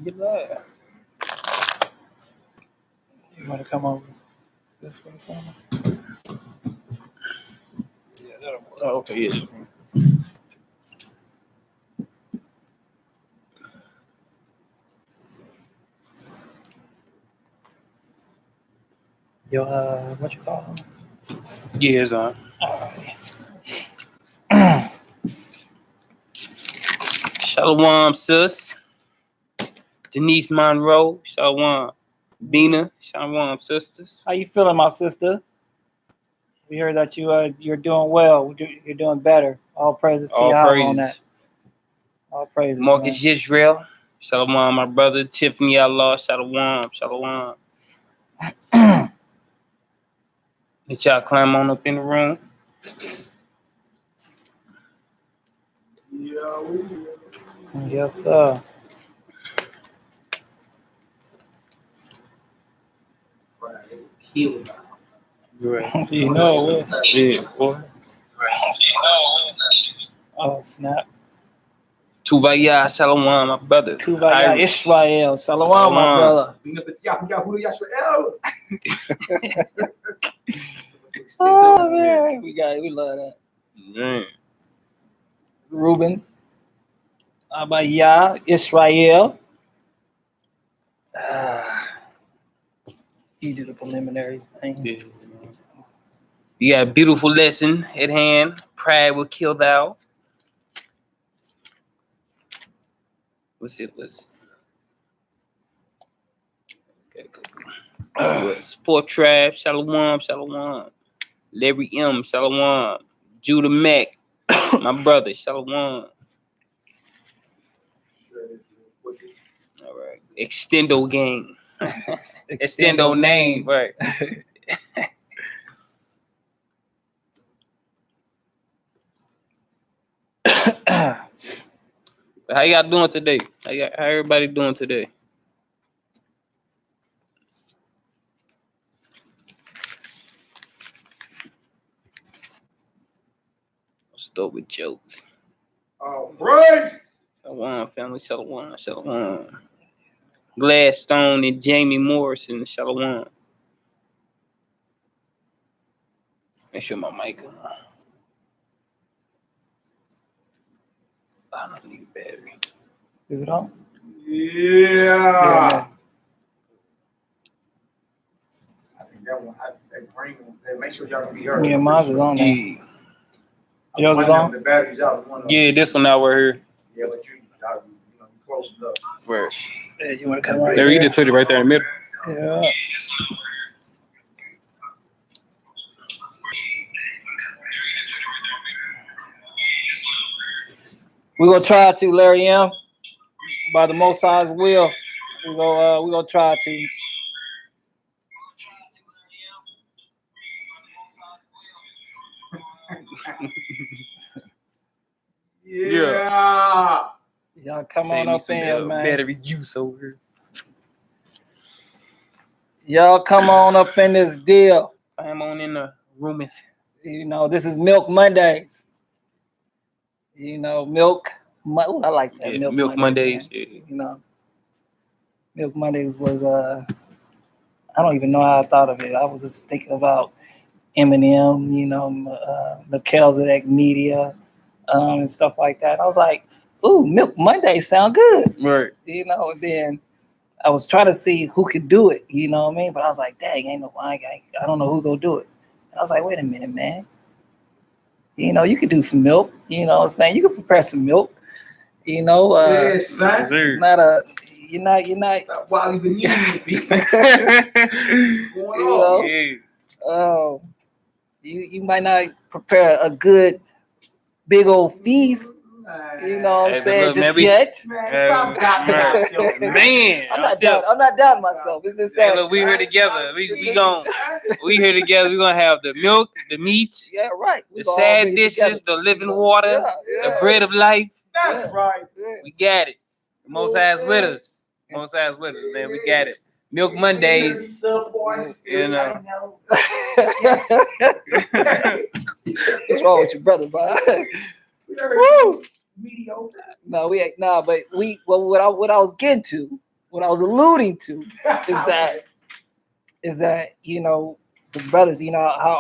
You love. You want to come over this way, Simon? Yeah, that'll work. Oh, okay, yeah. Yo, what you call him? Yeah, it's on. All right. Shalom, sis. Denise Monroe, shalom. Bina, shalom, sisters. How you feeling, my sister? We heard that you're doing well. You're doing better. All praises to Yahweh on that. All praises. Marcus Israel, shalom, my brother. Tiffany Allah, shalom, shalom. Let y'all climb on up in the room. Yes, sir. Right. You know it. Yeah, boy. Oh, snap. Tuvaya, shalom, my brother. Tuvaya, Israel, shalom, my brother. Oh, man. We love that. Man. Reuben. Abaya, Israel. You do the preliminaries thing. Yeah. You got a beautiful lesson at hand. Pride will kill thou. What's it? Okay, cool. Sport Tribe, shalom, shalom. Larry M, shalom. Judah Mack, my brother, shalom. All right. Extendo gang. Extendo name, right. How y'all doing today? How everybody doing today? I'll start with jokes. All right. Shalom, family. Shalom, shalom. Gladstone and Jamie Morrison, shalom. Make sure my mic on. I don't need battery. Is it on? Yeah. I think that one, that green one, make sure y'all can be heard. Yeah, mine is on there. Yeah. Yours is on? The battery's out. Yeah, this one out right here. Yeah, but you close enough. Where? Yeah, you want to come right there? You just put it right there in the middle. Yeah. We're gonna try to, Larry M. By the Most High's will, we're gonna try to. Yeah. Y'all come on up in here, man. Battery juice over here. Y'all come on up in this deal. I'm on in the room. You know, this is Milk Mondays. You know, I like that. Yeah, Milk Mondays. Yeah. You know, Milk Mondays was I don't even know how I thought of it. I was just thinking about Eminem, you know, MELCHIZEDEK Media, and stuff like that. I was like, ooh, Milk Mondays sound good. Right. You know, and then I was trying to see who could do it, you know what I mean? But I was like, dang, I don't know who gonna do it. And I was like, wait a minute, man. You know, you could do some milk, you know what I'm saying? You could prepare some milk, you know. Yes, son. You're not Wally Benini. You might not prepare a good big old feast. You know what I'm saying? Just yet. Man, stop doubting yourself. Man, I'm not doubting myself. It's just that. Hey, look, we here together. We here together. We're gonna have the milk, the meat, yeah, right. The sad dishes, the living water, the bread of life. That's right. We got it. The Most High's with us. Most High's with us, man. We got it. Milk Mondays. You know. What's wrong with your brother, bro? Woo! Mediocre. But what I was getting to what I was alluding to is that you know the brothers, you know how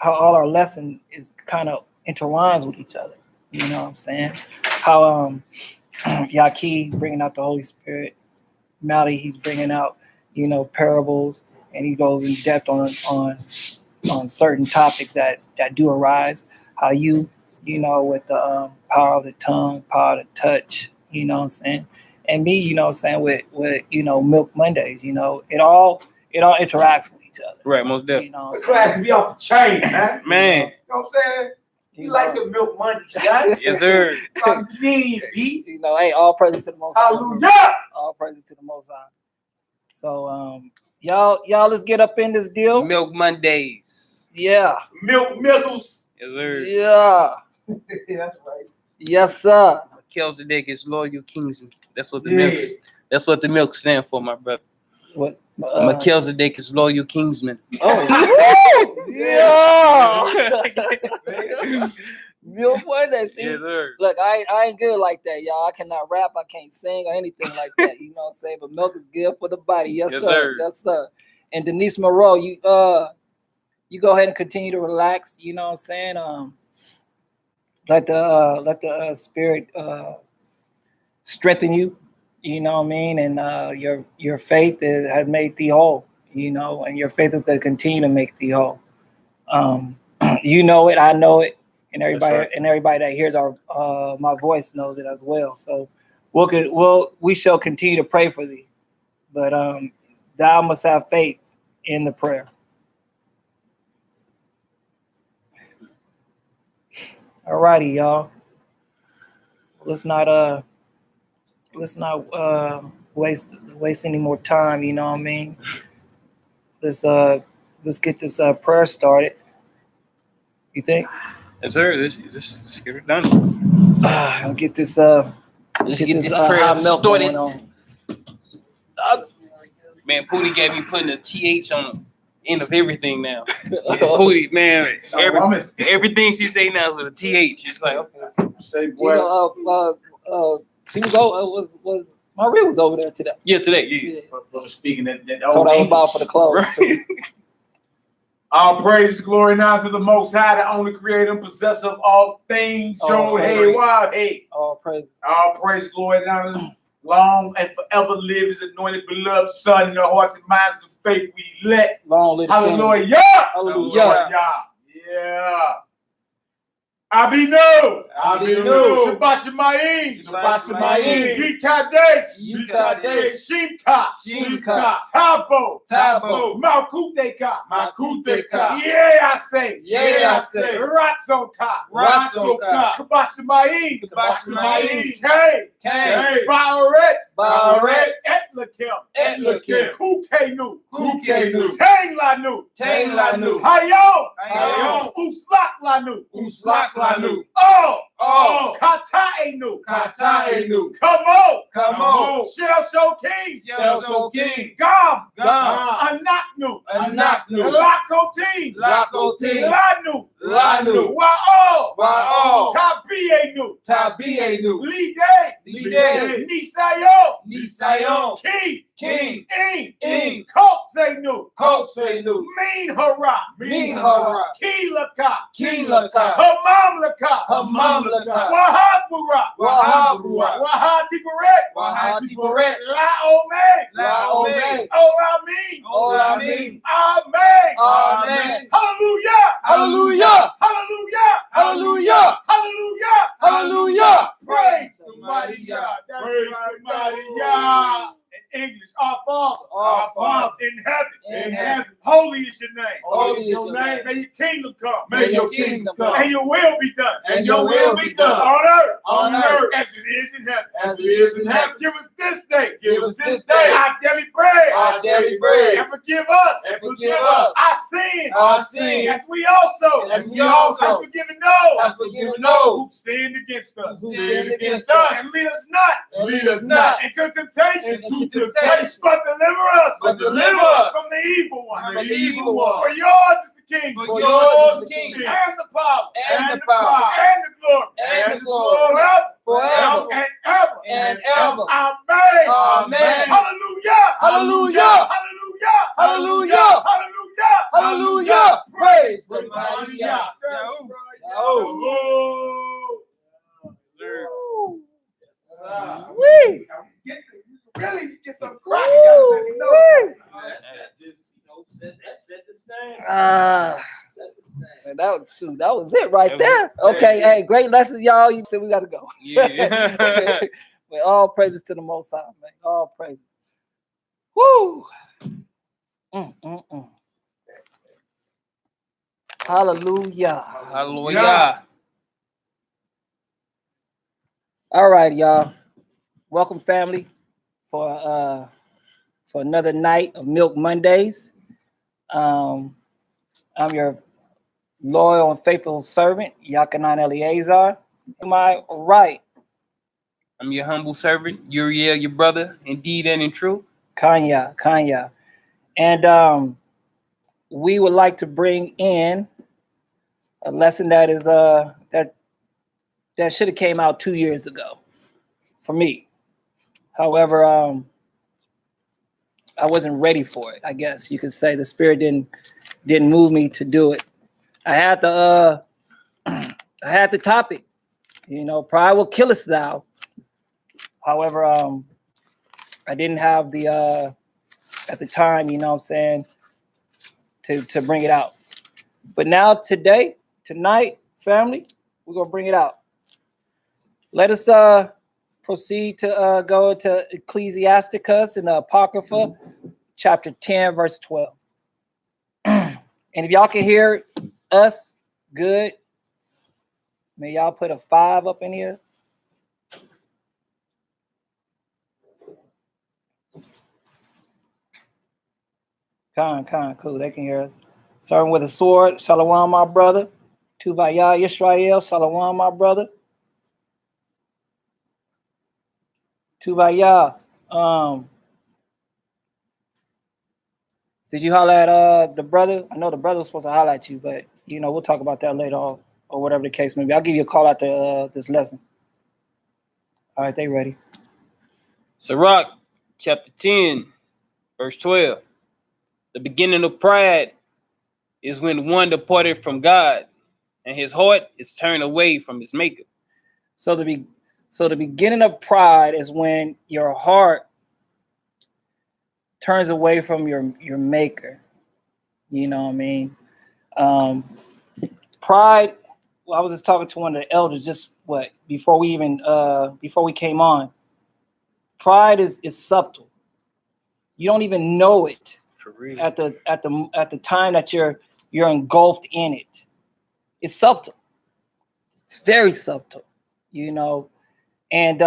all our lesson is kind of intertwines with each other. You know what I'm saying? How Yaki bringing out the Holy Spirit, Mali he's bringing out you know parables, and he goes in depth on certain topics that do arise. How you know with the power of the tongue, power of the touch. You know what I'm saying? And me, you know what I'm saying, with you know, Milk Mondays, you know, it all interacts with each other. Right, most definitely. You know The class to be off the chain, man. Man. You know what I'm saying? You like the Milk Mondays, right? Yes, sir. You know, hey, all praises to the Most High. Hallelujah. All praises to the Most High. So y'all let's get up in this deal. Milk Mondays. Yeah. Milk missiles. Yes, sir. Yeah. That's right. Yes, sir. MELCHIZEDEK is loyal kingsman. That's what the milk stand for, my brother. What? MELCHIZEDEK is loyal kingsman. Oh, yeah. Milk Monday. See, Yes, sir. look, I ain't good like that, y'all. I cannot rap, I can't sing or anything like that. You know what I'm saying? But milk is good for the body. Yes, Yes, sir. sir. Yes, sir. And Denise Moreau, you go ahead and continue to relax. You know what I'm saying? Let the spirit strengthen you. You know what I mean? And your faith has made thee whole. You know, and your faith is going to continue to make thee whole. You know it, I know it, and everybody that hears our my voice knows it as well. So we shall continue to pray for thee, but thou must have faith in the prayer. Alrighty, y'all. Let's not waste any more time. You know what I mean? Let's get this prayer started. You think? Yes, sir. Let's get it done. I'll get this Let's get this prayer hot milk started. going on. Man, Pootie got me putting a TH on the end of everything now. Pootie, man, everything she say now is with a TH. It's like, okay. Say, You boy. know, she was Maria was over there today. Yeah, today. Yeah. Brother speaking that Told old her English. about for the clothes too. All praise, glory, and honor to the Most High, the only creator and possessor of all things. All Joe, hey, wild, hey. All praises. All praise, glory, and honor. Long and forever live his anointed, beloved Son in the hearts and minds of faith we let. Long live the King. Hallelujah. Hallelujah. Yeah. I be new. Shabbat Shemayim. Shabbat Shemayim. Yikadeh. Shimka. Tabo. Malchizedek. Yeah, I say. Ratzoka. Shabbat Shemayim. Kay. Ba'aret. Etlakim. Kukenu. Tang Lanu. Hayom. Uslak Lanu. Oh. Kataenu. Come on. Shell Show King. Gam. Anaknu. Lakotin. Lanu. Wa'o. Tabienu. Lide. Nisayon. King. In. Kotsenu. Mean hara. Kilaka. Hamamlaka. Wahabura. Wahatifaret. Laome. Olamin. Amen. Hallelujah. Praise the mighty God. In English, our Father in heaven. Holy is your name. May your kingdom come. And your will be done. On earth. As it is in heaven. Give us this day. Our daily bread. And forgive us. Our sins. As we also. Have forgiven those. Who sinned against us. And lead us not. Into temptation. But deliver us. From the evil one. For yours is the kingdom. And the power. And the glory. Forever. And ever. Amen. That was it right there. Okay, hey, great lessons, y'all. You said we gotta go. Yeah. But all praises to the Most High, man. All praises. Woo. Hallelujah. Hallelujah. All right, y'all. Welcome, family, for another night of Milk Mondays. I'm your loyal and faithful servant, Yakanan Eleazar. Am I right? I'm your humble servant, Uriel, your brother, indeed and in truth. Kanya. And we would like to bring in a lesson that is that should have came out 2 years ago for me. However, I wasn't ready for it. I guess you could say the Spirit didn't move me to do it. I had the topic, pride will kill us thou. However, I didn't have the at the time, to bring it out. But now tonight, family, we're gonna bring it out. Let us proceed to go to Ecclesiasticus in the Apocrypha, chapter 10, verse 12. And if y'all can hear us good, may y'all put a 5 up in here. Cool. They can hear us. Starting with a sword, Shalom, my brother. Tuvaya Yisrael, Shalom, my brother. Tuvaya. Did you holler at the brother? I know the brother was supposed to holler at you, but we'll talk about that later on, or whatever the case may be. I'll give you a call after this lesson. All right, they ready. Sirach, chapter 10, verse 12. The beginning of pride is when one departed from God, and his heart is turned away from his maker. So the beginning of pride is when your heart turns away from your maker. You know what I mean? Pride. Well, I was just talking to one of the elders before we came on. Pride is subtle. You don't even know it For real. at the time that you're engulfed in it. It's subtle. It's very subtle, and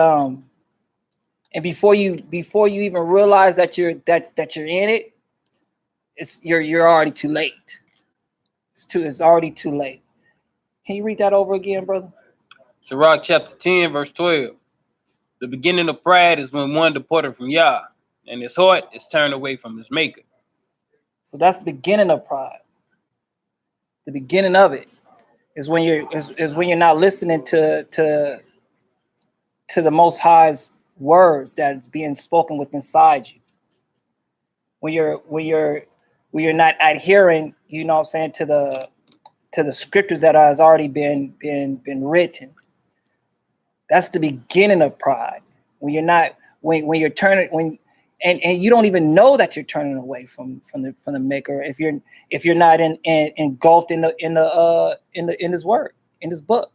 before you even realize that you're in it, you're already too late. It's already too late. Can you read that over again, brother? Sirach, chapter 10, verse 12. The beginning of pride is when one departed from Yah, and his heart is turned away from his maker. So that's the beginning of pride. The beginning of it is when you're not listening to the Most High's words that's being spoken with inside you. When you're not adhering, to the scriptures that has already been written. That's the beginning of pride. When you're not when you're turning and you don't even know that you're turning away from the maker if you're not engulfed in this word, in this book.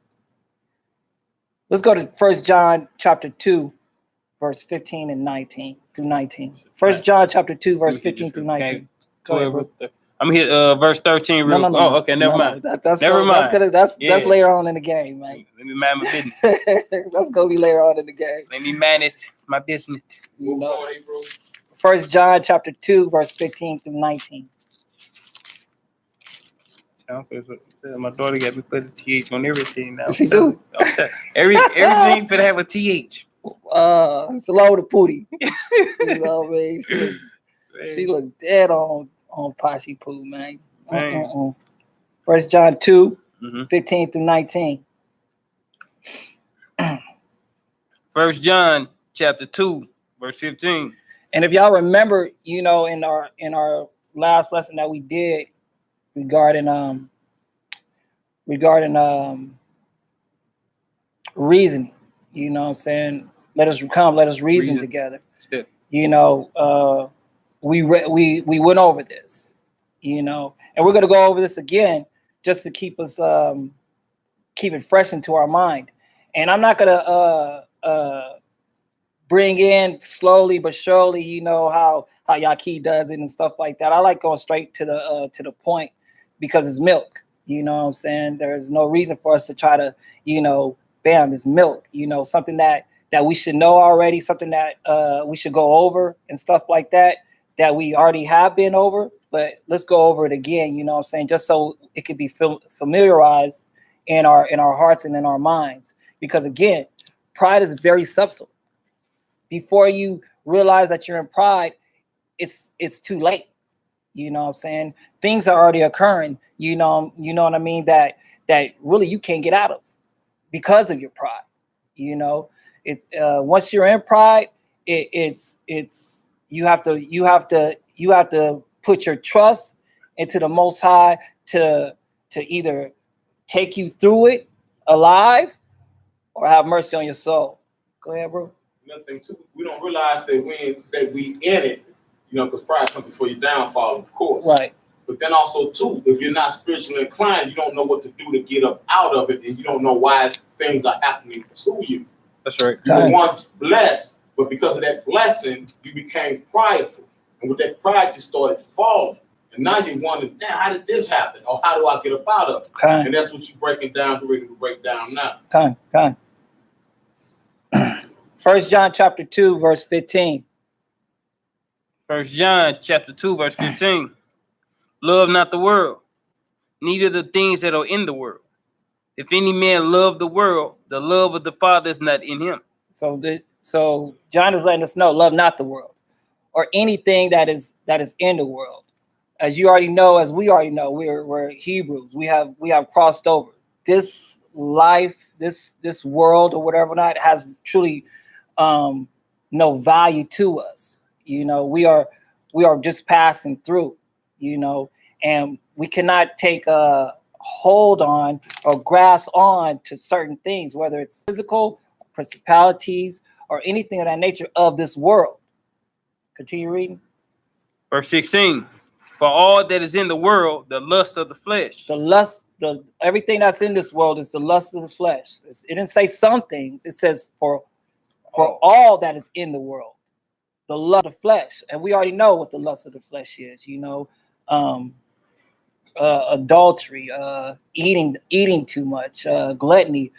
Let's go to 1 John chapter 2, verse 15 and 19 through 19. 1 John chapter 2, verse 15 through 19. Go ahead, bro. I'm here, verse 13. No. Oh, okay, never mind. That's That's later on in the game, man. Let me mind my business. That's gonna be later on in the game. Let me manage my business. 1 John chapter 2, verse 15 through 19. My daughter got me put a TH on everything now. She do. Everything could have a TH. It's along with the pootie. You know what I mean? She looked dead on Pashi Poo, man. 1 John 2, 15 through 19. 1 John chapter 2, verse 15. And if y'all remember, in our last lesson that we did regarding reasoning, what I'm saying? Let us reason together. Yeah. We went over this, you know. And we're going to go over this again just to keep us keep it fresh into our mind. And I'm not going to bring in slowly but surely, you know, how Yaki does it and stuff like that. I like going straight to the point because it's milk. You know what I'm saying? There's no reason for us to try to, you know, bam, it's milk. You know, something that we should know already, something that we should go over and stuff like that we already have been over. But let's go over it again. You know what I'm saying? Just so it could be familiarized in our hearts and in our minds. Because again, pride is very subtle. Before you realize that you're in pride, it's too late. You know what I'm saying? Things are already occurring, you know what I mean, that really you can't get out of because of your pride. You know, it's once you're in pride, it's you have to put your trust into the Most High to either take you through it alive or have mercy on your soul. Go ahead, bro. Another thing too, we don't realize that we in it, you know, because pride comes before your downfall, of course. Right. But then also too, if you're not spiritually inclined, you don't know what to do to get up out of it, and you don't know why things are happening to you. That's right. You were once blessed, but because of that blessing, you became prideful, and with that pride, you started falling. And now you're wondering, now how did this happen, or how do I get up out of it? And that's what you're breaking down, ready to break down now. Kind. 1 John chapter 2, verse 15. 1 John chapter 2, verse 15. Love not the world, neither the things that are in the world. If any man love the world, the love of the Father is not in him. So John is letting us know, love not the world, or anything that is in the world. As you already know, as we already know, we're Hebrews. We have crossed over. This life, this world or whatever not has truly no value to us. You know, we are just passing through, you know, and we cannot take a hold on or grasp on to certain things, whether it's physical, principalities, or anything of that nature of this world. Continue reading. Verse 16. For all that is in the world, the lust of the flesh. Everything that's in this world is the lust of the flesh. It didn't say some things. It says for all that is in the world, the lust of the flesh. And we already know what the lust of the flesh is, you know, adultery, eating too much, gluttony,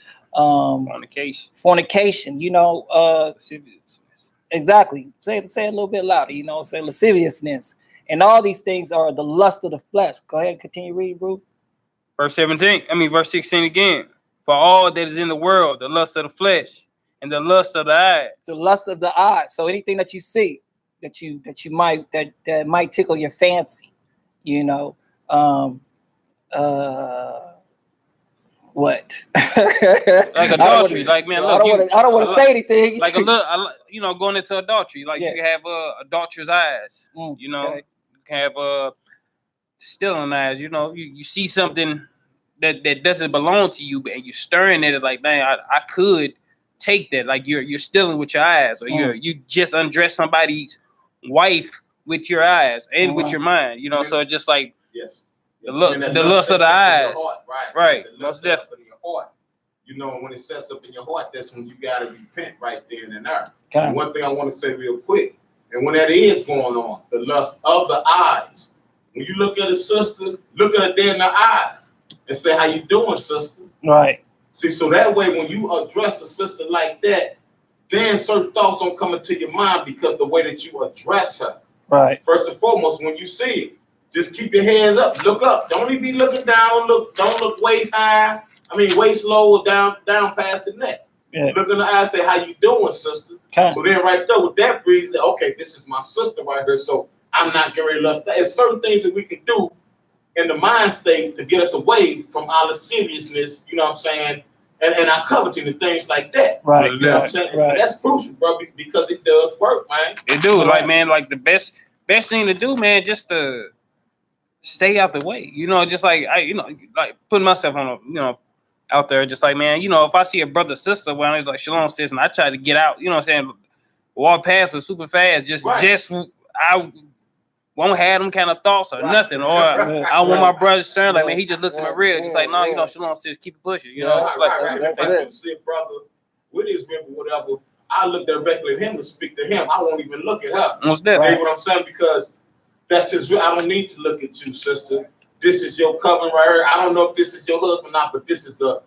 fornication, you know, lasciviousness. Exactly. Say it a little bit louder, you know, say lasciviousness. And all these things are the lust of the flesh. Go ahead and continue reading, bro. Verse 16 again. For all that is in the world, the lust of the flesh and the lust of the eyes. The lust of the eyes. So anything that you see that might tickle your fancy, you know, what? Like adultery. Like, man, look, I don't want to say anything. Like a little, you know, going into adultery. Like, you can have adulterous eyes. You know, okay. You can have stealing eyes. You know, you see something that doesn't belong to you, and you're staring at it like, man, I could take that. Like you're stealing with your eyes, or you just undress somebody's wife with your eyes and with your mind. You know, so it's just like the lust of the eyes, right? Most definitely. You know, when it sets up in your heart, that's when you gotta repent right then and there. Okay. And one thing I want to say real quick, and when that is going on, the lust of the eyes. When you look at a sister, look at her dead in the eyes and say, "How you doing, sister?" Right. See, so that way, when you address a sister like that, then certain thoughts don't come into your mind because the way that you address her. Right. First and foremost, when you see it, just keep your hands up, look up. Don't even be looking down. Don't look waist high. I mean, waist low or down past the neck. Yeah. Look in the eye, say, "How you doing, sister?" Okay. So then, right there, with that breeze, okay, this is my sister right here. So I'm not getting ready to lust. There's certain things that we can do in the mind state to get us away from our lasciviousness, you know what I'm saying, and our coveting and things like that. Right. You know what I'm saying? Right. That's crucial, bro, because it does work, man. It do. Like, man, like the best thing to do, man, just to stay out the way. You know, just like like putting myself on out there, just like, man, you know, if I see a brother or sister when it's like Shalom says, and I try to get out, you know what I'm saying, walk past her super fast, won't have them kind of thoughts or nothing. Or I want my brother stern, like, man, he just looked at me real. Just like, no, you know, Shalom says keep it pushing. You know, it's like, that's it. See, brother, with his member, whatever, I look directly at him and speak to him. I won't even look at her. Most You know definitely. what I'm saying? Because that's just, I don't need to look at you, sister. This is your covering right here. I don't know if this is your husband or not, but this is a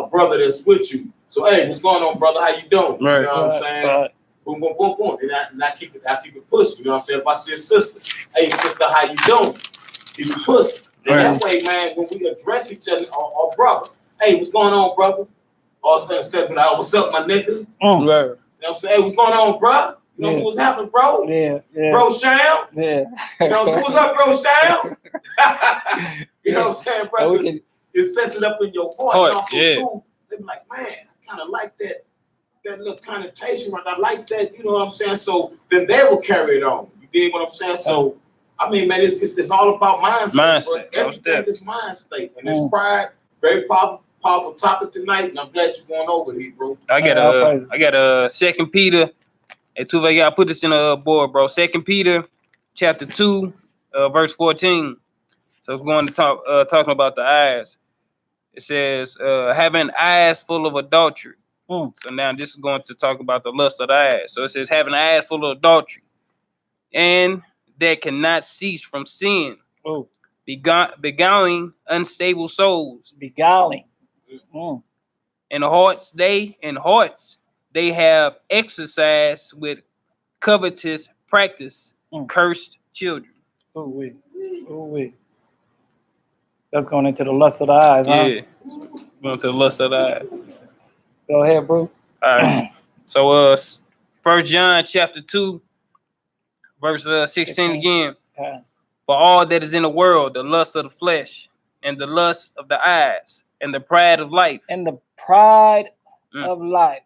brother that's with you. So, hey, what's going on, brother? How you doing? Right. You know what I'm saying? Boom, boom, boom, boom. And I keep it pushing. You know what I'm saying? If I see a sister, hey, sister, how you doing? Keep it pushing. And that way, man, when we address each other, our brother, hey, what's going on, brother? Or instead of, what's up, my nigga? Right. You know what I'm saying? Hey, what's going on, bro? You know what's happening, bro? Yeah. Bro Sham? Yeah. You know what I'm saying? What's up, bro Sham? You know what I'm saying, bro? It sets it up in your heart. And also, too, they be like, man, I kind of like that little connotation, right? I like that, you know what I'm saying? So then they will carry it on. You dig what I'm saying? So, I mean, man, it's all about mindset. Everything is mind state. And it's pride, very powerful topic tonight, and I'm glad you're going over here, bro. I got a 2 Peter. Hey, Tuve, you gotta put this in a board, bro. 2 Peter, chapter 2, verse 14. So it's going to talking about the eyes. It says, having eyes full of adultery. So now this is going to talk about the lust of the eyes. So it says, having eyes full of adultery, and that cannot cease from sin, beguiling unstable souls. Beguiling. And hearts they have exercised with covetous practice, cursed children. That's going into the lust of the eyes, huh? Yeah, going to the lust of the eyes. Go ahead, bro. All right. So 1 John chapter 2, verse 16 again. For all that is in the world, the lust of the flesh, and the lust of the eyes, and the pride of life. And the pride of life.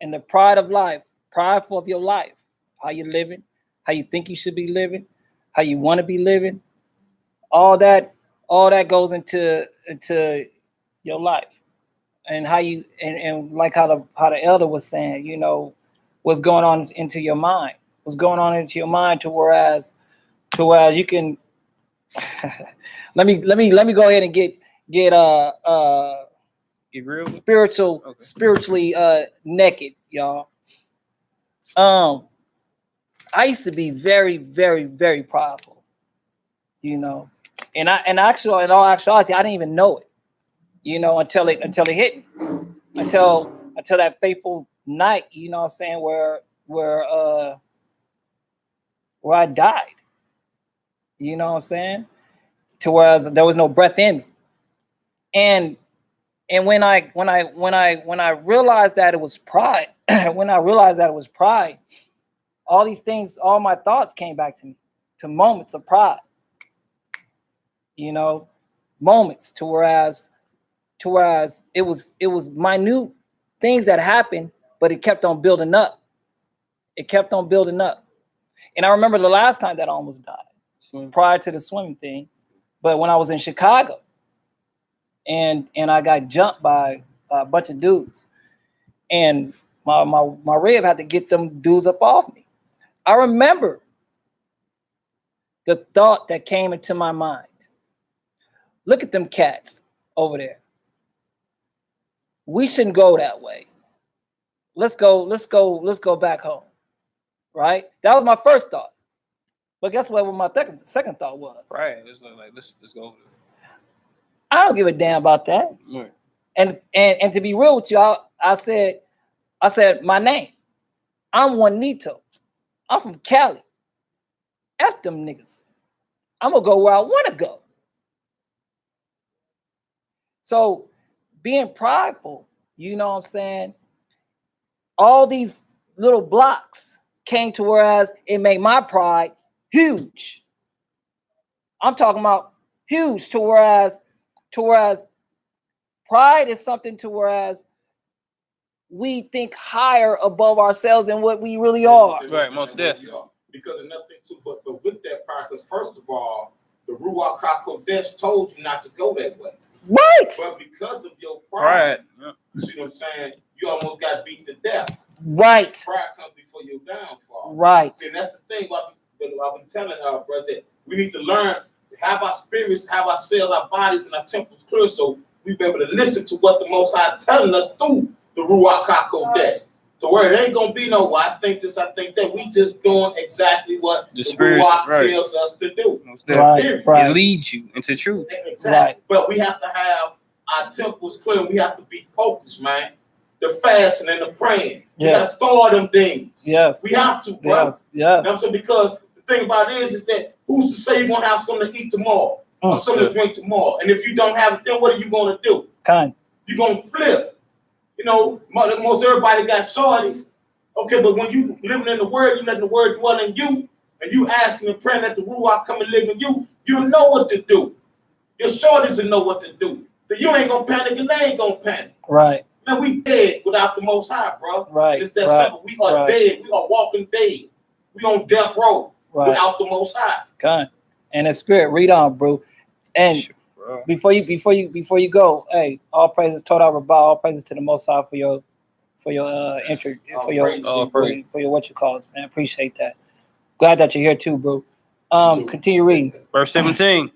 And the pride of life. Prideful of your life. How you living, how you think you should be living, how you want to be living. All that goes into your life. And how you and like how the elder was saying, you know, what's going on into your mind. What's going on into your mind to whereas you can let me go ahead and get real? spiritually naked, y'all. I used to be very, very, very prideful, you know. And in all actuality, I didn't even know it. You know, until it hit me, until that fateful night, you know what I'm saying, where I died, you know what I'm saying, to where there was no breath in me, and when I realized that it was pride, all these things, all my thoughts came back to me, to moments of pride, you know, moments to whereas it was minute things that happened, but it kept on building up. And I remember the last time that I almost died, prior to the swimming thing, but when I was in Chicago, and I got jumped by a bunch of dudes, and my rib had to get them dudes up off me. I remember the thought that came into my mind. Look at them cats over there. We shouldn't go that way. Let's go back home. Right? That was my first thought. But guess what my second thought was? Right. It's like let's go. I don't give a damn about that. Right. And to be real with you, I said my name. I'm Juanito. I'm from Cali. F them niggas. I'm gonna go where I wanna go. So being prideful, you know what I'm saying? All these little blocks came to whereas it made my pride huge. I'm talking about huge to whereas pride is something to whereas we think higher above ourselves than what we really are. Right, most definitely. Because of nothing too, but with that pride, because first of all, the Ruach HaKodesh told you not to go that way. Right. But because of your pride, you see what I'm saying? You almost got beat to death. Right. Pride comes before your downfall. Right. See, and that's the thing. I've been telling our brothers that we need to learn to have our spirits, have our cells, our bodies, and our temples clear, so we be able to listen to what the Most High is telling us through the Ruach HaKodesh. So where it ain't gonna be no, well, I think this, I think that. We just doing exactly what the Ruach tells us to do. Right. It leads you into truth. Exactly. Right. But we have to have our temples clear. We have to be focused, man. The fasting and the praying. We gotta store them things. Yes. We have to, bro. Yes. You know what I'm saying? Because the thing about it is that who's to say you're gonna have something to eat tomorrow or something to drink tomorrow? And if you don't have it, then what are you gonna do? You're gonna flip. You know, most everybody got shorties. Okay, but when you living in the word, you letting the word dwell in you, and you asking and praying that the Ruach come and live in you, you know what to do. Your shorties will know what to do. But you ain't gonna panic and they ain't gonna panic. Right. Man, we dead without the Most High, bro. Right. It's that simple. We are dead. We are walking dead. We on death row without the Most High. God. And the Spirit, read on, bro. And before you go, hey, all praises Todah Rebroadcast, all praises to the Most High for your entry, for your what you call it, man. Appreciate that. Glad that you're here too, bro. Continue reading. Verse 17.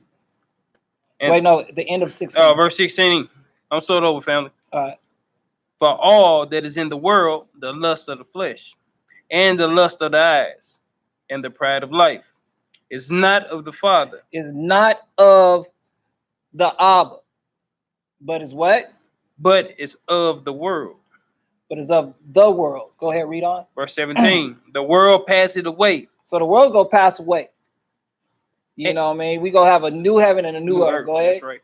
Wait, no, the end of 16. Oh, verse 16. I'm starting over, family. All right. For all that is in the world, the lust of the flesh, and the lust of the eyes, and the pride of life, is not of the Father. Is not of the Abba, but is what? But is of the world. But is of the world. Go ahead, read on. Verse 17. The world passeth away. So the world's gonna pass away. You know what I mean? We gonna have a new heaven and a new earth. Go ahead. That's right.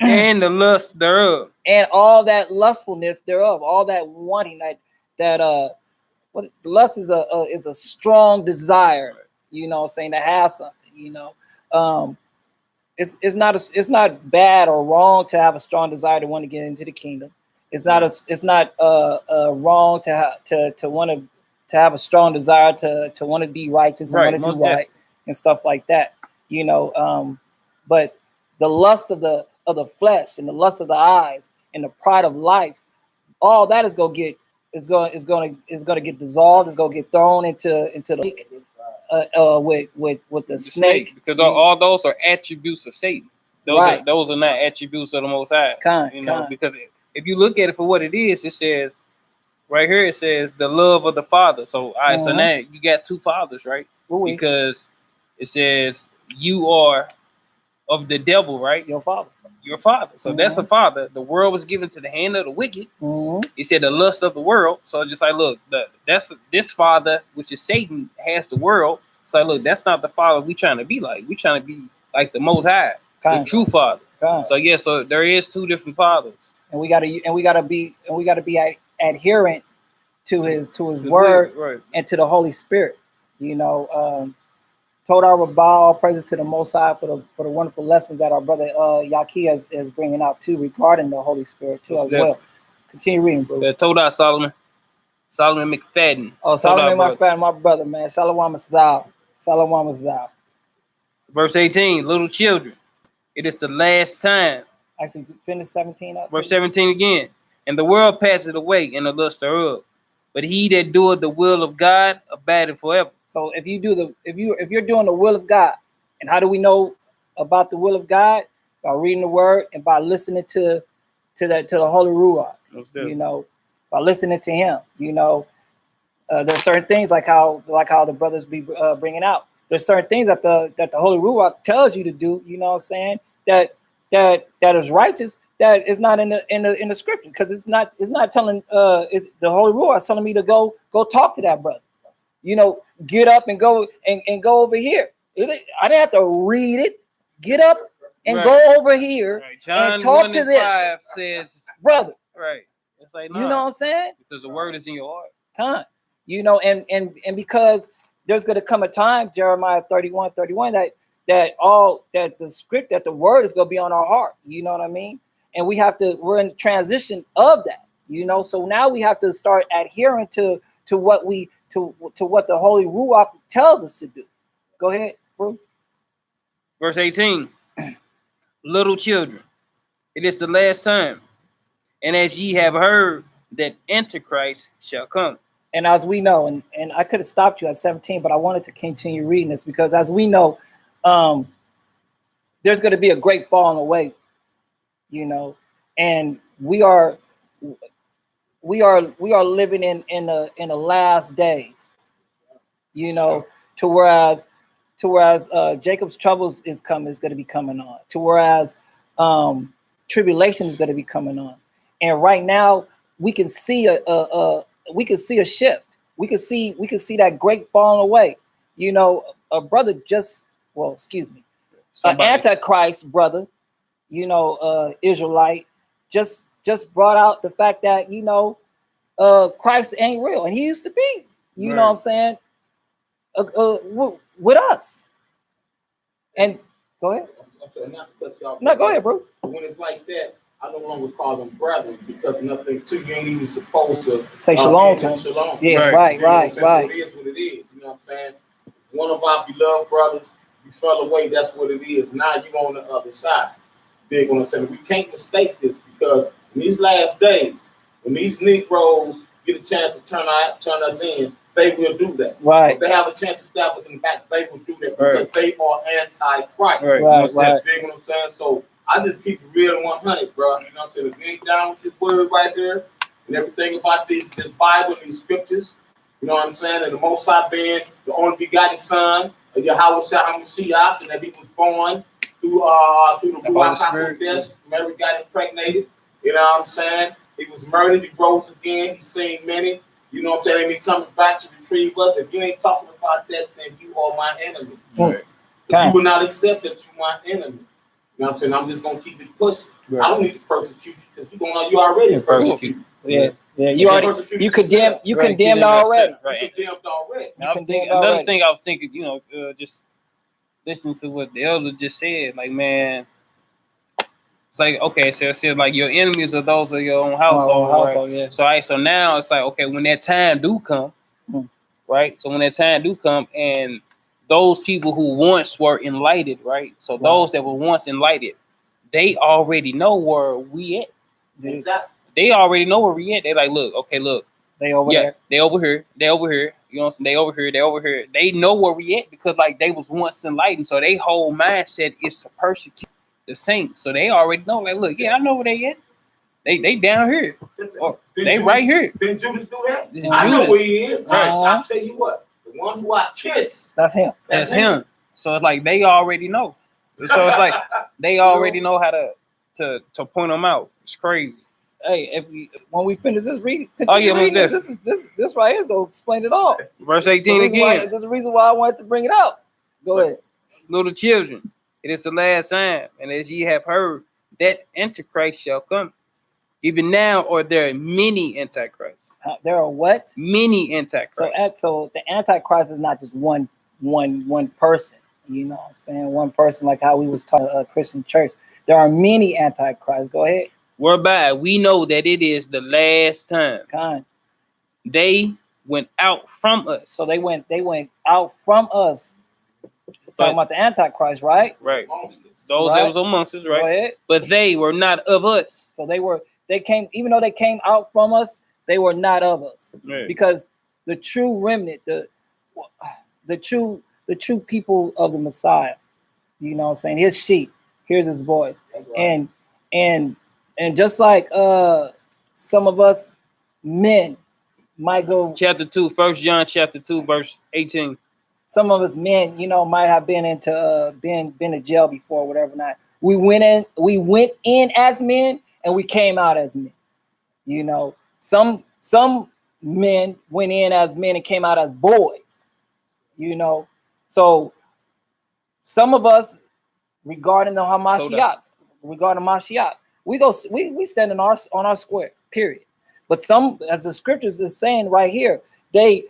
And the lust thereof. And all that lustfulness thereof, all that wanting, what lust is a strong desire, you know, saying to have something, you know. It's not bad or wrong to have a strong desire to want to get into the kingdom. It's not wrong to want to have a strong desire to want to be righteous and want to do right and stuff like that, you know. But the lust of the flesh and the lust of the eyes and the pride of life, all that is going to get dissolved. It's going to get thrown into the lake with the snake, because all those are attributes of Satan. Those are not attributes of the Most High. Because if you look at it for what it is, it says right here, it says the love of the Father. So so now you got two fathers, right? Because it says you are of the devil, right? Your father. So that's a father. The world was given to the hand of the wicked. He said the lust of the world. So just like, look, that's this father, which is Satan, has the world. So look, that's not the father we trying to be like. We trying to be like the Most High, the true Father. So so there is two different fathers, and we gotta be adherent to his word and to the Holy Spirit. You know, Todah Rebroadcast, all praises to the Most High for the wonderful lessons that our brother Yaki is bringing out too regarding the Holy Spirit too as well. Continue reading, bro. Todah Solomon McFadden. Oh, Solomon McFadden, my brother, man. Shalom is thou. Shalom is thou. Verse 18, little children, it is the last time. Actually, finish 17 up. Verse 17 again. And the world passeth away in the lust thereof, but he that doeth the will of God abideth forever. So if you're doing the will of God, and how do we know about the will of God? By reading the word and by listening to the Holy Ruach. You know, by listening to him. You know, there's certain things like how the brothers be bringing out. There's certain things that the Holy Ruach tells you to do. You know what I'm saying? That is righteous. That is not in the scripture, because it's not telling the Holy Ruach is telling me to go talk to that brother. You know, get up and go over here. I didn't have to read it. Get up and go over here and talk to this. Says, brother. Right. It's like, you know what I'm saying? Because the word is in your heart. You know, and because there's going to come a time, Jeremiah 31:31, that the script, that the word is going to be on our heart. You know what I mean? And we're in the transition of that. You know, so now we have to start adhering to what the Holy Ruach tells us to do. Go ahead, bro. Verse 18. Little children, it is the last time. And as ye have heard that Antichrist shall come. And as we know, and I could have stopped you at 17, but I wanted to continue reading this because as we know, there's going to be a great falling away, you know, and we are living in the last days, you know, to whereas Jacob's troubles is going to be coming on, to whereas tribulation is going to be coming on, and right now we can see a shift. We can see that great falling away. You know, a brother an Antichrist brother, you know, Israelite, just brought out the fact that, you know, Christ ain't real, and he used to be. You know what I'm saying? With us. And go ahead. I'm sorry, not to cut you off. No, go ahead, bro. But when it's like that, I no longer call them brethren because nothing to you ain't even supposed to say shalom to them. Shalom. Yeah, right. So it is what it is. You know what I'm saying? One of our beloved brothers, you fell away. That's what it is. Now you on the other side. They're gonna tell me we can't mistake this because in these last days, when these Negroes get a chance to turn us in, they will do that. Right. If they have a chance to stab us in the back, they will do that because they are anti-Christ. Right. You know what I'm saying? So I just keep it real and 100, bro. You know what I'm saying? If you ain't down with this word right there and everything about this Bible and these scriptures, you know what I'm saying? And the Most High being the only begotten Son of Yahushua, and that he was born through the Ruach HaKodesh. Mary got impregnated. You know what I'm saying? He was murdered. He rose again. He's seen many. You know what I'm saying? And he's coming back to retrieve us. If you ain't talking about that, then you are my enemy. Right. You will not accept that you're my enemy. You know what I'm saying? I'm just gonna keep it pushing. Right. I don't need to persecute you because you already persecuted. Yeah. You condemned already. Right. You condemned already. Another thing I was thinking, you know, just listen to what the elder just said. Like, man, it's like, okay, so it's like your enemies are those of your own household. Right? Yeah. So now it's like, okay, when that time do come, right? So when that time do come, and those people who once were enlightened, right? So those that were once enlightened, they already know where we at. Exactly. They already know where we at. They like, look, they over there. They over here. You know what I'm saying? They over here. They know where we at because like they was once enlightened. So they whole mindset is to persecute the saints. So they already know, like, look, I know where they at. They down here. Right here. Didn't Judas do that? I know where he is. Right. I'll tell you what. The one who I kiss. That's him. That's him. So it's like they already know. So it's like they already know how to point them out. It's crazy. Hey, when we finish this reading, this right here is gonna explain it all. Verse 18 again. That's the reason why I wanted to bring it out. Go ahead. Little children, it is the last time, and as ye have heard, that Antichrist shall come. Even now, are there many Antichrists? There are what? Many Antichrists. So the Antichrist is not just one person. You know what I'm saying? One person, like how we was taught a Christian church. There are many Antichrists. Go ahead. Whereby we know that it is the last time. They went out from us. So they went out from us. Talking about the Antichrist, right? Right. Those that was amongst us, right? Go ahead. But they were not of us. So they came, even though they came out from us, they were not of us. Right. Because the true remnant, the true people of the Messiah, you know what I'm saying? His sheep, hears his voice. Right. And just like some of us men might go chapter 2, 1 John chapter 2, verse 18. Some of us men, you know, might have been into been to jail before, whatever not. We went in as men and we came out as men. You know, some men went in as men and came out as boys. You know, so some of us regarding the Hamashiach, we stand on our square, period. But some, as the scriptures is saying right here, they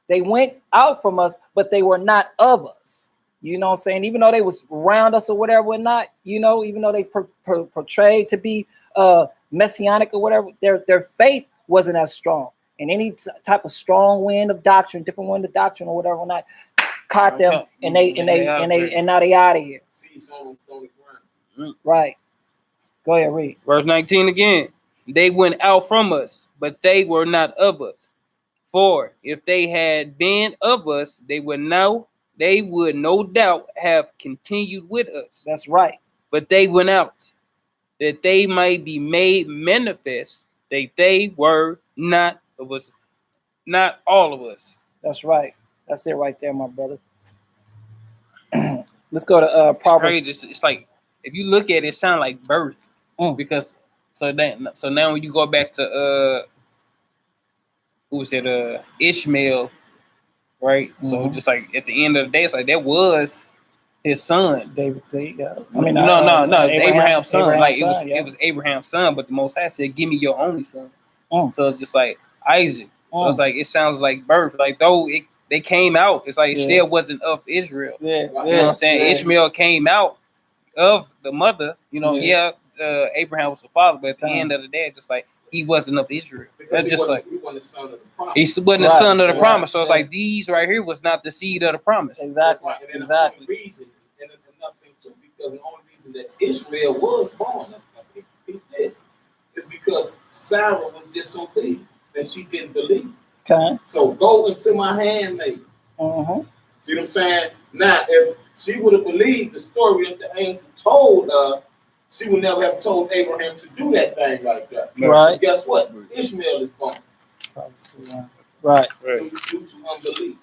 went out from us, but they were not of us. You know what I'm saying? Even though they was around us or whatever or not, you know, even though they portrayed to be messianic or whatever, their faith wasn't as strong. And any type of strong wind of doctrine, different wind of doctrine or whatever or not, caught them and now they out of here. Right. Go ahead, read. Verse 19 again. They went out from us, but they were not of us. For if they had been of us, they would no doubt have continued with us. That's right. But they went out, that they might be made manifest that they were not of us, not all of us. That's right. That's it right there, my brother. Let's go to Proverbs. It's like if you look at it, it sounds like birth. Because so now when you go back to who was it, Ishmael, right? So just like at the end of the day, it's like that was his son. David said, yeah. I mean, no, it's Abraham's son. It was Abraham's son, but the Most High said, "Give me your only son." So it's just like Isaac. So it's like it sounds like birth. Like though they came out, it's like it still wasn't of Israel. You know what I'm saying? Ishmael came out of the mother. You know, Abraham was the father, but at the end of the day, it's just like he wasn't of Israel. That's just like he wasn't the son of the promise. He wasn't the son of the promise. So it's like these right here was not the seed of the promise. Exactly. Right. And the only reason, and another thing too, because the only reason that Ishmael was born, is because Sarah was disobedient and she didn't believe. Okay. So go into my handmaid. See what I'm saying? Now, if she would have believed the story that the angel told her, she would never have told Abraham to do that thing like that. Right. So guess what? Ishmael is born. Right. Due to unbelief.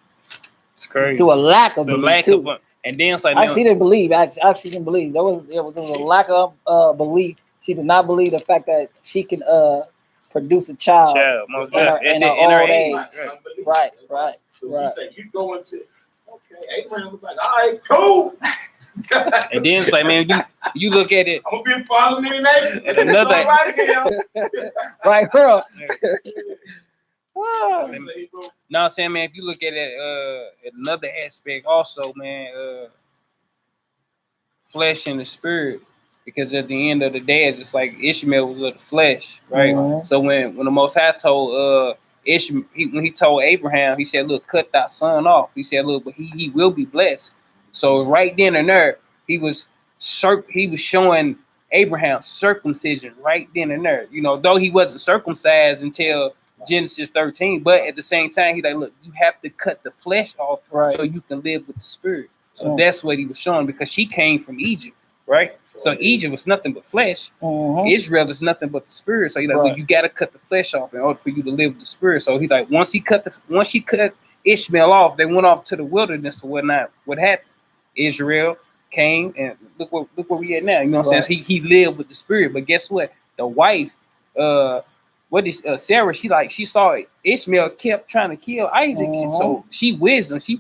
It's crazy. Through a lack of belief too. And then it's like she didn't believe. Actually didn't believe. There was a lack of belief. She did not believe the fact that she can produce a child in her old age. Right. So she said, "You go into." Okay, Abraham was like, "All right, cool." And then it's like, man, you look at it. I'm gonna be a father of many nations. And another right, girl. No, I'm saying, man, if you look at it, at another aspect, also, man, flesh and the spirit, because at the end of the day, it's just like Ishmael was of the flesh, right? So when the Most High told Ishmael, when he told Abraham, he said, "Look, cut that son off." He said, "Look, but he will be blessed." So right then and there, he was showing Abraham circumcision right then and there. You know, though he wasn't circumcised until Genesis 13, but at the same time, he's like, "Look, you have to cut the flesh off so you can live with the spirit." So that's what he was showing, because she came from Egypt, right? So Egypt was nothing but flesh. Israel is nothing but the spirit. So he's like, "Well, you got to cut the flesh off in order for you to live with the spirit." So he's like, once she cut Ishmael off, they went off to the wilderness or whatnot. What happened? Israel came, and look where we at now. You know what I'm saying? He lived with the spirit. But guess what? The wife, Sarah, she saw Ishmael kept trying to kill Isaac. So she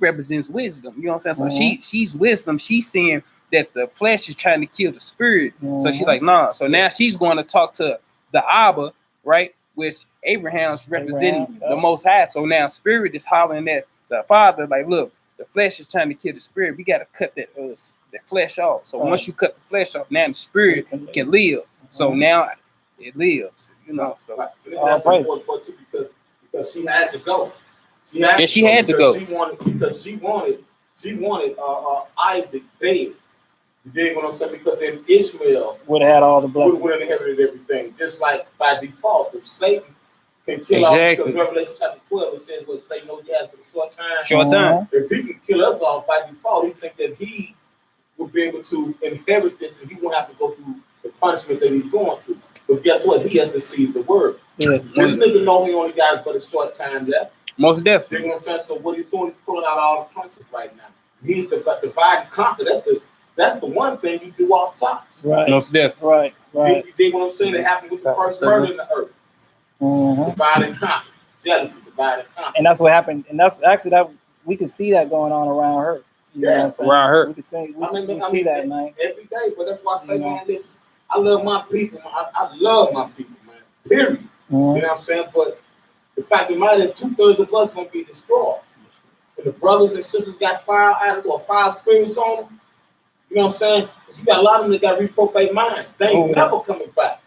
represents wisdom. You know what I'm saying? So she's wisdom. She's seeing that the flesh is trying to kill the spirit. So she's like, nah. So now she's going to talk to the Abba, right? Which Abraham's representing the Most High. So now spirit is hollering at the Father, like, look, the flesh is trying to kill the spirit. We got to cut that flesh off. So once you cut the flesh off, now the spirit can live. So now it lives. You know. So that's important part too, because she had to go. She had to go. She wanted Isaac dead. You dig what I'm saying? Because then Ishmael would have had all the blessings. Would have inherited everything. Just like by default, if Satan can kill off, because Revelation chapter 12, it says what Satan knows he has for a short time. If he can kill us off by default, he think that he will be able to inherit this, and he won't have to go through the punishment that he's going through. But guess what? He has received the word. This nigga know he only got it for a short time left. Most definitely. You know what I'm saying? So what he's doing is pulling out all the punches right now. He's divide and conquer. That's the one thing you do off top. Right. Most definitely. Right. You dig what I'm saying? It happened with the first murder in the earth. Divide and conquer. Jealousy, divide and conquer. And that's what happened. And that's actually that we can see that going on around her. You know what I'm saying? Around her. We can see that, man. Every day, but that's why I say, man, listen, I love my people. I love my people, man. Period. You know what I'm saying? But the fact of the matter is 2/3 of us gonna be destroyed. And the brothers and sisters got fire spirits on them. You know what I'm saying? Because you got a lot of them that got reprobate minds. They ain't never coming back.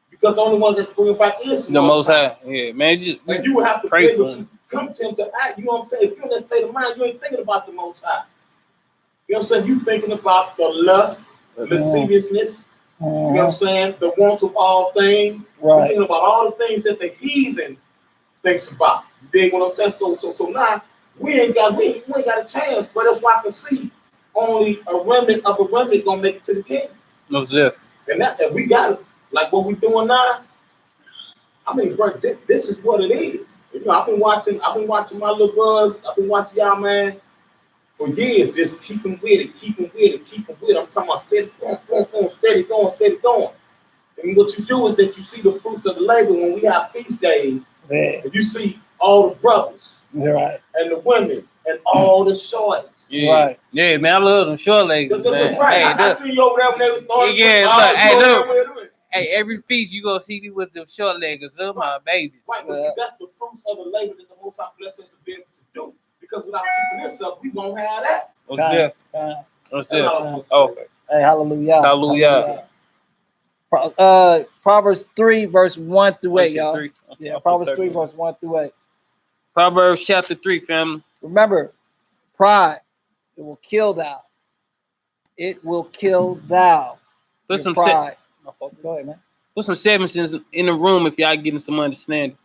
Because the only one that's bringing back is the Most High. Yeah, man. And you would have to be able to come to him to act. You know what I'm saying? If you're in that state of mind, you ain't thinking about the Most High. You know what I'm saying? You thinking about the lust, lasciviousness. You know what I'm saying? The want of all things. Right. We think about all the things that the heathen thinks about. You dig what I'm saying? So now we ain't got a chance, but that's why I can see only a remnant of a remnant gonna make it to the kingdom. Most definitely. And we got it. Like what we doing now. I mean, bro, this is what it is. You know, I've been watching my little brothers. I've been watching y'all, man, for years. Just keep them with it, keep them with it, keep them with it. I'm talking about steady going, steady going. And what you do is that you see the fruits of the labor when we have feast days. Yeah. And you see all the brothers, Right, and the women, and all the shorties. Yeah. Right. Yeah, man, I love them short legs, man. Right. Hey, I see you over there when they was throwing. Yeah, look, hey, look. Hey, every feast you gonna see me with them short leggers. They're my babies. Right, but see, that's the fruits of the labor that the Most High bless us to be able to do. Because without keeping this up, we won't have that. What's there? What's there? Okay. Hey, hallelujah. Hallelujah. Proverbs 3, verse 1 through 8, y'all. 3. Yeah, Proverbs 3, verse 1 through 8. Proverbs chapter 3, family. Remember, pride, it will kill thou. It will kill thou. Put some pride. Go ahead, man. Put some 7 in the room if y'all getting some understanding.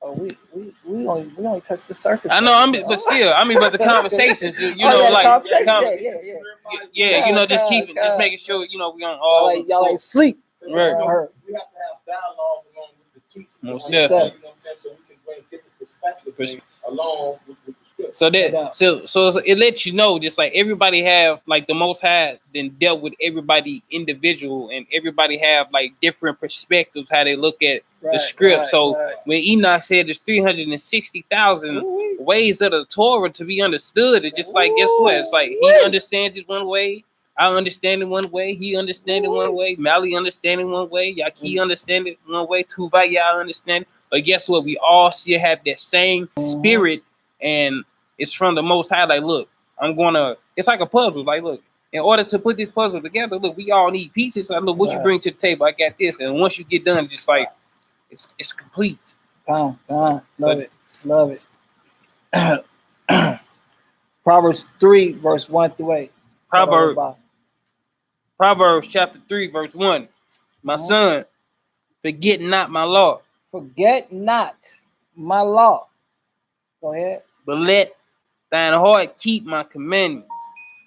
Oh, we only touched the surface. I know, but still, but the conversations, you know, yeah, like, yeah. You know, just making sure, you know, we on all. Y'all ain't sleep. Right. We have to have dialogue along with the teaching. Most You know what I'm definitely. saying? So we can bring different perspectives along with the script. So it lets you know, just like everybody have, like the Most High then dealt with everybody individual, and everybody have like different perspectives how they look at the script. When Enoch said there's 360,000 ways of the Torah to be understood, it's just like, guess what? It's like he understands it one way, I understand it one way, he understand it one way, Mali understand it one way, Yaki understand it one way, Tuvaya understand it. But guess what? We all still have that same spirit, and it's from the Most High. Like, look, it's like a puzzle. Like, look, in order to put this puzzle together, look, we all need pieces. Like, look, what you bring to the table, I got this. And once you get done, just like, it's complete. Love it. Proverbs 3, verse 1 through 8. Proverbs chapter 3, verse 1. My son, forget not my law. Forget not my law. Go ahead. But let thine heart keep my commandments.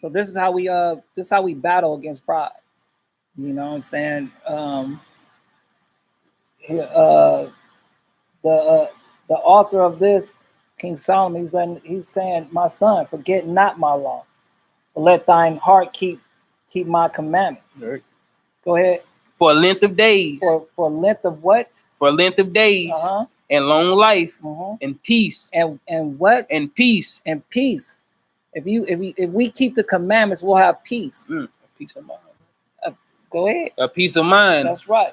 So this is how we battle against pride. You know what I'm saying? The author of this, King Solomon, he's saying, my son, forget not my law, but let thine heart keep my commandments. Right. Go ahead. For a length of days. For length of what? For a length of days. And long life. And peace. And what? And peace. And peace. If we keep the commandments, we'll have peace. A peace of mind. Go ahead. A peace of mind. That's right.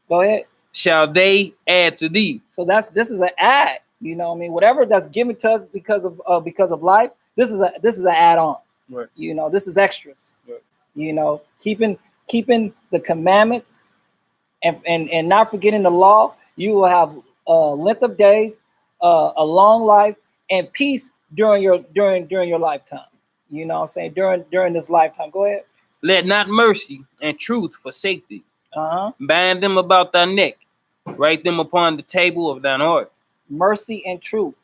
Go ahead. Shall they add to thee? So this is an add. You know what I mean? Whatever that's given to us because of life, this is an add-on. Right. You know, this is extras. Right. You know, keeping the commandments and not forgetting the law, you will have a length of days, a long life, and peace during your lifetime. You know what I'm saying? During this lifetime. Go ahead. Let not mercy and truth forsake thee. Bind them about thy neck. Write them upon the table of thine heart. Mercy and truth.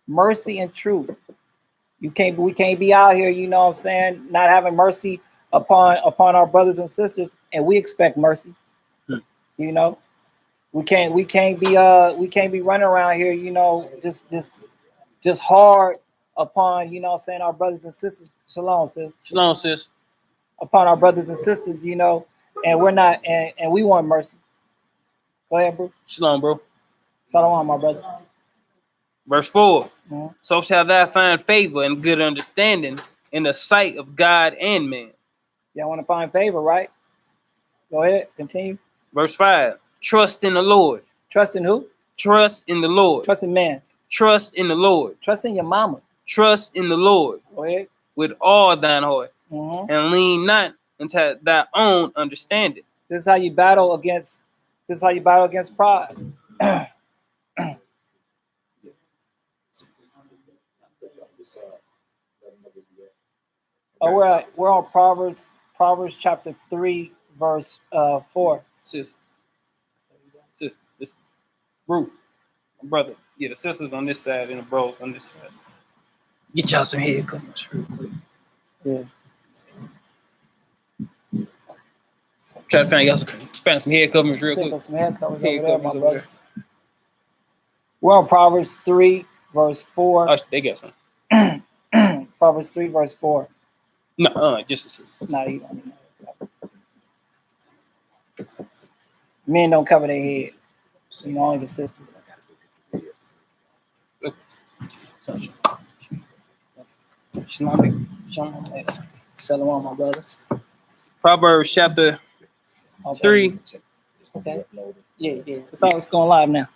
Mercy and truth. We can't be out here, you know what I'm saying, not having mercy upon our brothers and sisters, and we expect mercy. You know, we can't be running around here, you know, just hard upon, you know what I'm saying, our brothers and sisters. Shalom, sis. Shalom, sis. Upon our brothers and sisters, you know, and we're not, and we want mercy. Go ahead, bro. Shalom, bro. Shalom, my brother. Verse 4. So shall thou find favor and good understanding in the sight of God and man. Y'all want to find favor, right? Go ahead, continue. Verse 5. Trust in the Lord. Trust in who? Trust in the Lord. Trust in man. Trust in the Lord. Trust in your mama. Trust in the Lord. Go ahead. With all thine heart. And lean not into thy own understanding. This is how you battle against pride. Oh, we're on Proverbs Proverbs chapter 3, verse 4. Sisters. This group, my brother. Yeah, the sisters on this side and the bros on this side. Get y'all some head covers real quick. Yeah. Try to find some head covers real quick. Some head covers Head over there, covers my over brother. there. We're on Proverbs 3, verse 4. Oh, they got some. Proverbs 3, verse 4. No, just the sisters. Not even. Men don't cover their head. So, only the sisters. Shalom, my brothers. Proverbs chapter 3. Okay. Yeah. It's all going live now.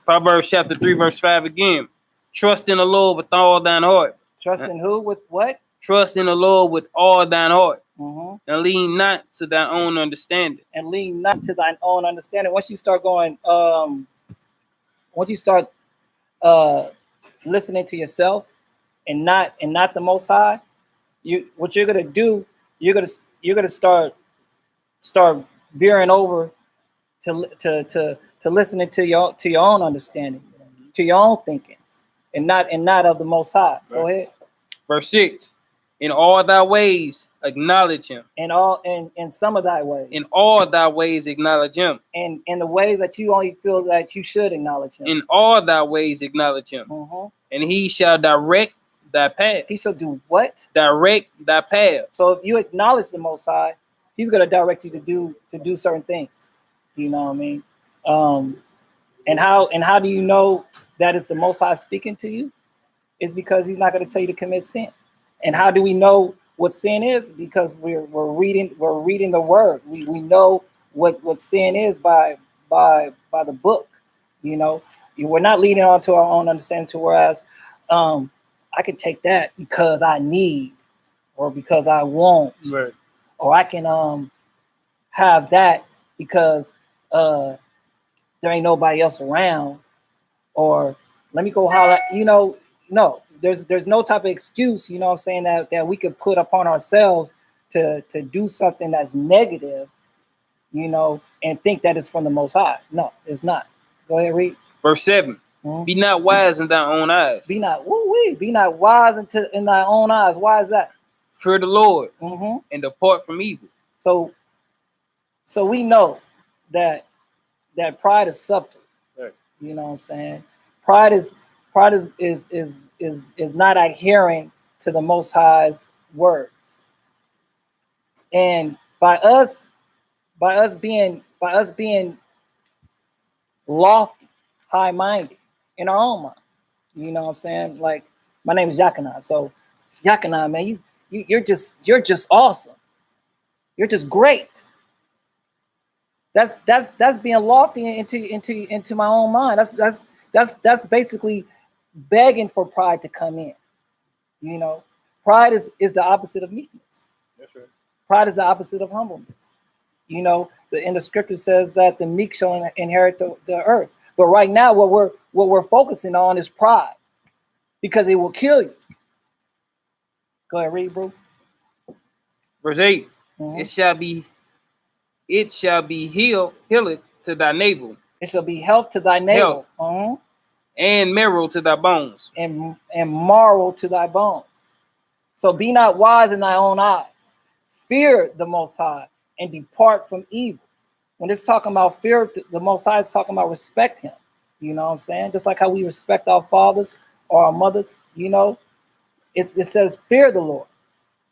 Proverbs chapter 3, verse 5 again. Trust in the Lord with all thine heart. Trust in who? With what? Trust in the Lord with all thine heart. Mm-hmm. And lean not to thine own understanding. And lean not to thine own understanding. Once you start going, once you start listening to yourself and not the Most High, what you're gonna do, you're gonna start veering over to listening to your own understanding, to your own thinking, and not of the Most High. Go ahead. Verse 6. In all thy ways acknowledge him. In some of thy ways. In all thy ways acknowledge him. And in the ways that you only feel that you should acknowledge him. In all thy ways acknowledge him. Mm-hmm. And he shall direct thy path. He shall do what? Direct thy path. So if you acknowledge the Most High, he's going to direct you to do certain things. You know what I mean? And how do you know that it's the Most High speaking to you? It's because he's not going to tell you to commit sin. And how do we know what sin is? Because we're reading the word. We know what sin is by the book. You know, we're not leading on to our own understanding. To whereas I can take that because I need, or because I want, right. Or I can have that because there ain't nobody else around, or let me go holler. You know, no. There's no type of excuse, you know what I'm saying, that we could put upon ourselves to do something that's negative, you know, and think that it's from the Most High. No, it's not. Go ahead, read. Verse 7. Mm-hmm. Be not wise in thy own eyes. Be not wise in thy own eyes. Why is that? Fear the Lord, mm-hmm. and depart from evil. So we know that pride is subtle. Right. You know what I'm saying? Pride is not adhering to the Most High's words. And by us being lofty, high-minded in our own mind, you know what I'm saying? Like, my name is Yakana. So Yakana, man, you're just awesome. You're just great. That's being lofty into my own mind. That's basically begging for pride to come in. You know, pride is the opposite of meekness. That's right. Pride is the opposite of humbleness. You know, in the scripture says that the meek shall inherit the earth. But right now, what we're focusing on is pride, because it will kill you. Go ahead, read, bro. Verse 8. Mm-hmm. It shall be healed to thy navel. It shall be health to thy navel. Mm-hmm. And marrow to thy bones. And marrow to thy bones. So be not wise in thy own eyes. Fear the Most High and depart from evil. When it's talking about fear, the Most High is talking about respect him. You know what I'm saying? Just like how we respect our fathers or our mothers, you know, it says fear the Lord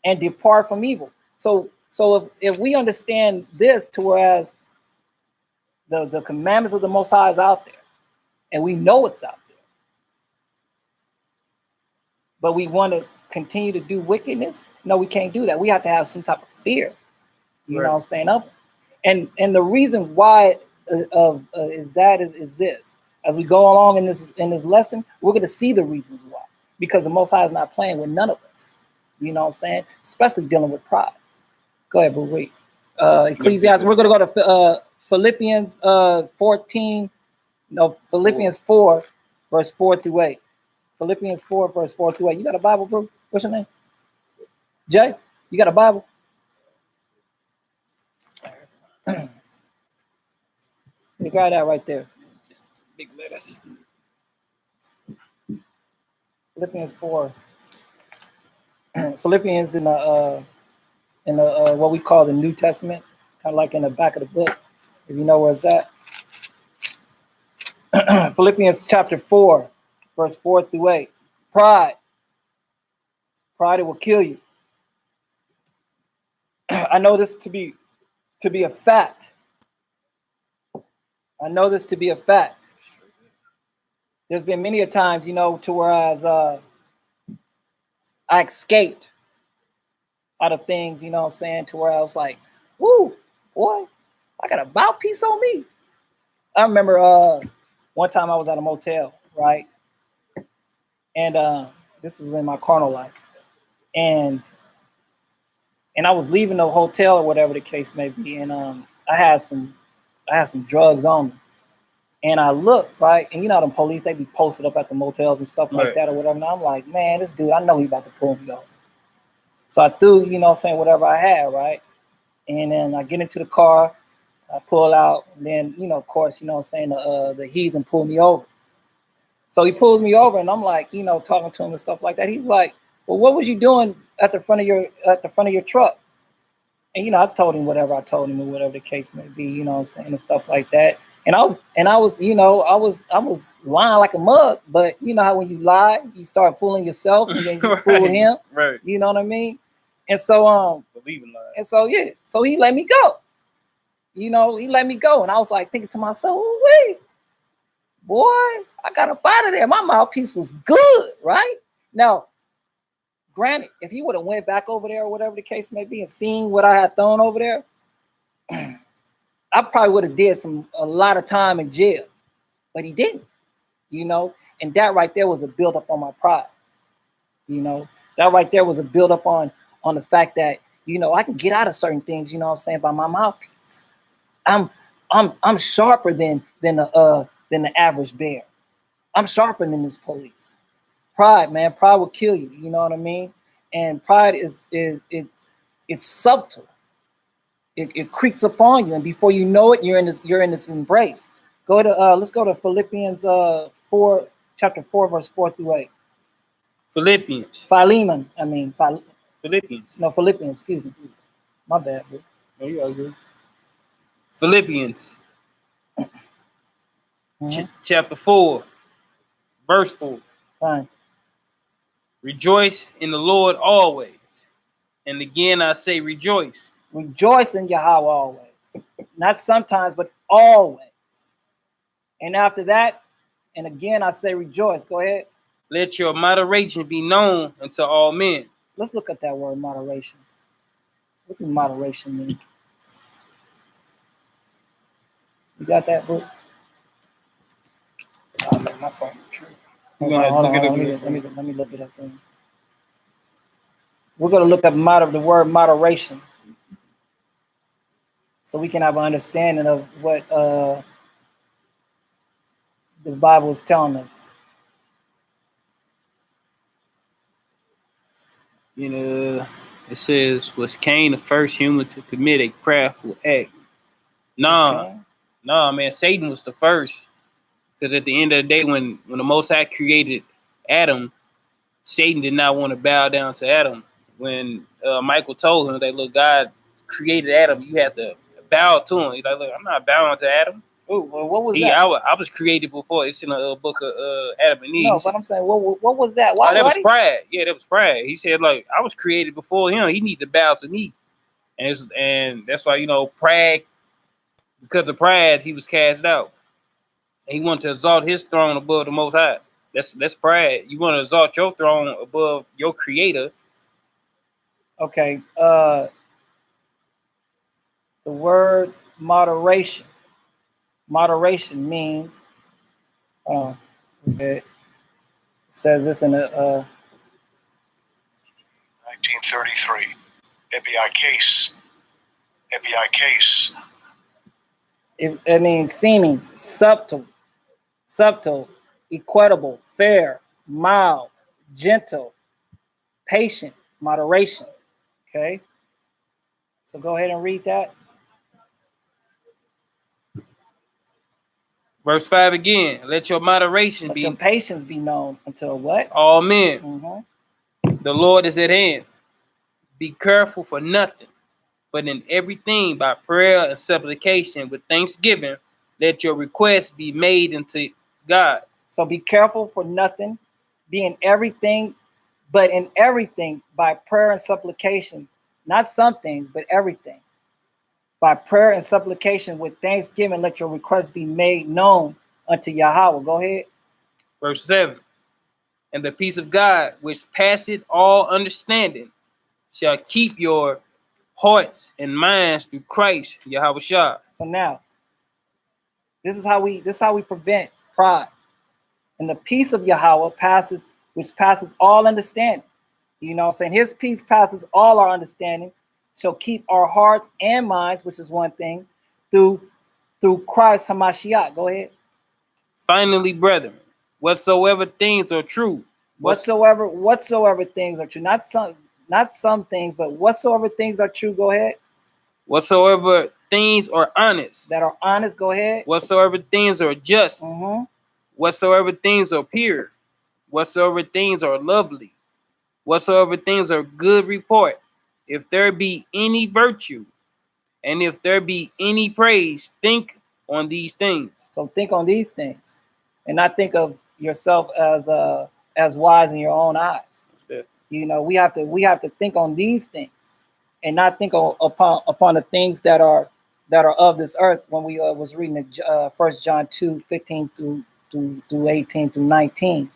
and depart from evil. So if we understand this, to whereas the commandments of the Most High is out there, and we know it's out there, but we want to continue to do wickedness, no, we can't do that. We have to have some type of fear, you know what I'm saying, of it. And the reason why is this. As we go along in this lesson, we're going to see the reasons why, because the Most High is not playing with none of us, you know what I'm saying, especially dealing with pride. Go ahead, boo, read. Ecclesiastes. We're going to go to Philippians 4, verse 4 through 8. Philippians 4, verse 4 through 8. You got a Bible, bro? What's your name? Jay? You got a Bible? You got that right there. Just big letters. Philippians 4. Philippians in the what we call the New Testament, kind of like in the back of the book, if you know where it's at. Philippians chapter 4, verse 4 through 8. Pride. Pride, it will kill you. I know this to be a fact. I know this to be a fact. There's been many a times, you know, to whereas I escaped out of things, you know what I'm saying, to where I was like, woo, boy, I got a mouthpiece on me. I remember one time I was at a motel, right? And this was in my carnal life. And I was leaving the hotel or whatever the case may be, and I had some drugs on me. And I looked, right, and you know them police, they be posted up at the motels and stuff like that or whatever. And I'm like, man, this dude, I know he about to pull me over. So I threw, you know what I'm saying, whatever I had, right? And then I get into the car, I pull out, and then, you know, of course, you know what I'm saying, the heathen pulled me over. So he pulls me over, and I'm like, you know, talking to him and stuff like that. He was like, well, what was you doing at the front of your truck? And, you know, I told him whatever I told him or whatever the case may be, you know what I'm saying, and stuff like that. And I was, you know, I was lying like a mug, but you know how when you lie, you start fooling yourself and then you fool him. Right. You know what I mean? And so Believing lies. and so yeah, so he let me go. You know, he let me go. And I was like thinking to myself, wait, boy, I got up out of there. My mouthpiece was good, right? Now, granted, if he would have went back over there or whatever the case may be and seen what I had thrown over there, I probably would have did a lot of time in jail, but he didn't, you know, and that right there was a build up on my pride. You know, that right there was a build up on the fact that, you know, I can get out of certain things, you know what I'm saying, by my mouthpiece. I'm sharper than the average bear. I'm sharper than this police. Pride, man, pride will kill you, you know what I mean? And pride is subtle. It creeps upon you, and before you know it, you're in this embrace. Let's go to Philippians 4, chapter 4, verse 4 through 8. Philippians. Philemon, I mean Philippians. No, Philippians, excuse me. My bad, bro. No, you all good. Philippians. Chapter 4, verse 4. Fine. Rejoice in the Lord always. And again I say rejoice. Rejoice in Yahweh always. Not sometimes, but always. And after that, and again I say rejoice. Go ahead. Let your moderation be known unto all men. Let's look at that word moderation. What does moderation mean? You got that, bro? Oh, man, my phone is true. Let me look it up. We're going to look up the word moderation, so we can have an understanding of what the Bible is telling us. You know, it says, was Cain the first human to commit a craftful act? Nah, man, Satan was the first. Because at the end of the day, when the Most High created Adam, Satan did not want to bow down to Adam. When Michael told him that, look, God created Adam, you have to bow to him. He's like, look, I'm not bowing to Adam. Ooh, well, what was that? I was created before. It's in the book of Adam and Eve. No, but I'm saying, what was that? Why? That was pride. Yeah, that was pride. He said, like, I was created before him. He needs to bow to me. And that's why, you know, pride, because of pride, he was cast out. And he wanted to exalt his throne above the Most High. That's pride. You want to exalt your throne above your creator. Okay. The word moderation. Moderation means, it says this in a 1933, FBI case. It means seeming, subtle, equitable, fair, mild, gentle, patient, moderation. Okay. So go ahead and read that. Verse 5 again. Let your moderation Let your be patience be known until what? all men. Mm-hmm. The Lord is at hand. Be careful for nothing, but in everything by prayer and supplication with thanksgiving, let your requests be made unto God. So be careful for nothing, be in everything, but in everything by prayer and supplication, not some things, but everything. By prayer and supplication with thanksgiving, let your requests be made known unto Yahweh. Go ahead. Verse 7. And the peace of God, which passeth all understanding, shall keep your hearts and minds through Christ Yahweh Shah. So now, this is how we prevent pride. And the peace of Yahweh which passes all understanding. You know what I'm saying? His peace passes all our understanding, shall keep our hearts and minds, which is one thing, through Christ Hamashiach. Go ahead. Finally, brethren, whatsoever things are true, Whatsoever things are true, not some things, but whatsoever things are true. Go ahead. whatsoever things are honest, That are honest. Go ahead. whatsoever things are just, Mm-hmm. whatsoever things are pure, whatsoever things are lovely, whatsoever things are good report, if there be any virtue, and if there be any praise, think on these things. So think on these things, and not think of yourself as wise in your own eyes. Yeah. You know, we have to think on these things, and not think upon the things that are of this earth. When we was reading 1 John 2:15 through 18 through 19.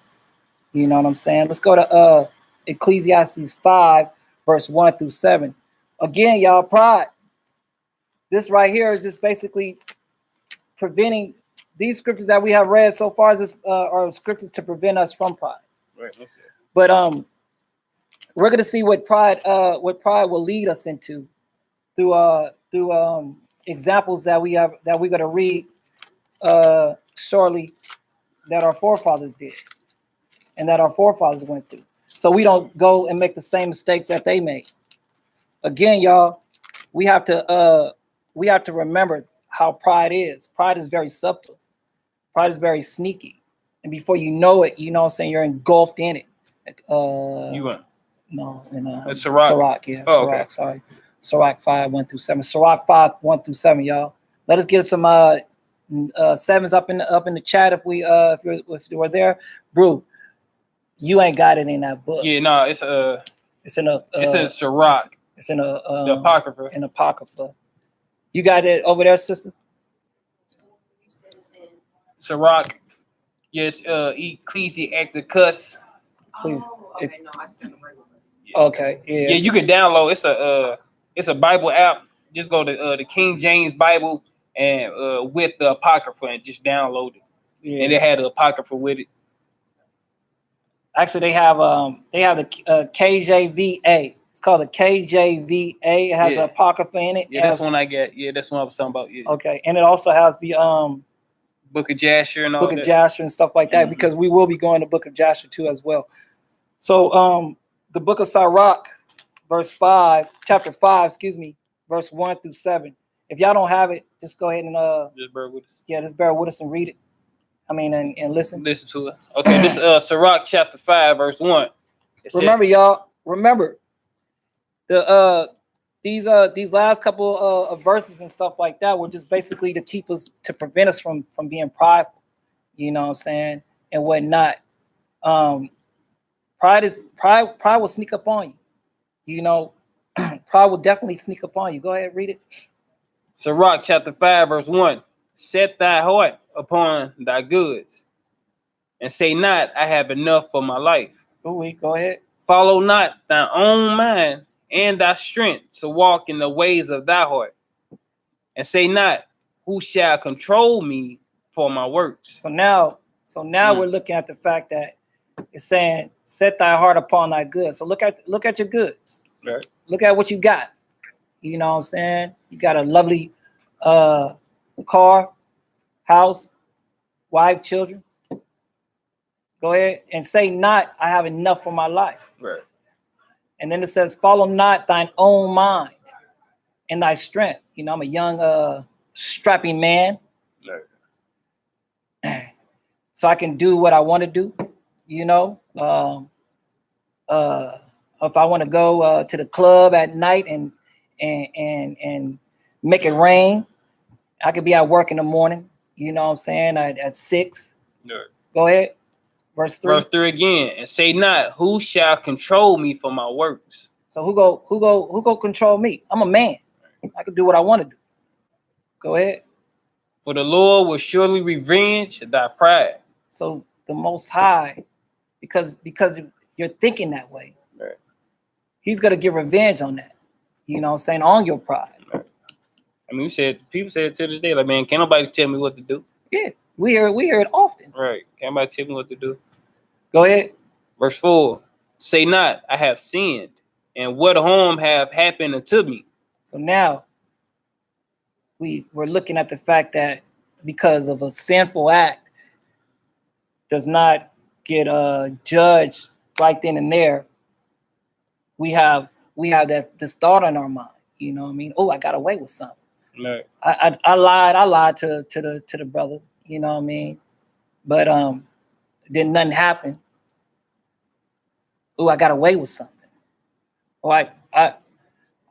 You know what I'm saying? Let's go to Ecclesiastes 5 verse 1 through 7. Again, y'all, pride. This right here is just basically preventing these scriptures that we have read so far. Are scriptures to prevent us from pride. Right. Okay. But we're gonna see what pride will lead us into through examples that we're gonna read shortly, that our forefathers did and that our forefathers went through, so we don't go and make the same mistakes that they made. Again, y'all, we have to remember how pride is. Pride is very subtle. Pride is very sneaky, and before you know it, you know what I'm saying, you're engulfed in it. You want? No, in Sirach. Sirach, yeah. Oh, Sirach, okay. sorry. Sirach 5, 1 through 7. Sirach 5, 1 through 7, y'all. Let us get some sevens up in the chat if you were there. Brew, you ain't got it in that book. Yeah, no, it's in a it's in Sirach, it's in a the Apocrypha. in Apocrypha. You got it over there, sister? Sirach. Yes, Ecclesiasticus. Please. Okay, no, I stand regular. Okay, yeah. Yeah, you can download. It's a Bible app. Just go to the King James Bible and with the Apocrypha and just download it. Yeah. And it had the Apocrypha with it. Actually, they have the KJVA. It's called the KJVA. It has Yeah. an Apocrypha in it. Yeah, that's one I got. Yeah, that's one I was talking about. Yeah. Okay, and it also has the Book of Jasher and all Book that. of Jasher and stuff like that, Mhm. because we will be going to Book of Jasher too as well. So the Book of Sirach, chapter 5, verse 1 through 7. If y'all don't have it, just go ahead and Just bear with us. just bear with us and read it. I mean, and listen. Listen to it. Okay, this Sirach chapter 5, verse 1. Remember, y'all. Remember these last couple of verses and stuff like that were just basically to prevent us from being prideful. You know what I'm saying, and whatnot. Pride will sneak up on you. You know, pride will definitely sneak up on you. Go ahead, read it. Sirach chapter 5, verse 1. Set thy heart upon thy goods, and say not, I have enough for my life. Go ahead. Follow not thy own mind and thy strength to walk in the ways of thy heart, and say not, who shall control me for my works? So now we're looking at the fact that it's saying, set thy heart upon thy goods. So look at your goods. Right. Look at what you got. You know what I'm saying? You got a lovely car, house, wife, children. Go ahead and say not, I have enough for my life. Right. And then it says, follow not thine own mind and thy strength. You know, I'm a young strapping man. Right. so I can do what I want to do. You know, if I want to go to the club at night and make it rain, I could be at work in the morning. You know what I'm saying? At 6. Yeah. Go ahead. Verse 3. Verse 3 again, and say not, who shall control me for my works? So who go control me? I'm a man. I can do what I want to do. Go ahead. For the Lord will surely revenge thy pride. So the Most High, because you're thinking that way, right, He's gonna get revenge on that. You know what I'm saying? On your pride. Right. I mean, people say it to this day, like, man, can't nobody tell me what to do. Yeah, we hear it often. Right. Can't nobody tell me what to do. Go ahead. Verse 4. Say not, I have sinned, and what harm have happened unto me? So now we're looking at the fact that because of a sinful act does not get judged right then and there. We have this thought in our mind. You know what I mean? Oh, I got away with something. Right. I lied to the brother. You know what I mean? But then nothing happened. Oh, I got away with something. Oh, I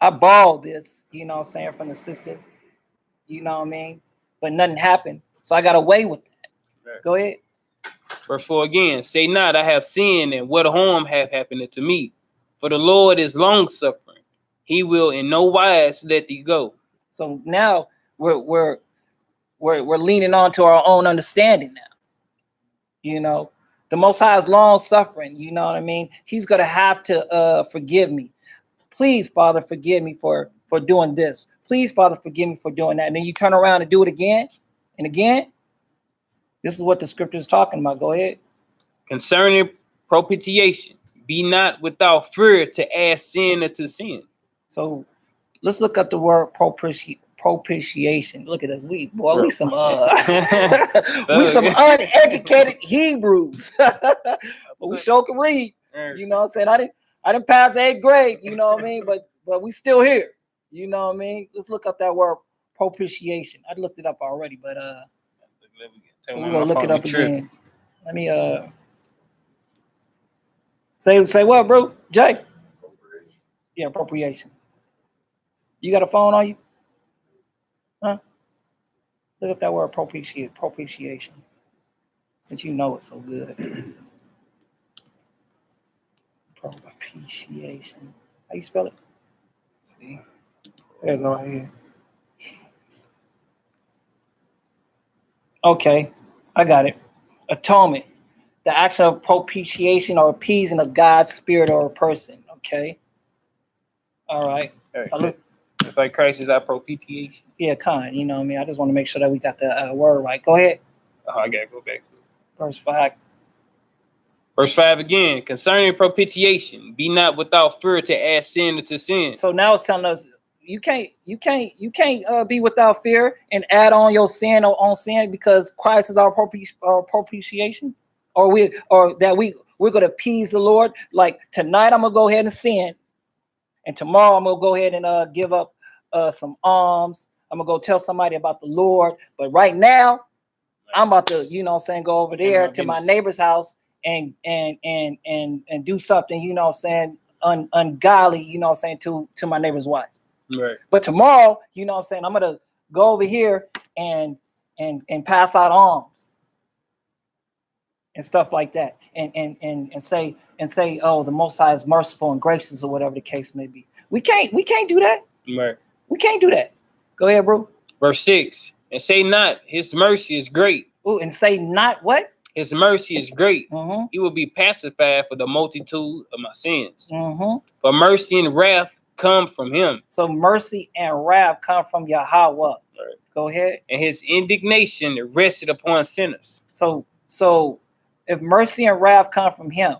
borrowed this, you know what I'm saying, from the sister. You know what I mean? But nothing happened. So I got away with that. Right. Go ahead. Verse 4 again. Say not, I have sinned, and what harm have happened unto me? For the Lord is long suffering. He will in no wise let thee go. So now we're leaning on to our own understanding now. You know, the Most High is long suffering. You know what I mean? He's gonna have to forgive me. Please, Father, forgive me for doing this. Please, Father, forgive me for doing that. And then you turn around and do it again and again. This is what the scripture is talking about. Go ahead. Concerning propitiation, be not without fear to add sin unto sin. So let's look up the word propitiation. Look at us. We some uneducated Hebrews. But we sure can read. You know what I'm saying? I didn't pass 8th grade, you know what I mean? But we still here. You know what I mean? Let's look up that word propitiation. I looked it up already, but we're gonna look it up again. Let me say what, bro? Jay? Yeah, appropriation. You got a phone on you? Huh? Look up that word propitiation. Since you know it so good. Propitiation. How you spell it? See? There you go right here. Okay, I got it. Atonement. The action of propitiation or appeasing of God's spirit or a person. Okay. All right. It's like Christ is our propitiation. Yeah, kind. You know what I mean? I just want to make sure that we got the word right. Go ahead. Oh, I gotta go back to it. Verse 5. Verse 5 again. Concerning propitiation, be not without fear to add sin into sin. So now it's telling us you can't be without fear and add on your sin or on sin because Christ is our propitiation, or we're gonna appease the Lord. Like tonight, I'm gonna go ahead and sin, and tomorrow I'm gonna go ahead and give up some alms. I'm gonna go tell somebody about the Lord. But right now, I'm about to, you know what I'm saying, go over there to my neighbor's house and do something, you know what I'm saying, ungodly, you know what I'm saying, to my neighbor's wife. Right. But tomorrow, you know what I'm saying, I'm gonna go over here and pass out alms and stuff like that. And say, oh, the Most High is merciful and gracious, or whatever the case may be. We can't do that. Right. We can't do that. Go ahead, bro. Verse 6. And say not, his mercy is great. Ooh, and say not what? His mercy is great. Mm-hmm. He will be pacified for the multitude of my sins. Mm-hmm. For mercy and wrath come from him. So mercy and wrath come from Yahweh. Right. Go ahead. And his indignation rested upon sinners. So if mercy and wrath come from him,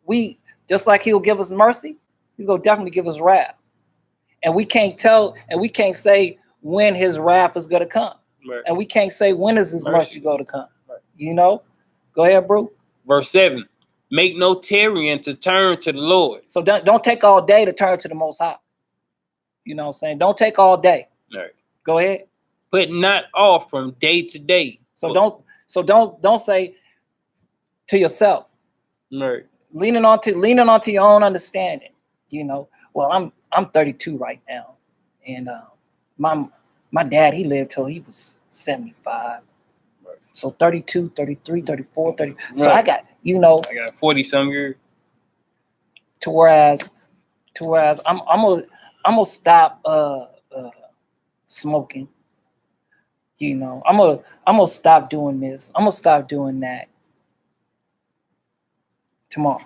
we, just like he'll give us mercy, he's gonna definitely give us wrath. And we can't tell, and we can't say when his wrath is gonna come. Right. And we can't say when is his mercy gonna come. Right. You know? Go ahead, bro. Verse 7. Make no tarrying to turn to the Lord. So don't take all day to turn to the Most High. You know what I'm saying? Don't take all day. Right. Go ahead. Put not off from day to day. So So don't say to yourself, Right. leaning onto your own understanding. You know, well, I'm 32 right now, and my dad, he lived till he was 75. Right. So 32, 33, 34, 30. Right. So I got, you know, I got 40 some years. to whereas I'm gonna stop smoking. You know, I'm gonna stop doing this. I'm gonna stop doing that tomorrow.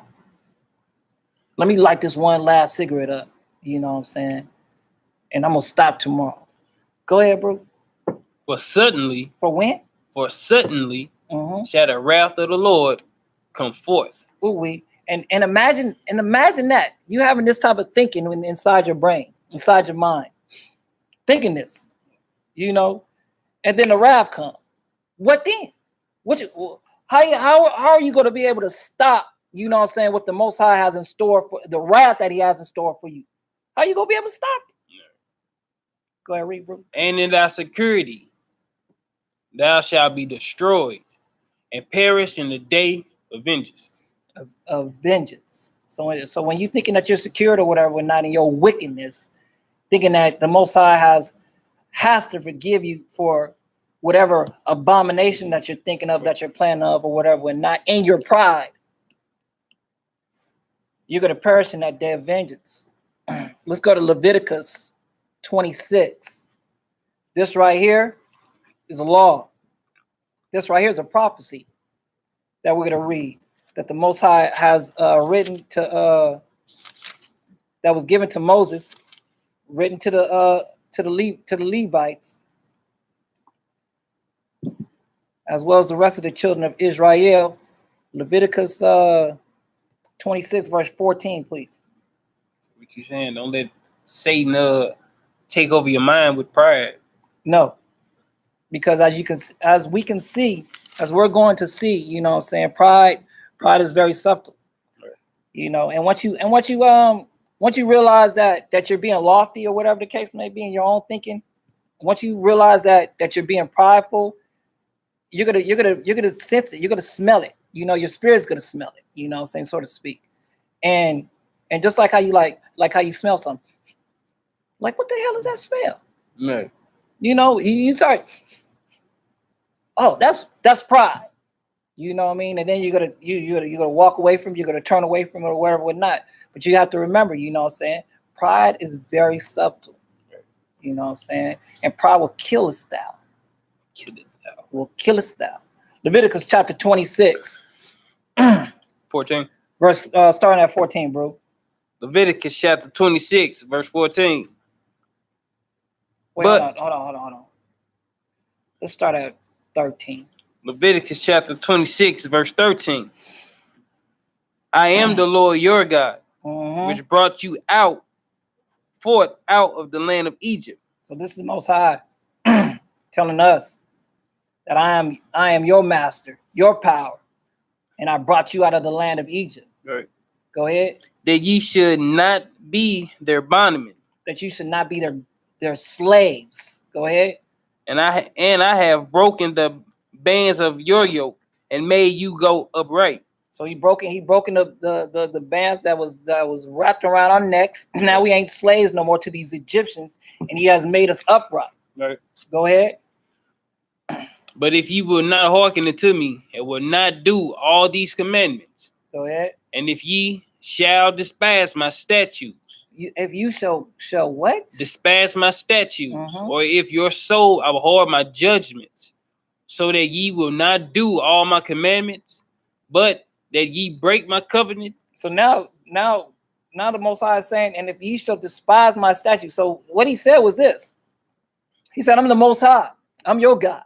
Let me light this one last cigarette up. You know what I'm saying? And I'm gonna stop tomorrow. Go ahead, bro. For certainly Mm-hmm. shall the wrath of the Lord come forth. Ooh-wee. And imagine that you having this type of thinking inside your brain, inside your mind, thinking this, you know, and then the wrath comes. What then? How are you going to be able to stop? You know what I'm saying? What the Most High has in store for the wrath that He has in store for you? How are you going to be able to stop it? Go ahead, read, bro. And in thy security thou shalt be destroyed and perish in the day of vengeance. Of vengeance. So when you're thinking that you're secured or whatever, not in your wickedness, thinking that the Most High has to forgive you for whatever abomination that you're thinking of, that you're planning of, or whatever, when not in your pride, you're going to perish in that day of vengeance. Let's go to Leviticus 26. This right here is a law. This right here is a prophecy that we're going to read, that the Most High has written to, that was given to Moses, written to the Levites, as well as the rest of the children of Israel. Leviticus 26, verse 14, please. What you saying? Don't let Satan take over your mind with pride. No, because as we can see, as we're going to see, you know what I'm saying, pride is very subtle. Right. You know, and once you realize that you're being lofty or whatever the case may be in your own thinking, once you realize that you're being prideful, you're gonna sense it, you're gonna smell it. You know, your spirit's gonna smell it, you know what I'm saying, so to speak. And just like how you like how you smell something. Like, what the hell is that smell? Right. You know, you start, oh, that's pride. You know what I mean? And then you're gonna walk away from it, you're gonna turn away from it or whatever, whatnot. But you have to remember, you know what I'm saying, pride is very subtle. You know what I'm saying? And pride will kill us thou. Will kill us thou. Leviticus chapter 26. 14. Verse starting at 14, bro. Leviticus chapter 26, verse 14. Wait, hold on. Let's start at 13. Leviticus chapter 26, verse 13. I am the Lord your God, which brought you forth out of the land of Egypt. So this is Most High telling us that I am your master, your power, and I brought you out of the land of Egypt. Right. Go ahead. That ye should not be their bondmen. That you should not be their slaves. Go ahead. And I have broken the bands of your yoke and made you go upright. So he broken the bands that was wrapped around our necks. Now we ain't slaves no more to these Egyptians, and he has made us upright. Right. Go ahead. But if you will not hearken unto me and will not do all these commandments, go ahead. And if ye shall despise my statutes, if you shall what? Despise my statutes, or if your soul abhor my judgments, so that ye will not do all my commandments, but that ye break my covenant. So now the Most High is saying, and if ye shall despise my statutes. So what he said was this. He said, I'm the Most High. I'm your God.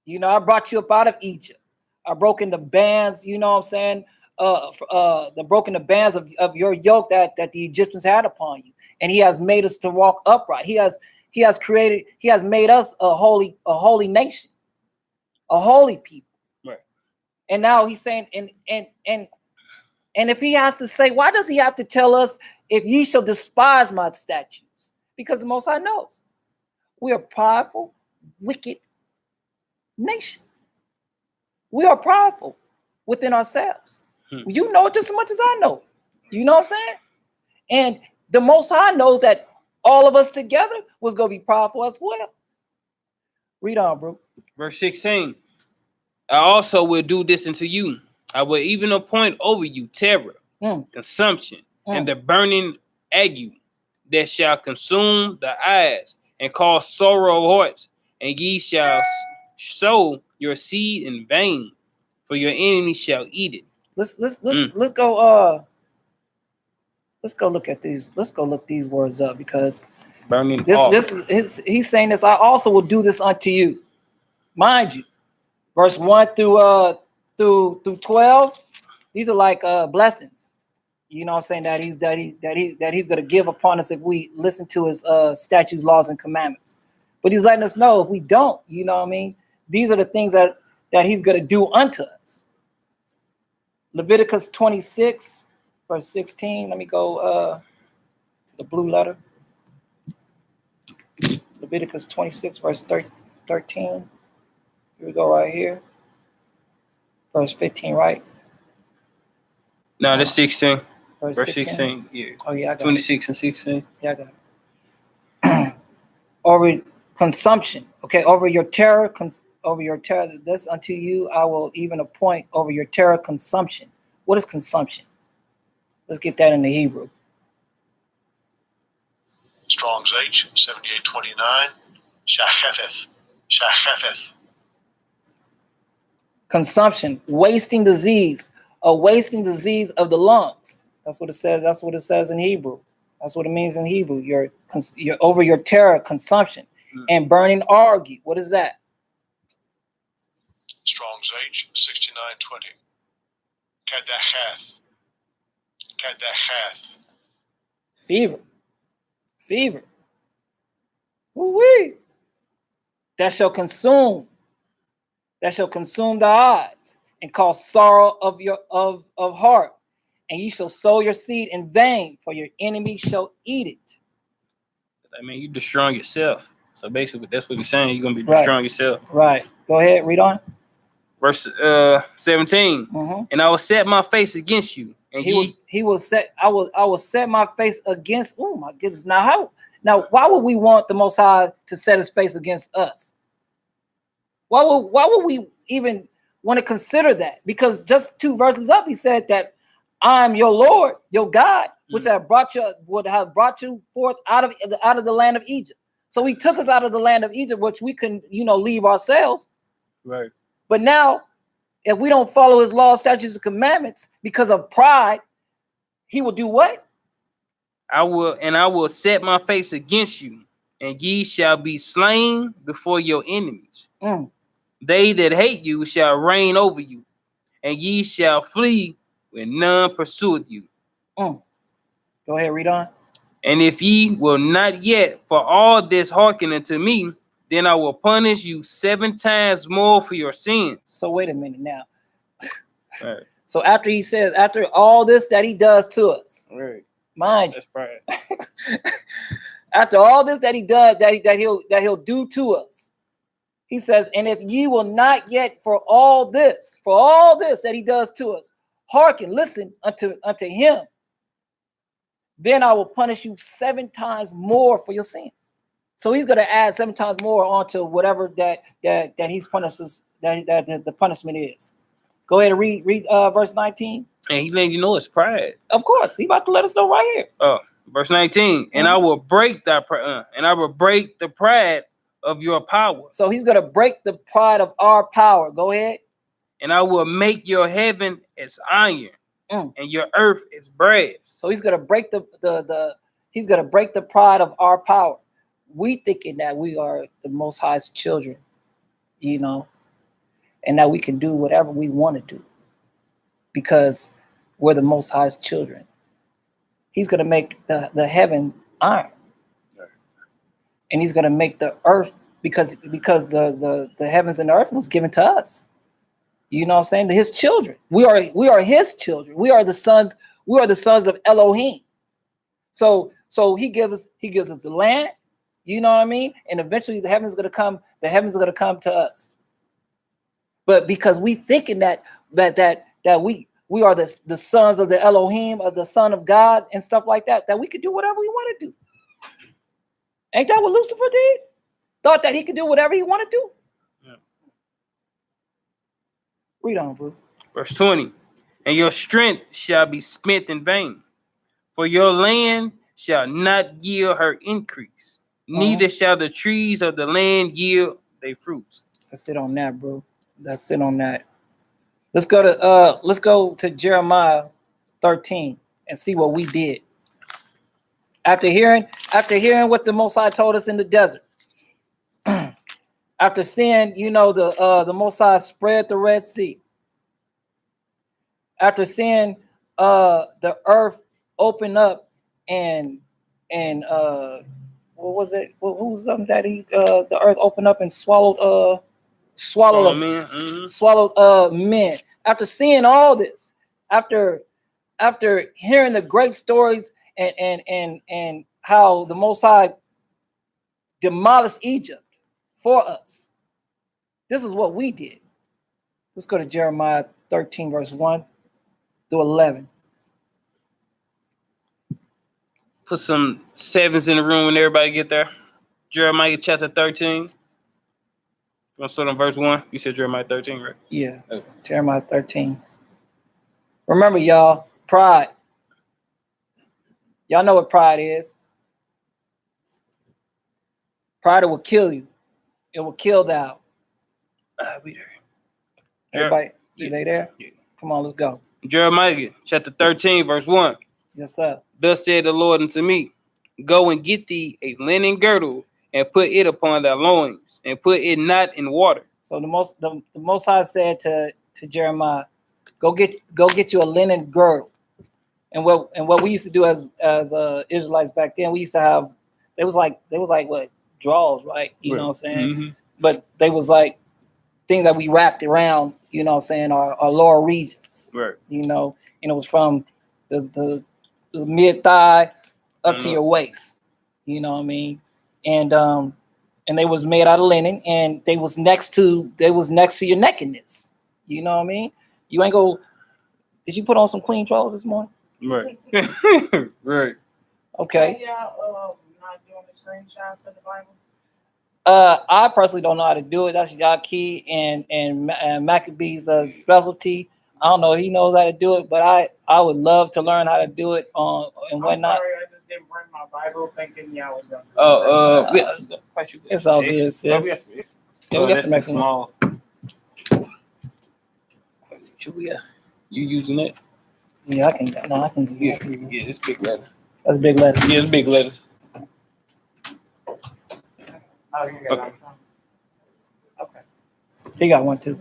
You know, I brought you up out of Egypt. I broken the bands, you know what I'm saying? Broken the bands of your yoke that the Egyptians had upon you. And he has made us to walk upright. He has made us a holy nation, a holy people. Right. And now he's saying, and if he has to say, why does he have to tell us if ye shall despise my statutes? Because the Most High knows we are prideful, wicked nation. We are prideful within ourselves. You know it just as much as I know. You know what I'm saying? And the Most High knows that all of us together was going to be prideful as well. Read on, bro. Verse 16. I also will do this unto you. I will even appoint over you terror, consumption, and the burning ague that shall consume the eyes and cause sorrow of hearts, and ye shall sow your seed in vain, for your enemy shall eat it. Let's go look at these. Let's go look these words up, because Burning he's saying this. I also will do this unto you. Mind you, verse 1 through 12, these are like blessings. You know what I'm saying? That he's going to give upon us if we listen to his statutes, laws, and commandments. But he's letting us know if we don't, you know what I mean? These are the things that he's going to do unto us. Leviticus 26, verse 16. Let me go the blue letter. Leviticus 26, verse 13. Here we go right here. Verse 15, right? No, that's 16. Verse 16. Yeah. Oh, yeah. I got 26 it. and 16. Yeah, I got it. Over consumption. Okay, over your terror, this unto you I will even appoint over your terror consumption. What is consumption? Let's get that in the Hebrew. Strong's H, 7829. Shackefeth. Consumption, wasting disease, a wasting disease of the lungs. That's what it says. That's what it says in Hebrew. That's what it means in Hebrew. You're over your terror, consumption, and burning argue. What is that? Strong's H, 6920. Kadachath. Fever. Woo-wee. That shall consume the eyes and cause sorrow of heart. And ye shall sow your seed in vain, for your enemy shall eat it. I mean, you're destroying yourself. So basically, that's what he's saying. You're going to be destroying yourself. Right. Go ahead. Read on. Verse 17. And I will set my face against you. And he will set. I will set my face against. Oh my goodness! Now why would we want the Most High to set His face against us? Why would we even want to consider that? Because just 2 verses up, He said that I am your Lord, your God, which would have brought you forth out of the land of Egypt. So He took us out of the land of Egypt, which we couldn't, leave ourselves. Right. But now, if we don't follow His laws, statutes, and commandments because of pride, He will do what? I will set my face against you, and ye shall be slain before your enemies. They that hate you shall reign over you, and ye shall flee when none pursueth you. Go ahead, read on. And if ye will not yet for all this hearken unto me, then I will punish you 7 times more for your sins. So wait a minute now. Right. So after He says, after all this that He does to us, right. Mind you. That's right. After all this that He does, that he'll do to us, He says, and if ye will not yet for all this that He does to us, hearken, listen unto Him, then I will punish you 7 times more for your sins. So He's going to add 7 times more onto whatever that He's punished us, that the punishment is. Go ahead and read verse 19. And He letting you know it's pride. Of course, He about to let us know right here. Oh, verse 19. And I will break the pride of your power. So He's going to break the pride of our power. Go ahead. And I will make your heaven as iron, and your earth as brass. So He's going to break He's going to break the pride of our power. We thinking that we are the Most High's children, and that we can do whatever we want to do because we're the Most High's children. He's going to make the heaven iron, and He's going to make the earth because the heavens and the earth was given to us. You know what I'm saying? His children. We are His children. We are the sons of Elohim. So He gives us the land. You know what I mean? And eventually the heavens are going to come to us. But because we thinking that we are the sons of the Elohim, of the Son of God and stuff like that, that we could do whatever we want to do. Ain't that what Lucifer did? Thought that he could do whatever he wanted to do. Yeah. Read on, bro. Verse 20. And your strength shall be spent in vain, for your land shall not yield her increase, neither shall the trees of the land yield their fruits. Let's sit on that, bro. Let's sit on that. Let's go to Jeremiah 13 and see what we did. After hearing what the Most High told us in the desert. After seeing, the Most High spread the Red Sea. After seeing the earth open up and what was it? What was something that the earth opened up and swallowed men. After seeing all this, after hearing the great stories and how the Most High demolished Egypt for us, this is what we did. Let's go to Jeremiah 13, verse 1 through 11. Put some sevens in the room when everybody get there. Jeremiah chapter 13. Let's start on verse 1. You said Jeremiah 13, right? Yeah, okay. Jeremiah 13. Remember, y'all, pride. Y'all know what pride is. Pride will kill you. It will kill thou. We there. Everybody, you there? Yeah. Come on, let's go. Jeremiah chapter 13, verse 1. Yes, sir. Thus said the Lord unto me, go and get thee a linen girdle and put it upon thy loins, and put it not in water. So the Most High said to Jeremiah, go get you a linen girdle. And what we used to do as Israelites back then, we used to have, they was like what, drawers, right? You know what I'm saying? Mm-hmm. But they was like things that we wrapped around, you know what I'm saying, our lower regions. Right. And it was from the mid thigh up to your waist. You know what I mean? And they was made out of linen, and they was next to your nakedness. You know what I mean? You ain't go. Did you put on some clean drawers this morning? Right. Right. Okay. Y'all not doing the screenshots of the Bible? I personally don't know how to do it. That's Yaki and Maccabee's specialty. I don't know if he knows how to do it, but I would love to learn how to do it and whatnot. I'm sorry, I just didn't bring my Bible thinking y'all was gonna it's all good, sis. We got some excellent. Small. You using it? Yeah, I can. No, I can. Yeah, it's big letters. That's big letters. Yeah, it's big letters. Oh, you got it. Okay. He got one too.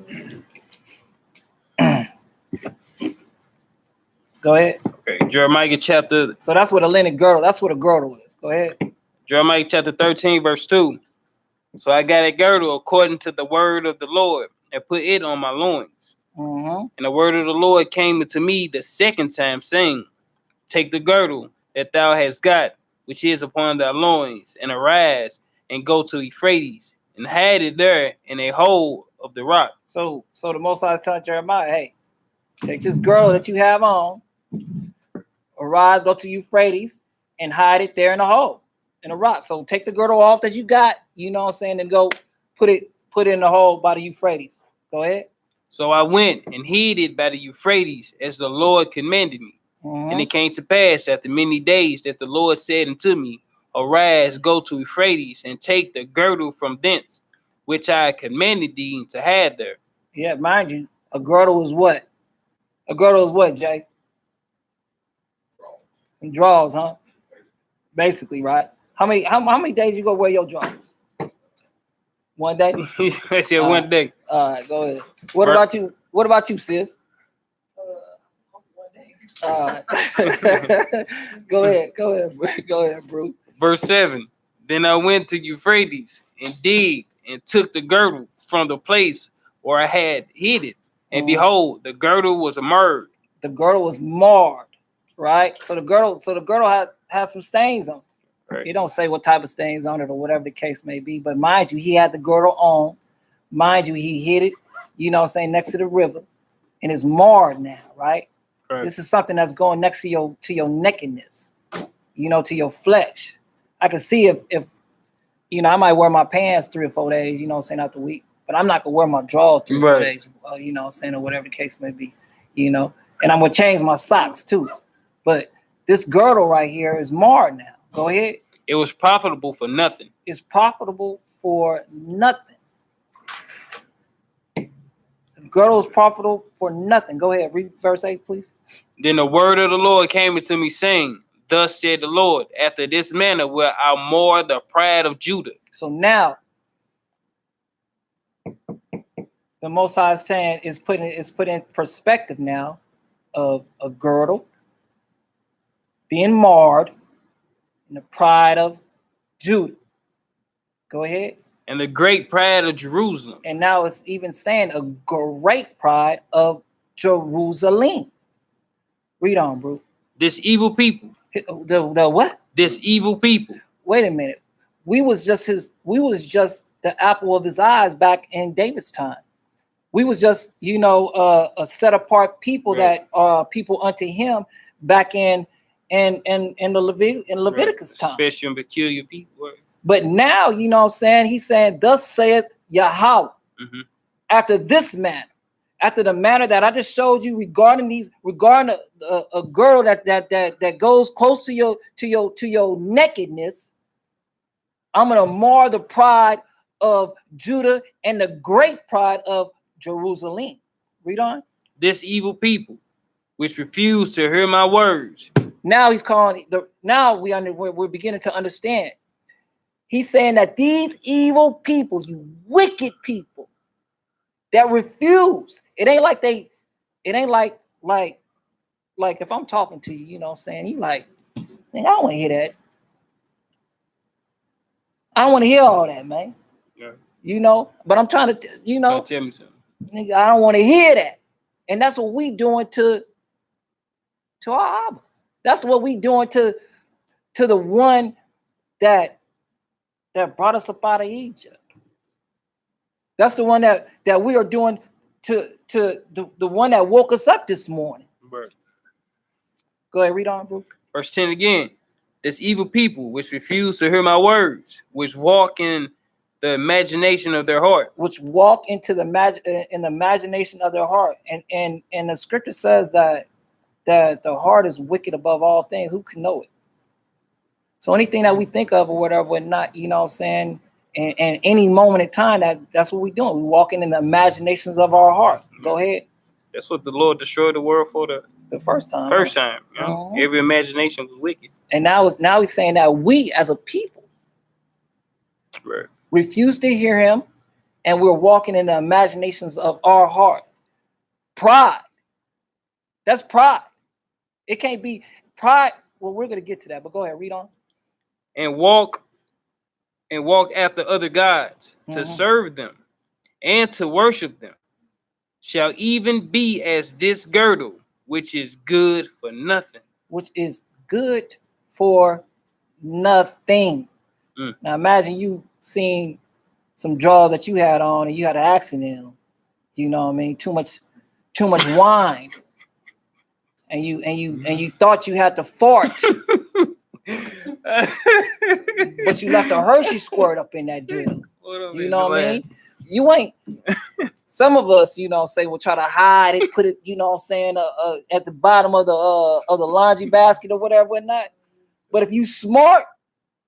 Go ahead. Okay, Jeremiah chapter. So that's what a linen girdle. That's what a girdle is. Go ahead. Jeremiah chapter 13, verse 2. So I got a girdle according to the word of the Lord, and put it on my loins. Mm-hmm. And the word of the Lord came to me the second time, saying, take the girdle that thou hast got, which is upon thy loins, and arise, and go to Euphrates, and hide it there in a hole of the rock. So the Most High is telling Jeremiah, hey, take this girdle that you have on, arise, go to Euphrates, and hide it there in a hole, in a rock. So take the girdle off that you got, you know what I'm saying, and go put it in the hole by the Euphrates. Go ahead. So I went and hid it by the Euphrates, as the Lord commanded me. Mm-hmm. And it came to pass after many days that the Lord said unto me, arise, go to Euphrates, and take the girdle from thence, which I commanded thee to hide there. Yeah, mind you, a girdle is what? A girdle is what, Jay? Some drawers, huh? Basically, right? How many days you gonna wear your drawers? One day? I said one day. All right, go ahead. What about you? What about you, sis? One day. Go ahead, bro. Verse 7. Then I went to Euphrates and digged and took the girdle from the place where I had hid it. And behold, the girdle was marred. The girdle was marred, right? So the girdle had some stains on it. Right. It don't say what type of stains on it or whatever the case may be. But mind you, he had the girdle on. Mind you, he hid it you know what I'm saying, next to the river, and it's marred now, right? Right. This is something that's going next to your nakedness, you know, to your flesh. I can see if you know, I might wear my pants 3 or 4 days, you know what I'm saying, out the week, but I'm not gonna wear my drawers 3 or 4 days, you know what I'm saying, or whatever the case may be, you know. And I'm gonna change my socks too. But this girdle right here is marred now. Go ahead. It was profitable for nothing. It's profitable for nothing. The girdle is profitable for nothing. Go ahead, read verse 8, please. Then the word of the Lord came unto me, saying, Thus said the Lord, after this manner will I more the pride of Judah. So now, the Most High is saying is put in perspective now of a girdle being marred in the pride of Judah. Go ahead. And the great pride of Jerusalem. And now it's even saying a great pride of Jerusalem. Read on, bro. This evil people. The what? This evil people. Wait a minute. We was just the apple of his eyes back in David's time. We was just, you know, a set apart people that are people unto him back in Leviticus time. Special and peculiar people. But now, you know what I'm saying, he's saying, thus saith Yahweh, after this manner, after the manner that I just showed you regarding a girl that goes close to your nakedness, I'm gonna mar the pride of Judah and the great pride of Jerusalem. Read on. This evil people, which refuse to hear my words. Now he's calling. We're beginning to understand. He's saying that these evil people, you wicked people, that refuse. It ain't like if I'm talking to you, you know what I'm saying, you like, I don't want to hear that. I don't want to hear all that, man. Yeah. You know, but I'm trying to, you know, tell me something. Nigga, I don't want to hear that. And that's what we doing to our Abba. That's what we doing to the one that brought us up out of Egypt. That's the one that we are doing to the one that woke us up this morning. Right. Go ahead, read on, bro. Verse 10 again. This evil people which refuse to hear my words, which walk in the imagination of their heart. Which walk into the imagination of their heart. And the scripture says that the heart is wicked above all things. Who can know it? So anything that we think of or whatever, we're not, you know what I'm saying, and any moment in time, that's what we're doing. We're walking in the imaginations of our heart. Go ahead. That's what the Lord destroyed the world for the first time. First time. You know? Every imagination was wicked. And now he's saying that we as a people refuse to hear him, and we're walking in the imaginations of our heart. Pride. That's pride. It can't be pride. Well, we're going to get to that, but go ahead, read on. And walk after other gods to serve them and to worship them shall even be as this girdle, which is good for nothing. Which is good for nothing. Now imagine you seen some drawers that you had on and you had an accident in them. You know what I mean? Too much wine. And you thought you had to fart. But you left a Hershey squirt up in that deal. You know what I mean? You ain't. Some of us, you know, say will try to hide it, put it, you know what I'm saying, at the bottom of the laundry basket or whatever, whatnot. But if you smart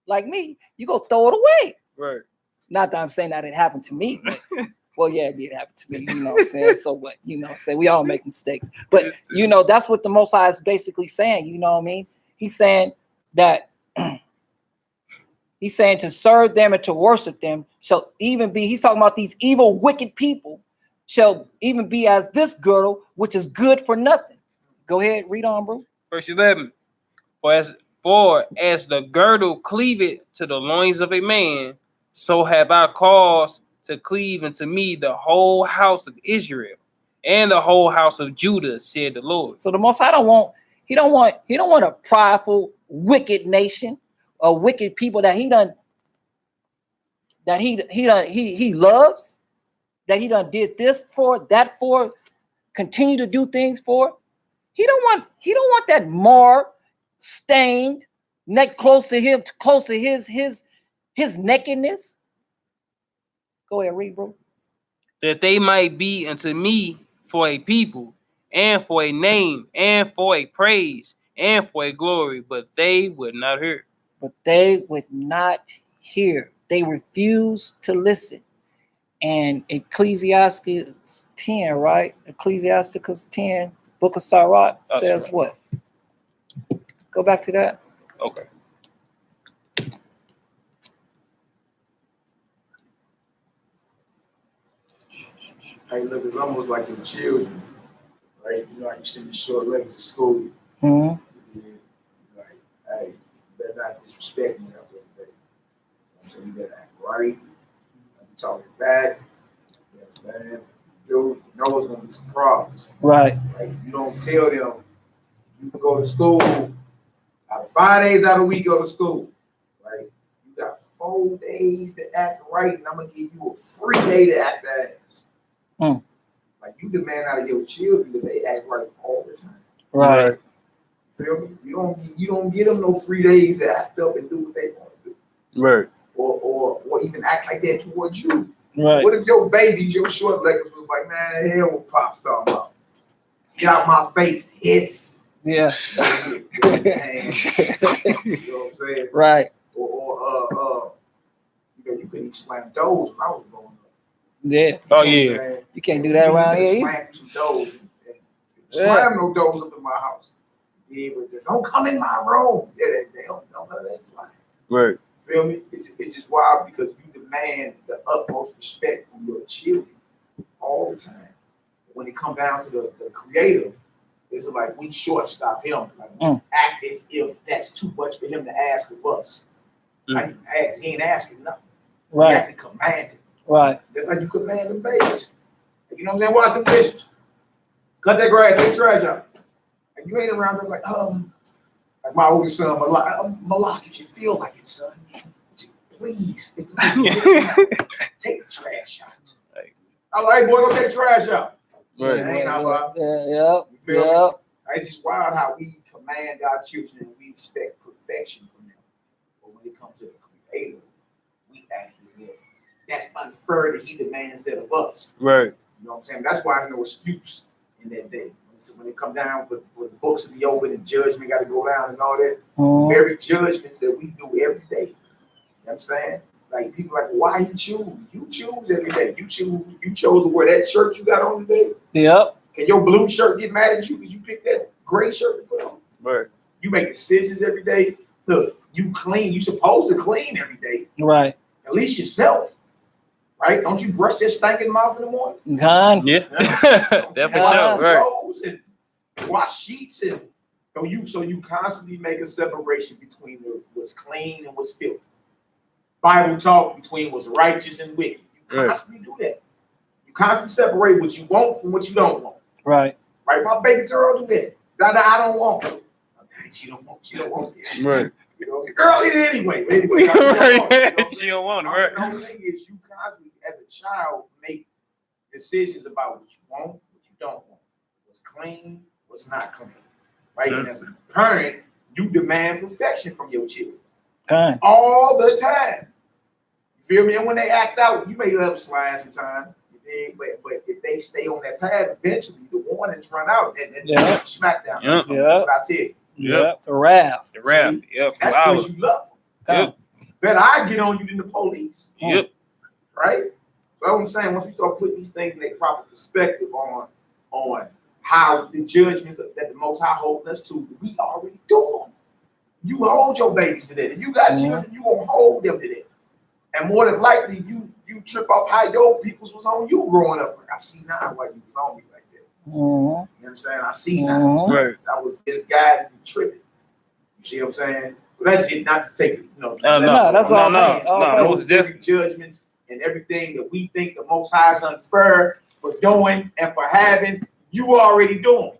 like me, you go throw it away. Right. Not that I'm saying that it happened to me, but well, yeah, it did happen to me. You know what I'm saying? So what? You know what I'm saying? We all make mistakes. But you know, that's what the Most High is basically saying. You know what I mean? He's saying that he's saying to serve them and to worship them shall even be, he's talking about these evil, wicked people shall even be as this girdle, which is good for nothing. Go ahead, read on, bro. Verse 11. For as the girdle cleaveth to the loins of a man, so have I caused to cleave unto me the whole house of Israel and the whole house of Judah, said the Lord. So the Most High he don't want a prideful, wicked nation, a wicked people that he loves. that he done did this for, that for, continue to do things for. He don't want that mar stained neck close to him, close to his nakedness. Go ahead, read, bro. That they might be unto me for a people, and for a name, and for a praise, and for a glory, but they would not hear. But they would not hear. They refused to listen. And Ecclesiastes 10, right? Ecclesiasticus 10, Book of Sirach says right. What? Go back to that. Okay. Hey, look, it's almost like your children, right? You know, you see the short legs at school. Mm-hmm. Yeah, like, hey, you better not disrespect me out there today. So you better act right. You talking back. Yes, man. Dude, you know it's gonna be some problems. Right. Right? You don't tell them you can go to school. Out of 5 days out of the week, go to school. Right? You got 4 days to act right, and I'm gonna give you a free day to act ass. Mm. Like you demand out of your children that they act right all the time. Right. Feel me? You don't give them no free days to act up and do what they want to do. Right. Or even act like that towards you. Right. What if your babies, your short leggers was like, man, hell what Pop's talking about? Get out my face, hiss. Yeah. You know what I'm saying? Right. Or you know, you couldn't slam doors when I was growing up. Yeah. Oh yeah. You can't do that around here. Slam some doors and slam no doors up in my house. Yeah, but don't come in my room. Yeah, they don't know that fly. Right. Feel me? It's just wild because you demand the utmost respect from your children all the time. When it comes down to the creator, it's like we shortstop him. Like act as if that's too much for him to ask of us. Like, he ain't asking nothing. Right. He actually commanded. Right. That's like you command them babies. Like, you know what I'm saying? Wash them dishes. Cut that grass, take the trash out. And you ain't around there like my oldest son, Malak, if you feel like it, son, please, take the trash out. Right. I'm like, hey, boy, go take the trash out. Right. Yeah. It's just wild how we command our children and we expect perfection from them. But when it comes to the creator, we act as if that's unfair that he demands that of us. Right. You know what I'm saying? That's why there's no excuse in that day. So when it comes down for the books to be open and judgment got to go down and all that, very judgments that we do every day. You understand? Like people are like, why you choose? You choose every day. You chose to wear that shirt you got on today. Yep. Can your blue shirt get mad at you because you picked that gray shirt to put on? Right. You make decisions every day. Look, you clean. You supposed to clean every day. Right. At least yourself. Right? Don't you brush that stinking mouth in the morning? Yeah. That's for sure. Right. And wash sheets and so you constantly make a separation between what's clean and what's filthy. Bible talk between what's righteous and wicked. You constantly do that. You constantly separate what you want from what you don't want. Right. Right? My baby girl do that. I don't want her. She don't want that. Right. You know, the girl did it anyway. She don't want it. Right. The only thing is you constantly, as a child, make decisions about what you want, what you don't want. What's clean, what's not clean. Right? And as a parent, you demand perfection from your children. All the time. You feel me? And when they act out, you may let them slide sometimes. But if they stay on that path, eventually the warnings run out and smack down. Yeah. What I tell you. Yeah. The wrath. Yep. That's because you love them. Better I get on you than the police. Yep. Right? So what I'm saying, once we start putting these things in their proper perspective on how the judgments that the Most High holding us to, we already do them. You hold your babies to that. If you got children, you gonna hold them to that. And more than likely, you trip off how your peoples was on you growing up. Like I see now why you was on me like that. You understand? I see now. Right. I was misguided and tripping. You see what I'm saying? But that's it. Not to take it. That's all. No. Those different judgments and everything that we think the Most High is unfair for doing and for having, you already doing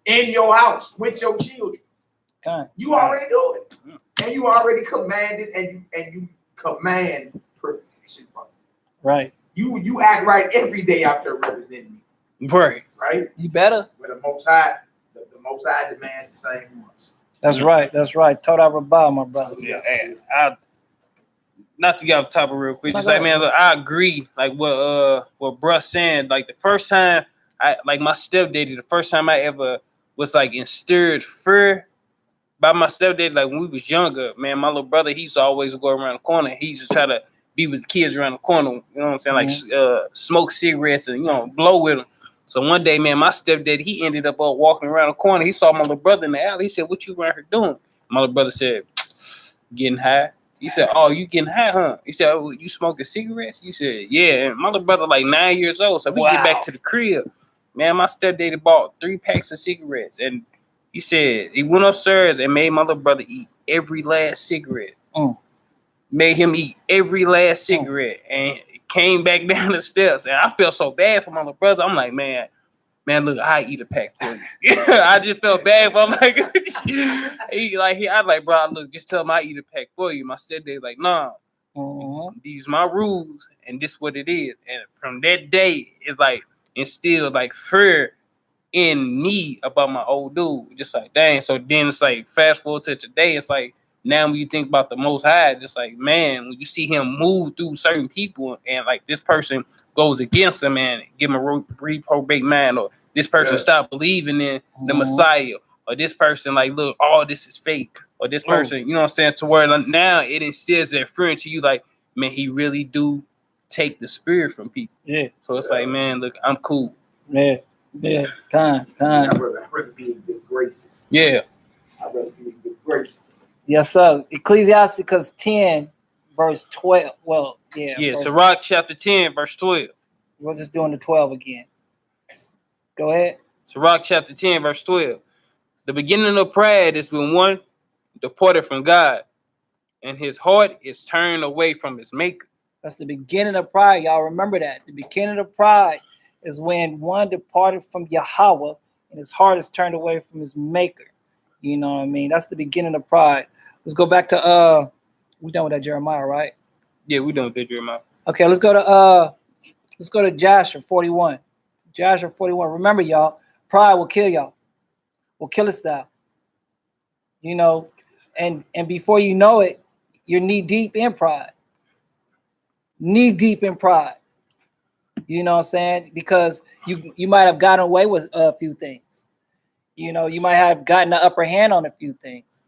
in your house with your children. You already do it, and you already commanded, and you command perfection from it. Right. You act right every day out there representing me. Right. Right? You better. But the Most High demands the same ones. That's right. That's right. Total Rebroadcast, my brother. Yeah. And not to get off the topic real quick, just like, man, look, I agree. Like what bruh saying. Like the first time my stepdaddy, the first time I ever was like instilled fear by my stepdaddy, like when we was younger, man, my little brother, he used to always go around the corner. He used to try to be with the kids around the corner. You know what I'm saying? Like smoke cigarettes and blow with them. So one day, man, my stepdaddy, he ended up walking around the corner. He saw my little brother in the alley. He said, "What you around here doing?" My little brother said, "Getting high." He said, "Oh, you getting high, huh?" He said, "Oh, you smoking cigarettes?" He said, "Yeah." And my little brother, like 9 years old. So we get back to the crib. Man, my stepdaddy bought 3 packs of cigarettes. And he said he went upstairs and made my little brother eat every last cigarette. Made him eat every last cigarette. And came back down the steps. And I felt so bad for my little brother. I'm like, man, look, I eat a pack for you. I just felt bad for him. I like, bro, look, just tell him I eat a pack for you. My stepdad like, nah, these my rules, and this what it is. And from that day, it's like instilled like fear in me about my old dude. Just like, dang. So then it's like, fast forward to today, it's like, now when you think about the Most High, just like, man, when you see him move through certain people and like this person goes against him and give him a reprobate mind, or this person stop believing in the Messiah, or this person like, look, all this is fake, or this person, you know what I'm saying, to where now it instills that fear into you, like, man, he really do take the spirit from people. Yeah. So it's like, man, look, I'm cool. Yeah. Time. I'd rather be in good graces. Yeah. I'd rather be in good graces. Yes, sir. Ecclesiasticus 10, verse 12. Well, yeah. Yeah, Sirach chapter 10, verse 12. We're just doing the 12 again. Go ahead. Sirach chapter 10, verse 12. The beginning of pride is when one departed from God, and his heart is turned away from his maker. That's the beginning of pride. Y'all remember that. The beginning of pride is when one departed from Yahweh, and his heart is turned away from his maker. You know what I mean? That's the beginning of pride. Let's go back to we done with that Jeremiah, right? Yeah, we done with that Jeremiah. Okay, let's go to Joshua 41. Joshua 41. Remember, y'all, pride will kill y'all. Will kill us down. You know, and before you know it, you're knee deep in pride. Knee deep in pride. You know what I'm saying? Because you might have gotten away with a few things. You know, you might have gotten the upper hand on a few things.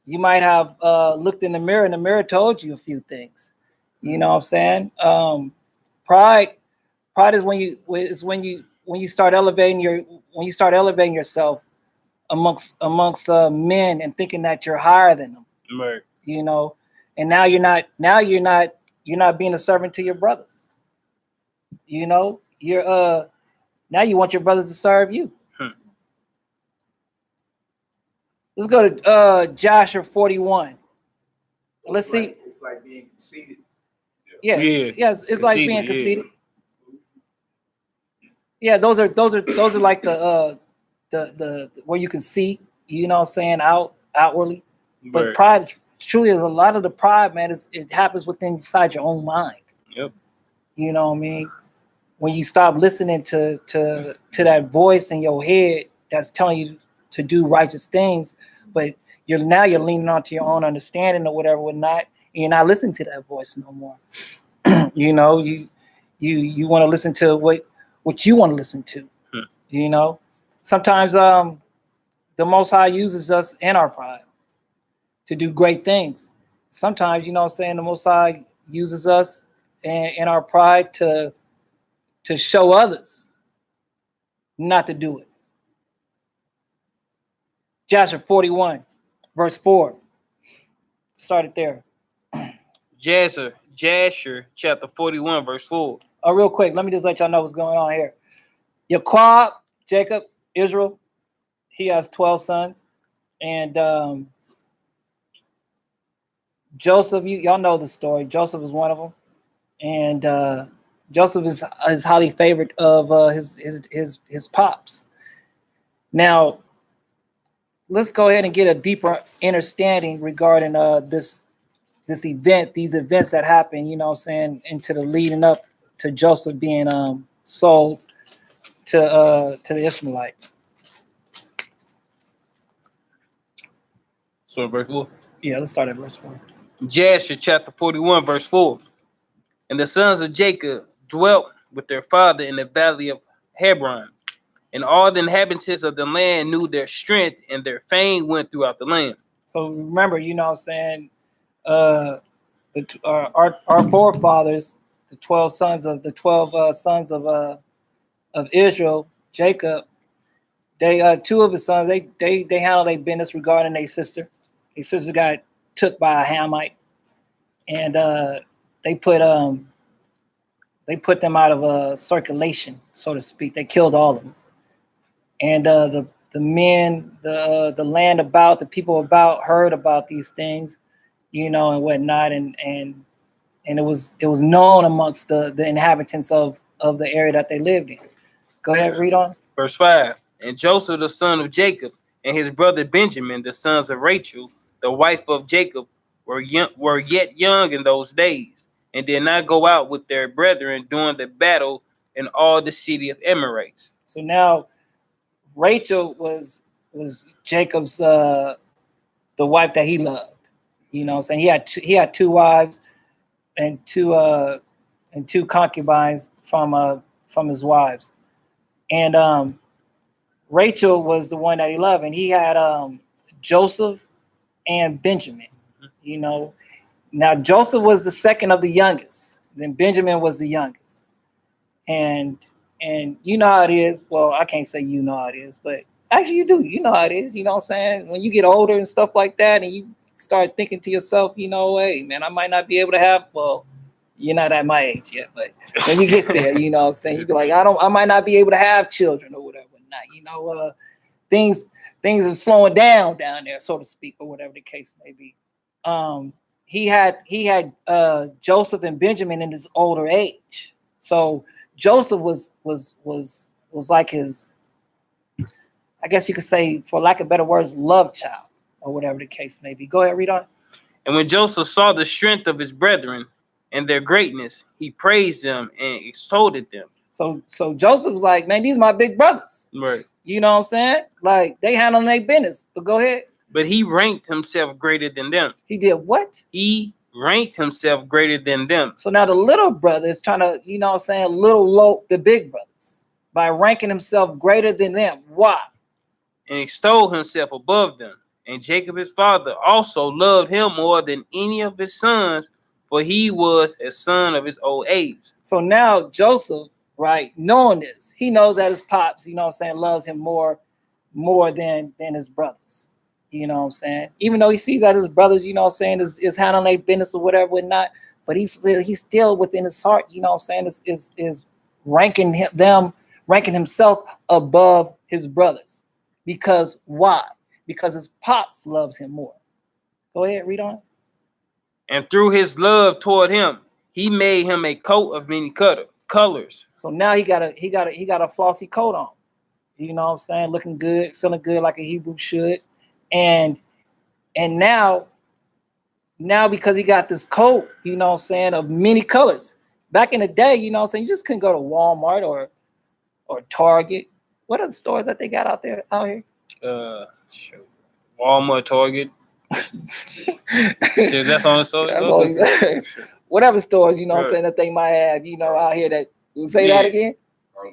You might have looked in the mirror and the mirror told you a few things. You know what I'm saying? Pride is when you start elevating yourself amongst men and thinking that you're higher than them. Right. You know, and now you're not being a servant to your brothers. You know, you're now you want your brothers to serve you. Let's go to Joshua 41. Let's see. It's like being conceited. Yes, it's like being conceited. Yeah, those are like the where you can see, you know what I'm saying, outwardly. But Right. pride truly is a lot of the pride, man, it happens within inside your own mind. Yep. You know what I mean? When you stop listening to that voice in your head that's telling you to do righteous things, but you're leaning onto your own understanding or whatever, whatnot, and you're not listening to that voice no more. You know, you want to listen to what you want to listen to. You know, sometimes the Most High uses us in our pride to do great things. Sometimes, you know what I'm saying, the Most High uses us in our pride to show others not to do it. Joshua 41, verse 4. Started there. Jasher chapter 41, verse 4. Oh, real quick, let me just let y'all know what's going on here. Jacob, Israel, he has 12 sons. And Joseph, y'all know the story. Joseph is one of them. And Joseph is highly favored of his pops. Now, let's go ahead and get a deeper understanding regarding this these events that happened, you know what I'm saying, into the leading up to Joseph being sold to the Ishmaelites. So verse 4. Yeah, let's start at verse 4. Jasher chapter 41, verse 4. And the sons of Jacob dwelt with their father in the valley of Hebron, and all the inhabitants of the land knew their strength, and their fame went throughout the land. So remember, you know what I'm saying, our forefathers, the 12 sons of Israel, Jacob, they two of his sons, they handled their business regarding their sister. His sister got took by a Hamite, and they put them out of circulation, so to speak. They killed all of them, and the men, the land about, the people about heard about these things, you know, and whatnot, and it was known amongst the inhabitants of the area that they lived in. Go ahead, read on. Verse 5. And Joseph the son of Jacob and his brother Benjamin, the sons of Rachel, the wife of Jacob, were yet young in those days, and did not go out with their brethren during the battle in all the city of Emirates. So now Rachel was Jacob's the wife that he loved. You know what I'm saying? He had two wives and two concubines from his wives. And Rachel was the one that he loved, and he had Joseph and Benjamin. You know, now Joseph was the second of the youngest, then Benjamin was the youngest. And you know how it is. Well, I can't say you know how it is, but actually you do. You know how it is. You know what I'm saying? When you get older and stuff like that, and you start thinking to yourself, you know, hey, man, I might not be able to have, well, you're not at my age yet, but when you get there, you know what I'm saying, you be like, I might not be able to have children or whatever. Not, you know, things are slowing down there, so to speak, or whatever the case may be. He had Joseph and Benjamin in his older age. So Joseph was like his, I guess you could say, for lack of better words, love child, or whatever the case may be. Go ahead, read on. And when Joseph saw the strength of his brethren and their greatness, he praised them and extolled them. So Joseph was like, man, these are my big brothers. Right. You know what I'm saying? Like, they handle their business. But go ahead. But he ranked himself greater than them. He did what? He ranked himself greater than them. So now the little brother is trying to, you know what I'm saying, low the big brothers by ranking himself greater than them. Why? And extolled himself above them. And Jacob his father also loved him more than any of his sons, for he was a son of his old age. So now Joseph, right, knowing this, he knows that his pops, you know what I'm saying, loves him more than his brothers. You know what I'm saying? Even though he sees that his brothers, you know what I'm saying, is handling their business or whatever and not, but he's still within his heart, you know what I'm saying, is ranking himself above his brothers. Because why? Because his pops loves him more. Go ahead, read on. And through his love toward him, he made him a coat of many colors. So now he got a flossy coat on. You know what I'm saying? Looking good, feeling good like a Hebrew should. And now because he got this coat, you know what I'm saying, of many colors. Back in the day, you know what I'm saying, you just couldn't go to Walmart or Target. What are the stores that they got out here? Walmart, Target. Shit, that's on the store. Whatever stores, you know what I'm saying, that they might have, you know, out here that will say that again.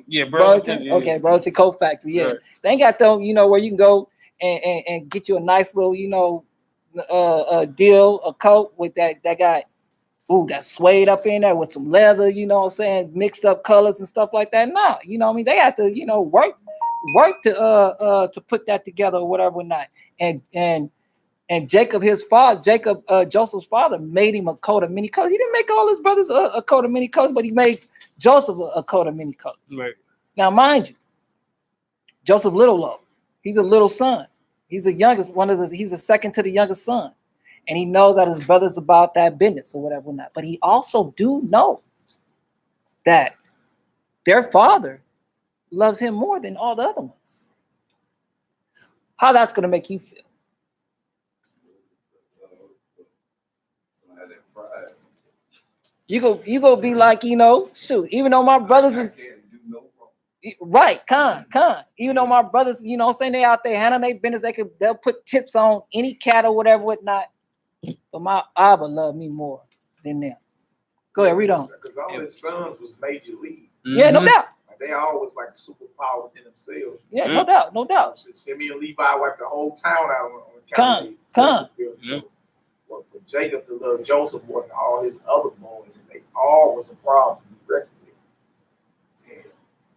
Yeah, Burlington. Yeah. Okay, Burlington Coat Factory. Yeah, they ain't got them, you know, where you can go and get you a nice little, you know, deal, a coat with that got that suede up in there with some leather, you know what I'm saying, mixed up colors and stuff like that. No, you know what I mean, they have to, you know, work to put that together or whatever or not. And Jacob, Joseph's father, made him a coat of many colors. He didn't make all his brothers a coat of many colors, but he made Joseph a coat of many colors. Right. Now, mind you, Joseph Little, he's a little son. He's the youngest, he's the second to the youngest son. And he knows that his brother's about that business or whatever or not. But he also do know that their father loves him more than all the other ones. How that's going to make you feel? You go be like, you know, shoot, even though my brothers is right, even though my brothers, you know what I'm saying, they out there handling their business, they'll put tips on any cat or whatever, whatnot. But my Abba love me more than them. Go ahead, read on. Because all his sons was major league. Yeah, no doubt. They always like superpower within themselves. Yeah, no doubt, no doubt. Simeon Levi wiped the whole town out on Come. Well, for Jacob to love Joseph more than all his other boys, and they all was a problem.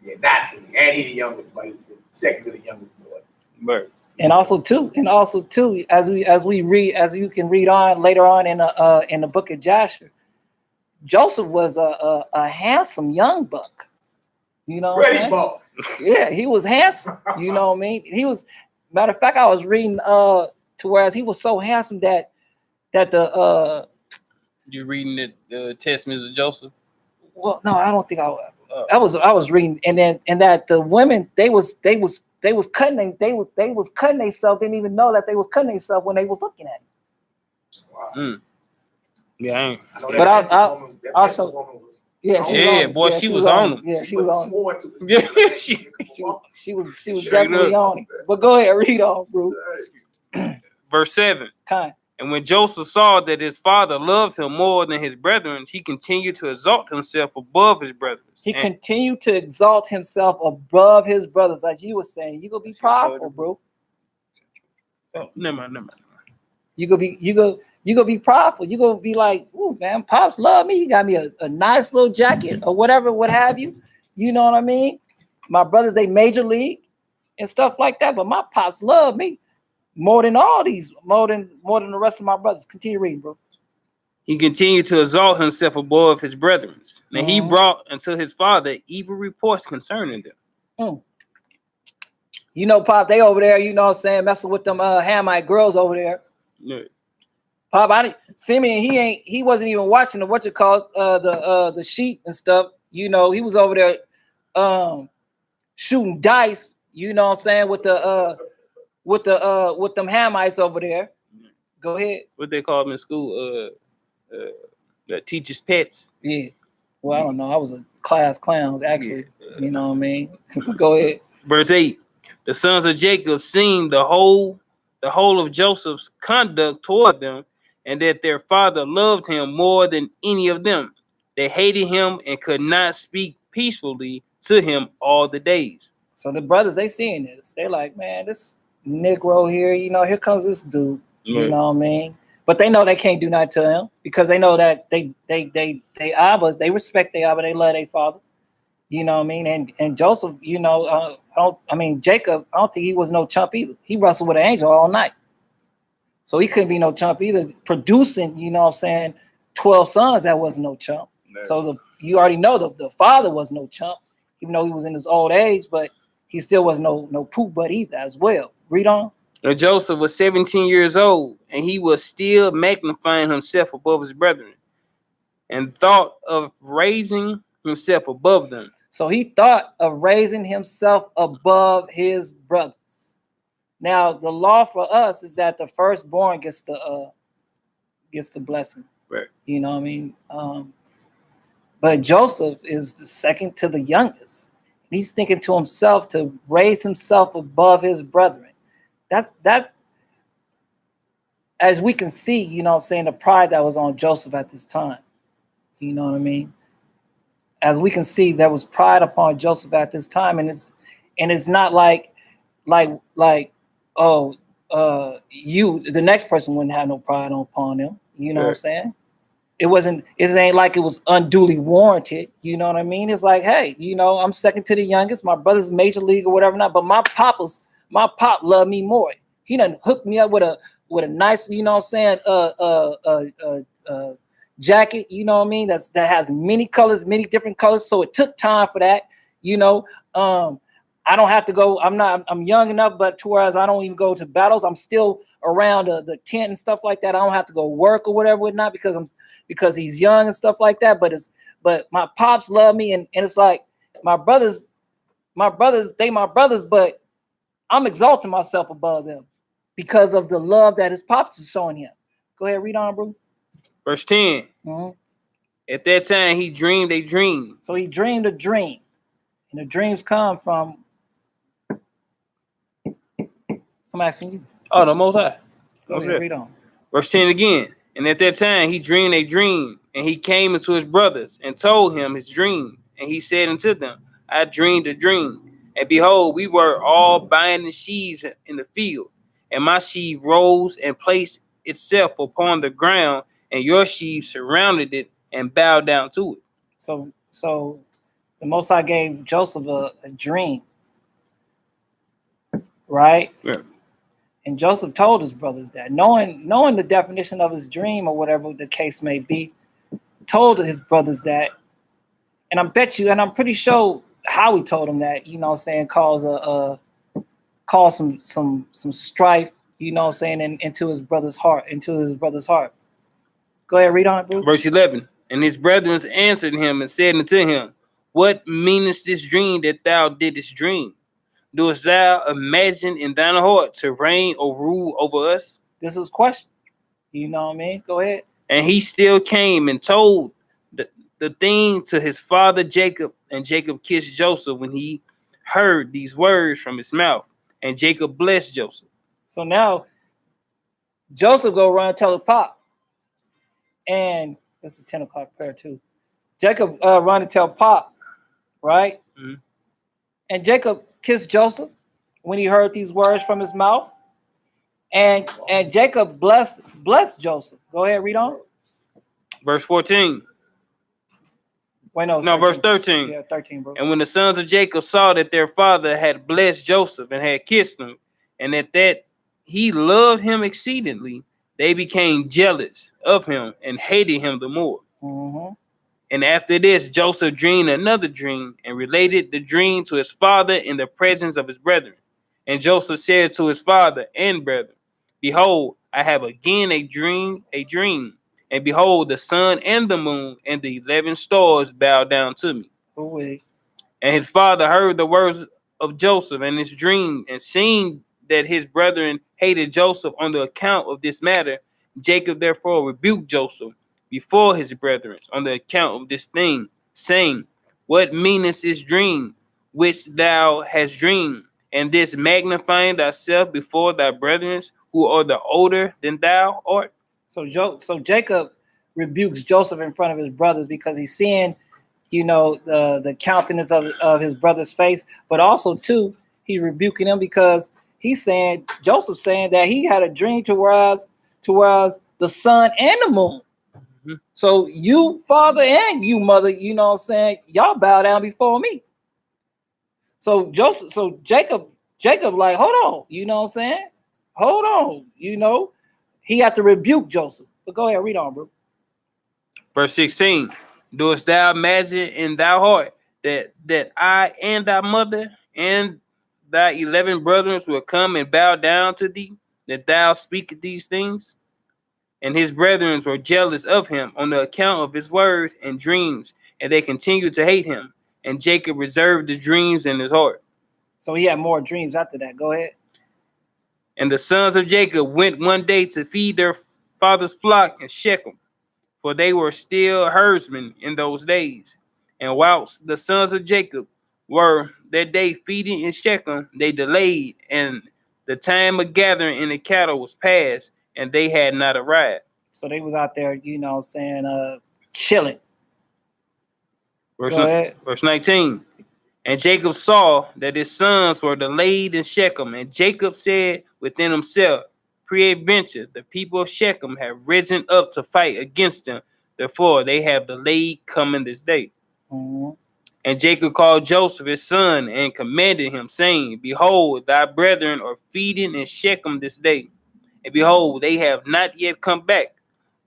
Yeah, naturally, and he the youngest, like the second to the youngest boy. Right. And also too, as we read, as you can read on later on in the book of Joshua, Joseph was a handsome young buck. You know what I'm saying? Buck. Yeah, he was handsome. You know what I mean? He was. Matter of fact, I was reading to whereas he was so handsome that the you reading the Testaments of Joseph? Well, no, I don't think I was reading, and that the women they was cutting themselves, didn't even know that they was cutting themselves when they was looking at it. Wow. Yeah, but I also. Yeah, she was on him. Yeah, she was on him. Yeah, she was definitely on him. But go ahead, read on, bro. Verse 7. Kind. And when Joseph saw that his father loved him more than his brethren, he continued to exalt himself above his brothers. He continued to exalt himself above his brothers, like you were saying. You gonna be prideful, bro. Oh, never mind. You gonna be prideful. You gonna be like, ooh, man, Pops love me. He got me a nice little jacket or whatever, what have you. You know what I mean? My brothers, they major league and stuff like that, but my Pops love me more than all these, more than the rest of my brothers. Continue reading, bro. He continued to exalt himself above his brethren. And he brought unto his father evil reports concerning them. You know, Pop, they over there, you know what I'm saying, messing with them Hamite girls over there. Yeah. Pop, Simeon, he wasn't even watching the sheep and stuff. You know, he was over there shooting dice, you know what I'm saying, with them Hamites over there. Go ahead. What they call them in school, the teacher's pets. Yeah. Well, I don't know. I was a class clown, actually. Yeah. You know what I mean? Go ahead. Verse 8. The sons of Jacob seen the whole of Joseph's conduct toward them, and that their father loved him more than any of them. They hated him and could not speak peacefully to him all the days. So the brothers, they seeing this. They're like, man, this Negro here, you know, here comes this dude. You know what I mean? But they know they can't do nothing to him because they know that they Abba, they respect their Abba, they love their father. You know what I mean? And Joseph, you know, Jacob, I don't think he was no chump either. He wrestled with an angel all night. So he couldn't be no chump either. Producing, you know what I'm saying, 12 sons, that wasn't no chump. No. So you already know the father was no chump, even though he was in his old age, but he still was no poop butt either as well. Read on. And Joseph was 17 years old, and he was still magnifying himself above his brethren, and thought of raising himself above them. So he thought of raising himself above his brothers. Now, the law for us is that the firstborn gets the blessing. Right. You know what I mean? But Joseph is the second to the youngest. He's thinking to himself to raise himself above his brethren. That, as we can see, you know what I'm saying, the pride that was on Joseph at this time. You know what I mean? As we can see, there was pride upon Joseph at this time, and it's not like the next person wouldn't have no pride upon him. You know what I'm saying? It ain't like it was unduly warranted. You know what I mean? It's like, hey, you know, I'm second to the youngest. My brother's major league or whatever not, but my pop loved me more. He done hooked me up with a nice, you know what I'm saying, jacket, you know what I mean, that has many colors, many different colors. So it took time for that, you know. I don't have to go, I'm young enough, but to whereas I don't even go to battles. I'm still around the tent and stuff like that. I don't have to go work or whatever with not because he's young and stuff like that. But my pops love me, and it's like my brothers, they my brothers, but I'm exalting myself above them because of the love that his pops is showing him. Go ahead, read on, bro. Verse 10. At that time, he dreamed a dream. So he dreamed a dream. And the dreams come from, I'm asking you. Oh, the Most High. Go ahead, read on. Verse 10 again. And at that time, he dreamed a dream, and he came unto his brothers and told him his dream. And he said unto them, I dreamed a dream. And behold, we were all binding sheaves in the field. And my sheaf rose and placed itself upon the ground, and your sheaf surrounded it and bowed down to it. So the Most High gave Joseph a dream, right? Yeah. And Joseph told his brothers that, knowing the definition of his dream or whatever the case may be, told his brothers that. And I bet you, and I'm pretty sure how he told them that, you know what I'm saying, cause some strife, you know what I'm saying, into his brother's heart, Go ahead, read on, bro. Verse 11. And his brethren answered him and said unto him, what meaneth this dream that thou didst dream? Dost thou imagine in thine heart to reign or rule over us? This is question. You know what I mean? Go ahead. And he still came and told the thing to his father Jacob, and Jacob kissed Joseph when he heard these words from his mouth. And Jacob blessed Joseph. So now Joseph go run and tell his pop. And this is 10 o'clock prayer too. Jacob run and tell pop, right? Mm-hmm. And Jacob kissed Joseph when he heard these words from his mouth. And Jacob blessed Joseph. Go ahead, read on. Verse 14. Wait, no, verse 13. Yeah, 13, bro. And when the sons of Jacob saw that their father had blessed Joseph and had kissed him, and that he loved him exceedingly, they became jealous of him and hated him the more. Mm-hmm. And after this, Joseph dreamed another dream and related the dream to his father in the presence of his brethren. And Joseph said to his father and brethren, behold, I have again a dream. And behold, the sun and the moon and the 11 stars bow down to me. Ooh-wee. And his father heard the words of Joseph and his dream, and seeing that his brethren hated Joseph on the account of this matter, Jacob therefore rebuked Joseph before his brethren on the account of this thing, saying, what meaneth this dream which thou hast dreamed, and this magnifying thyself before thy brethren who are the older than thou art? So Jacob rebukes Joseph in front of his brothers because he's seeing, you know, the countenance of his brother's face, but also too, he's rebuking him because Joseph's saying that he had a dream towards the sun and the moon. Mm-hmm. So you, father, and you, mother, you know what I'm saying, y'all bow down before me. So Jacob, like, hold on, you know what I'm saying? Hold on, you know. He had to rebuke Joseph. But go ahead, read on, bro. Verse 16. Dost thou imagine in thy heart that I and thy mother and thy 11 brethren will come and bow down to thee, that thou speakest these things? And his brethren were jealous of him on the account of his words and dreams, and they continued to hate him. And Jacob reserved the dreams in his heart. So he had more dreams after that. Go ahead. And the sons of Jacob went one day to feed their father's flock in Shechem, for they were still herdsmen in those days. And whilst the sons of Jacob were that day feeding in Shechem, they delayed, and the time of gathering in the cattle was past, and they had not arrived. So they was out there, you know, saying, chilling. Verse 19. And Jacob saw that his sons were delayed in Shechem, and Jacob said within himself, peradventure the people of Shechem have risen up to fight against them, therefore they have delayed coming this day. Mm-hmm. And Jacob called Joseph his son and commanded him, saying, behold, thy brethren are feeding in Shechem this day, and behold, they have not yet come back.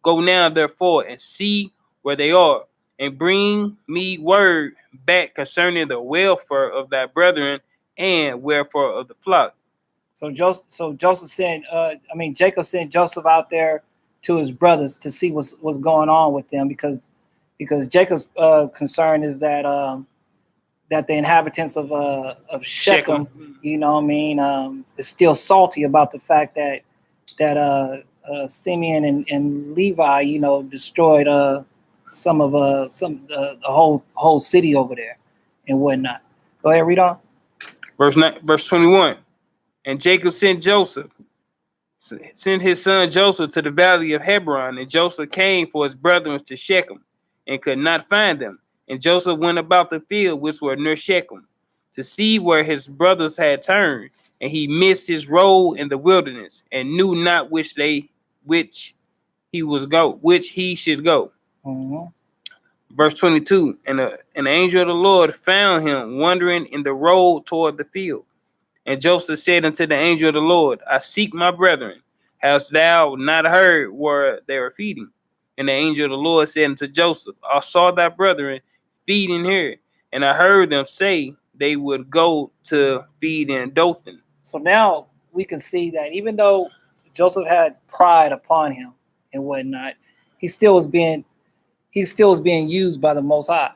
Go now therefore and see where they are, and bring me word back concerning the welfare of thy brethren and welfare of the flock. So Jacob sent Joseph out there to his brothers to see what's going on with them, because Jacob's concern is that the inhabitants of Shechem, you know what I mean, is still salty about the fact that Simeon and Levi, you know, destroyed some of the whole city over there and whatnot. Go ahead, read on. Verse 21. And Jacob sent his son Joseph to the valley of Hebron, and Joseph came for his brethren to Shechem, and could not find them. And Joseph went about the field which were near Shechem, to see where his brothers had turned, and he missed his road in the wilderness, and knew not which he should go. Mm-hmm. Verse 22. And an angel of the Lord found him wandering in the road toward the field. And Joseph said unto the angel of the Lord, I seek my brethren. Hast thou not heard where they are feeding? And the angel of the Lord said unto Joseph, I saw thy brethren feeding here, and I heard them say they would go to feed in Dothan. So now we can see that even though Joseph had pride upon him and whatnot, he still was being used by the Most High.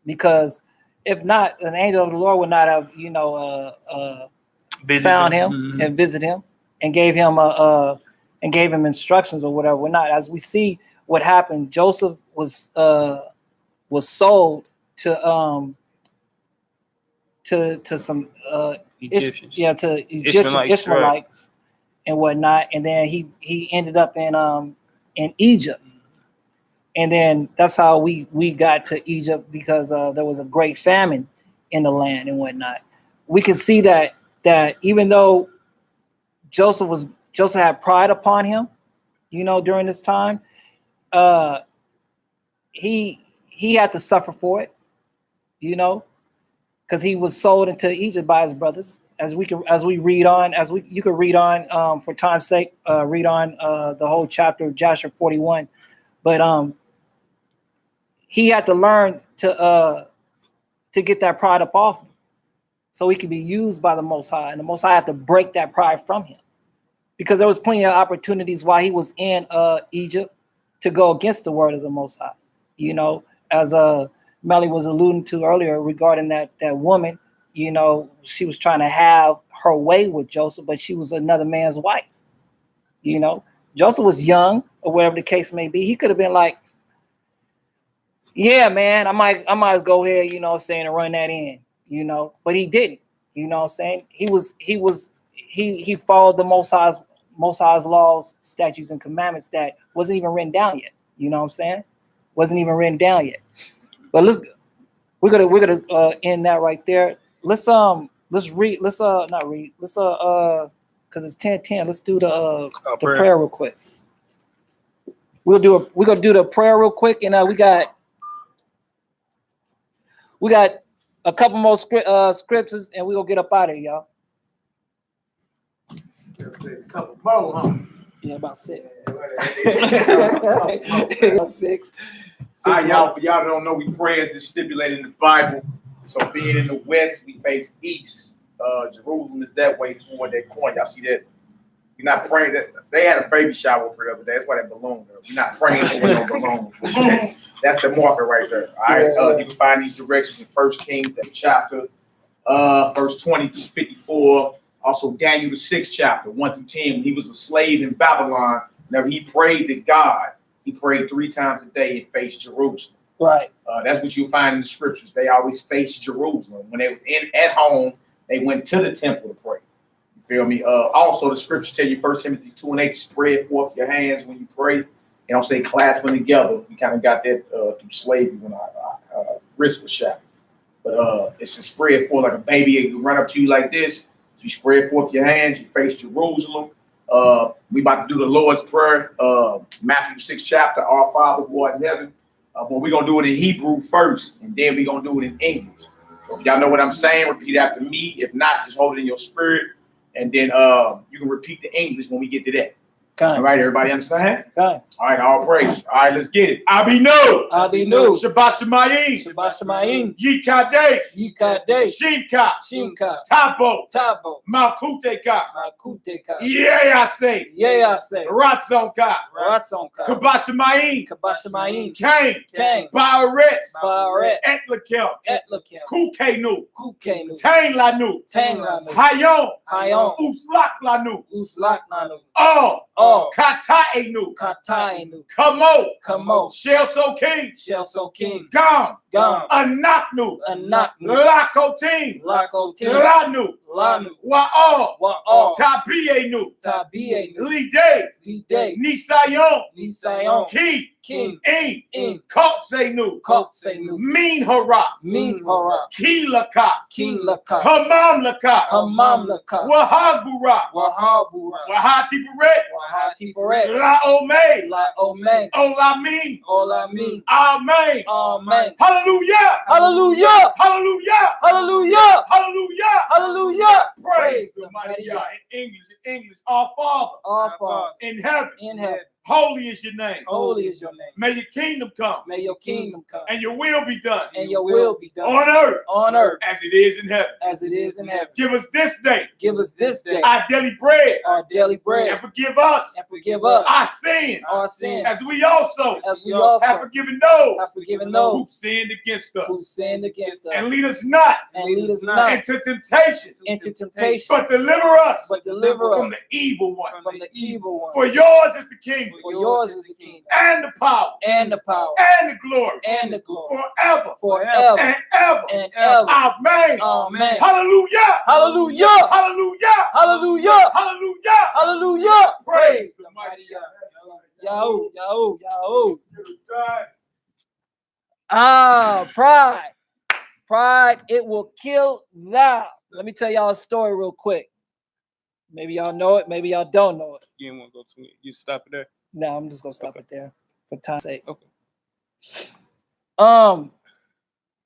Because if not, an angel of the Lord would not have, found him and visited him and gave him instructions or whatever. We're not, as we see what happened. Joseph was sold to some Egyptians. to Ishmaelites right. and whatnot, and then he ended up in Egypt. And then that's how we got to Egypt, because there was a great famine in the land and whatnot. We can see that even though Joseph had pride upon him, during this time, he had to suffer for it, because he was sold into Egypt by his brothers. You could read on for time's sake, read on the whole chapter of Joshua 41, but he had to learn to get that pride up off him, so he could be used by the Most High, and the Most High had to break that pride from him, because there was plenty of opportunities while he was in Egypt to go against the word of the Most High. As Melly was alluding to earlier regarding that woman, she was trying to have her way with Joseph, but she was another man's wife. Joseph was young, or whatever the case may be. He could have been like, yeah, man, I might as go ahead, and run that in, but he didn't, He followed the Most High's laws, statutes, and commandments that wasn't even written down yet. Wasn't even written down yet. But we're gonna end that right there. Let's because it's 10:10. Let's do the prayer real quick. We're gonna do the prayer real quick, and we got a couple more scriptures, and we're gonna get up out of here, y'all. A couple more, huh? Yeah, about 6. About 6. All right, y'all. For y'all that don't know, we pray as is stipulated in the Bible. So being in the west, we face east. Jerusalem is that way toward that corner. Y'all see that? We're not praying that they had a baby shower for the other day. That's why that balloon there. We're not praying for no balloon. That's the marker right there. All right. You can find these directions in 1 Kings, that chapter, verse 20 through 54. Also, Daniel, the 6th chapter, 1 through 10. When he was a slave in Babylon, whenever he prayed to God, he prayed 3 times a day and faced Jerusalem. Right. That's what you'll find in the scriptures. They always faced Jerusalem. When they was at home, they went to the temple to pray. You feel me? Also, the scriptures tell you, 1 Timothy 2:8, spread forth your hands when you pray. They don't say clasp them together. We kind of got that through slavery when our wrist was shackled. But it's to spread forth like a baby. It can run up to you like this. So you spread forth your hands. You face Jerusalem. We about to do the Lord's Prayer, Matthew 6th chapter, Our Father who art in heaven. But we're going to do it in Hebrew first, and then we're going to do it in English. So if y'all know what I'm saying, repeat after me. If not, just hold it in your spirit, and then you can repeat the English when we get to that. Okay. All right, everybody understand? Okay. All right, all praise. All right, let's get it. Abinu. Shabbat Shemayim. Shabbat Shemayim. Yikadesh. Yikadesh. Shinka. Shinka. Tabo. Tabo. Malkuteka. Makuteka. Yeah, I say. Ratzonka. Ratzonka. Kabashamayim. Kabashamayim. Cain. Cain. Baaret. Baaret. Etlakel. Etlakel. Kukenu. Kukenu. Tain Lanu. Tain Lanu. Hayon. Hayon. Uslak Lanu. Uslak Lanu. All. all. Kataenu. Katainu. Kamo. Kamo. Shel so king. Shel so king. Gam. Gam. Anaknu. Anaknu. Lakotin. Lakotin. Lanu. Lanu. Wa'al. Wa'al. Tabienu. Tabienu. Lide. Lide. Nisayon. Nisayon. Ki. King. In. Kopsenu. Kopsenu. Min hara. Min hara. Kilaka. Kilaka. Hamamlaka. Hamamlaka. Wahabura. Wahabura. Wahatifaret. Wahatifaret. La Ome. La Ome. Olamin. Olamin. Amen. Amen. Hallelujah. Hallelujah. Hallelujah. Hallelujah. Hallelujah. Hallelujah. Praise the mighty God. In English, our Father. Our Father. In heaven. In heaven. Holy is your name. Holy is your name. May your kingdom come. May your kingdom come. And your will be done. And your will be done. On earth. On earth. As it is in heaven. As it is in heaven. Give us this day. Give us this day. Our daily bread. Our daily bread. And forgive us. And forgive us. Our sin. Our sin. As we also. As we also. Have forgiven those. Have forgiven Who those. sinned against us. Who sinned against us. And lead us not. And lead us not. Into temptation. Into temptation. But deliver us. But deliver us. From the evil one. From the evil one. For yours is the kingdom. For yours is the kingdom. And the power. And the power. And the glory. And the glory. Forever. Forever. And ever. And ever. Amen. Amen. Hallelujah. Hallelujah. Hallelujah. Hallelujah. Hallelujah. Hallelujah. Praise the mighty Yahoo. Yahoo. Yahoo. God. Pride. Pride, it will kill thou. Let me tell y'all a story real quick. Maybe y'all know it, maybe y'all don't know it. You didn't want to go to it. You stop it there. No, I'm just gonna stop it there for time's sake. Okay.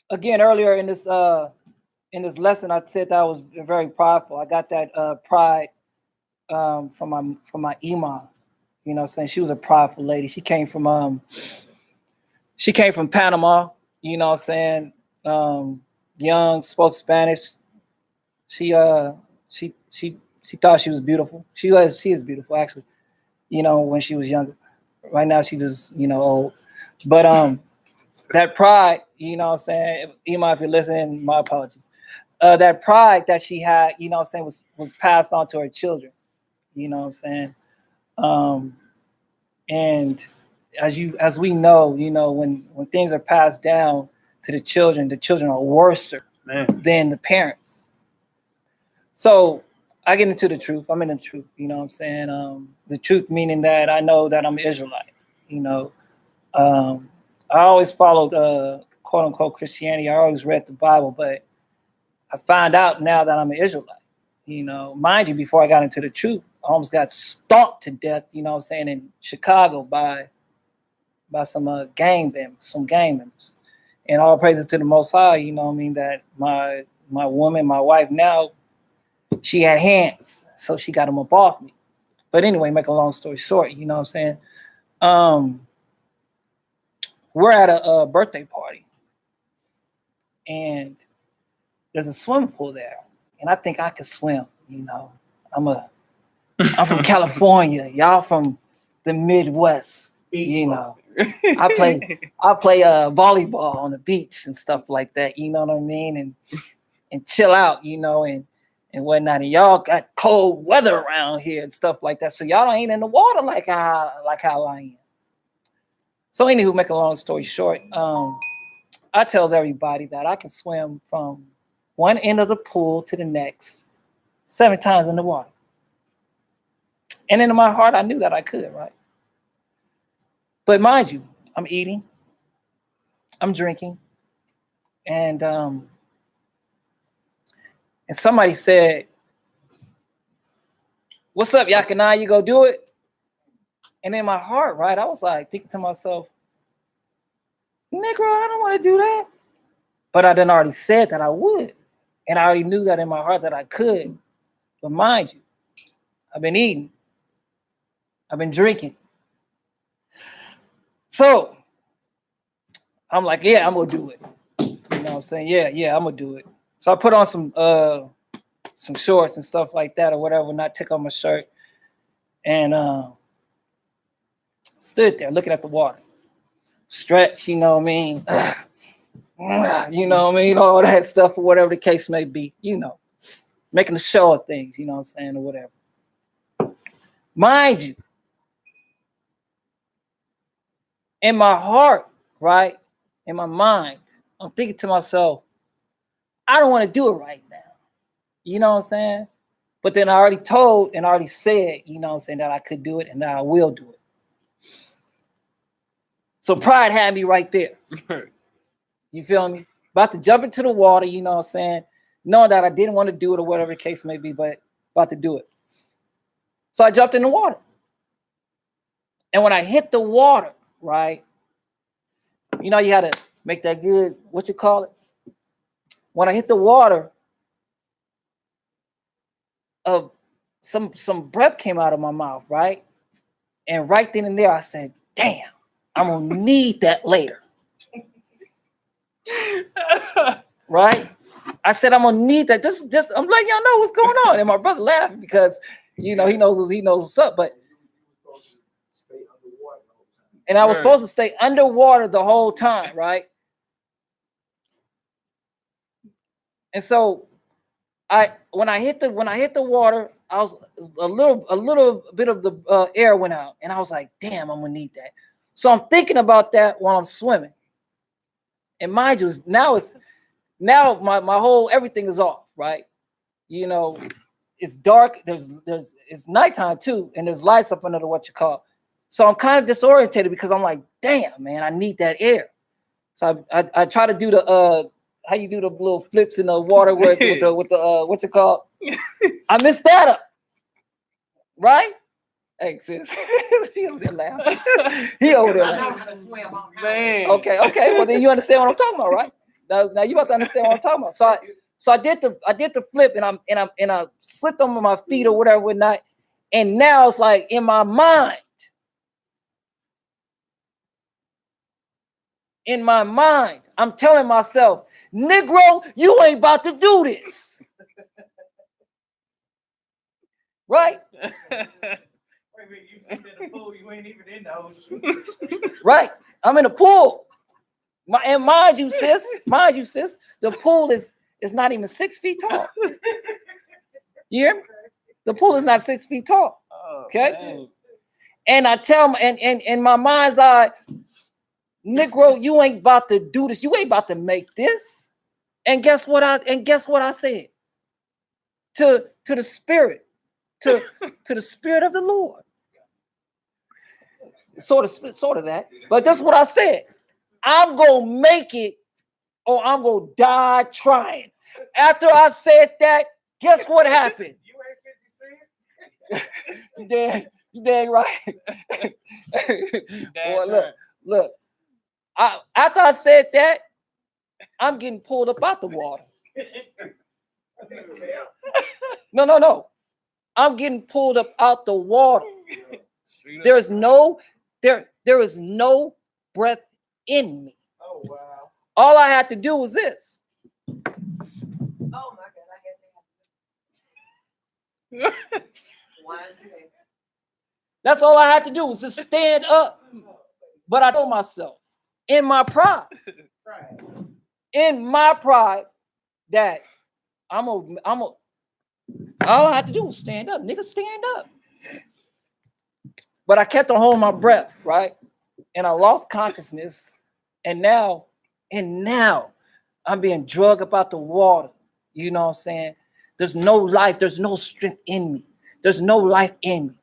Again, earlier in this lesson, I said that I was very prideful. I got that pride from my imam. You know what I'm saying? She was a prideful lady. She came from Panama, you know what I'm saying? Young, spoke Spanish. She thought she was beautiful. She is beautiful, actually, you know, when she was younger. Right now she's just, you know, old. But that pride, you know what I'm saying, Imam, if you're listening, my apologies. That pride that she had, you know what I'm saying, was passed on to her children. You know what I'm saying? And as we know, you know, when things are passed down to the children are worse than the parents. So I get into the truth. I'm in the truth, you know what I'm saying? The truth meaning that I know that I'm Israelite, you know. I always followed quote unquote Christianity. I always read the Bible, but I found out now that I'm an Israelite. You know, mind you, before I got into the truth, I almost got stomped to death, you know what I'm saying, in Chicago by some gang members. And all praises to the Most High, you know what I mean, that my woman, my wife now, she had hands, so she got them up off me. But anyway, make a long story short, you know what I'm saying? We're at a birthday party, and there's a swimming pool there, and I think I could swim. You know, I'm from California, y'all from the Midwest. You know, I play volleyball on the beach and stuff like that. You know what I mean, and chill out. You know, and whatnot. And y'all got cold weather around here and stuff like that, so y'all ain't in the water like how I am. So anywho, make a long story short, I tells everybody that I can swim from one end of the pool to the next 7 times in the water. And in my heart, I knew that I could, right? But mind you, I'm eating, I'm drinking, and somebody said, "What's up, Yakana? You go do it?" And in my heart, right, I was like thinking to myself, Negro, I don't want to do that. But I done already said that I would. And I already knew that in my heart that I could. But mind you, I've been eating. I've been drinking. So I'm like, yeah, I'm going to do it. You know what I'm saying? Yeah, I'm going to do it. So I put on some shorts and stuff like that or whatever, not take off my shirt. And stood there looking at the water. Stretch, you know what I mean? You know what I mean? All that stuff or whatever the case may be, you know. Making a show of things, you know what I'm saying, or whatever. Mind you, In my heart, right, in my mind, I'm thinking to myself, I don't want to do it right now. You know what I'm saying? But then I already told and already said, you know what I'm saying, that I could do it and that I will do it. So pride had me right there. You feel me? About to jump into the water, you know what I'm saying? Knowing that I didn't want to do it or whatever the case may be, but about to do it. So I jumped in the water. And when I hit the water, right, you know, you had to make that good, what you call it? When I hit the water, some breath came out of my mouth, right? And right then and there, I said, damn, I'm going to need that later. Right? I said, I'm going to need that. This, I'm letting y'all know what's going on. And my brother laughing because, you know, he knows what's up. But and I was supposed to stay underwater the whole time, right? And so when I hit the water, I was a little bit of the air went out, and I was like, damn, I'm gonna need that. So I'm thinking about that while I'm swimming. And mind you, now my whole everything is off, right? You know, it's dark, it's nighttime too, and there's lights up under the what you call. So I'm kind of disorientated because I'm like, damn, man, I need that air. So I try to do the how you do the little flips in the water with the what you call. I messed that up. Right? Hey, sis. He over there laughing. He over there laughing. Man. Okay. Well, then you understand what I'm talking about, right? Now you have to understand what I'm talking about. So I did the flip and I slipped on my feet or whatever whatnot. And now it's like in my mind. In my mind, I'm telling myself, Negro, you ain't about to do this. Right? Wait, you in the pool, you ain't even in the ocean. Right. I'm in the pool. And mind you, sis, the pool is not even 6 feet tall. You hear me? The pool is not 6 feet tall. Okay. Oh, and I tell my and in my mind's eye, Negro, you ain't about to do this. You ain't about to make this. And guess what I said? To the spirit, to the spirit of the Lord. Sort of that. But that's what I said. I'm gonna make it or I'm gonna die trying. After I said that, guess what happened? You dang right. Boy, look. After I said that, I'm getting pulled up out the water. No. I'm getting pulled up out the water. There is no breath in me. Oh wow. All I had to do was this. Oh my God, That's all I had to do was just stand up. But I told myself, in my pride, that all I had to do was stand up. Nigga, stand up. But I kept on holding my breath, right? And I lost consciousness. And now I'm being drugged up out the water. You know what I'm saying? There's no life. There's no strength in me. There's no life in me.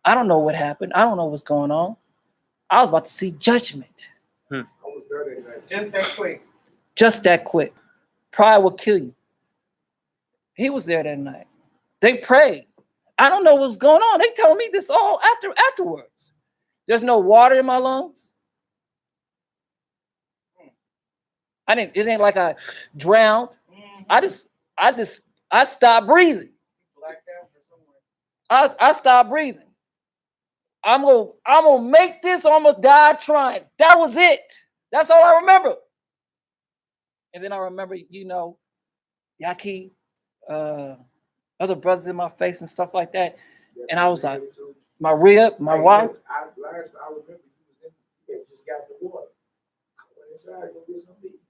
I don't know what happened. I don't know what's going on. I was about to see judgment. Just that quick. Just that quick. Pride will kill you. He was there that night. They prayed. I don't know what was going on. They told me this all afterwards. There's no water in my lungs. It ain't like I drowned. I stopped breathing. I stopped breathing. I'm gonna make this or I'm gonna die trying. That was it. That's all I remember. And then I remember, Yaki, other brothers in my face and stuff like that. And I was like, my rib, my wife. I remember you just got the water. I went inside to go get some meat.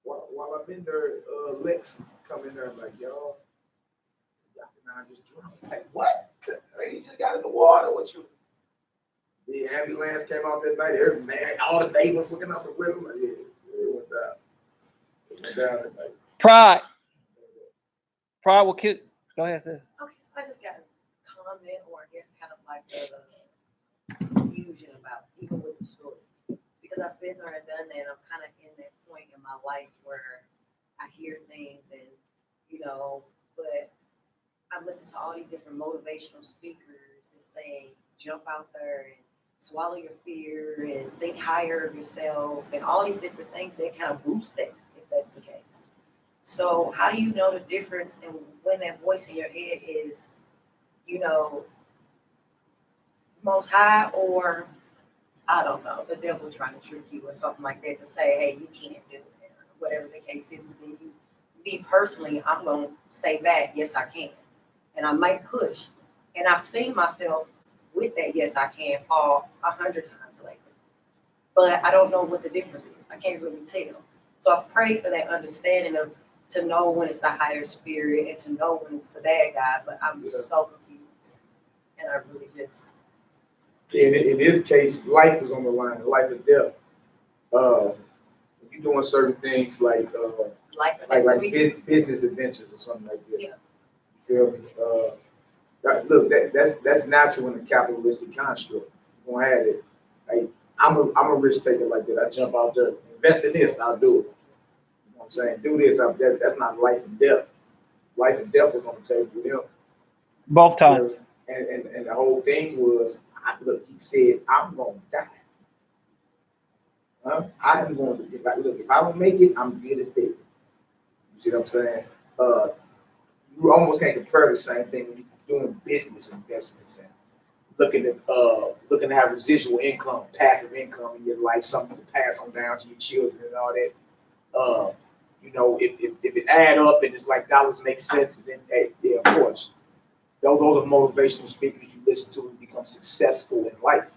While I'm in there, Lex come in there like, y'all and I just drowned. Like, what? You just got in the water. What you? Yeah, ambulance came out that night. Every man, all the neighbors looking out the window. Like, yeah, it went down. It went down that night. Pride will kill. Go ahead, sir. Okay, so I just got a comment, or I guess kind of like a confusion about even with the story, because I've been there and done that, and I'm kind of in that point in my life where I hear things and, but I've listened to all these different motivational speakers that say, jump out there and swallow your fear and think higher of yourself and all these different things that kind of boost that, if that's the case. So how do you know the difference in when that voice in your head is, most high, or I don't know, the devil trying to trick you or something like that to say, hey, you can't do it, or whatever the case is. But then me personally, I'm going to say back, yes, I can. And I might push. And I've seen myself with that, yes, I can, fall 100 times lately. But I don't know what the difference is. I can't really tell. So I've prayed for that understanding of to know when it's the higher spirit and to know when it's the bad guy, but I'm just so confused. And I really just... In this case, life is on the line, life and death. If you're doing certain things like business adventures or something like that. Yeah. You feel me? Look, that's natural in the capitalistic construct. You don't have it. Like, I'm a risk taker like that. I jump out there, invest in this, I'll do it. You know what I'm saying? Do this, that's not life and death. Life and death was on the table with him. Both times. And the whole thing was, look, he said, I'm going to die. I am going to, if I don't make it, I'm good as dead. You see what I'm saying? You almost can't compare the same thing when you're doing business investments and looking to have residual income, passive income in your life, something to pass on down to your children and all that. If it add up and it's like dollars make sense, then hey, yeah, of course. Those are motivational speakers you listen to and become successful in life,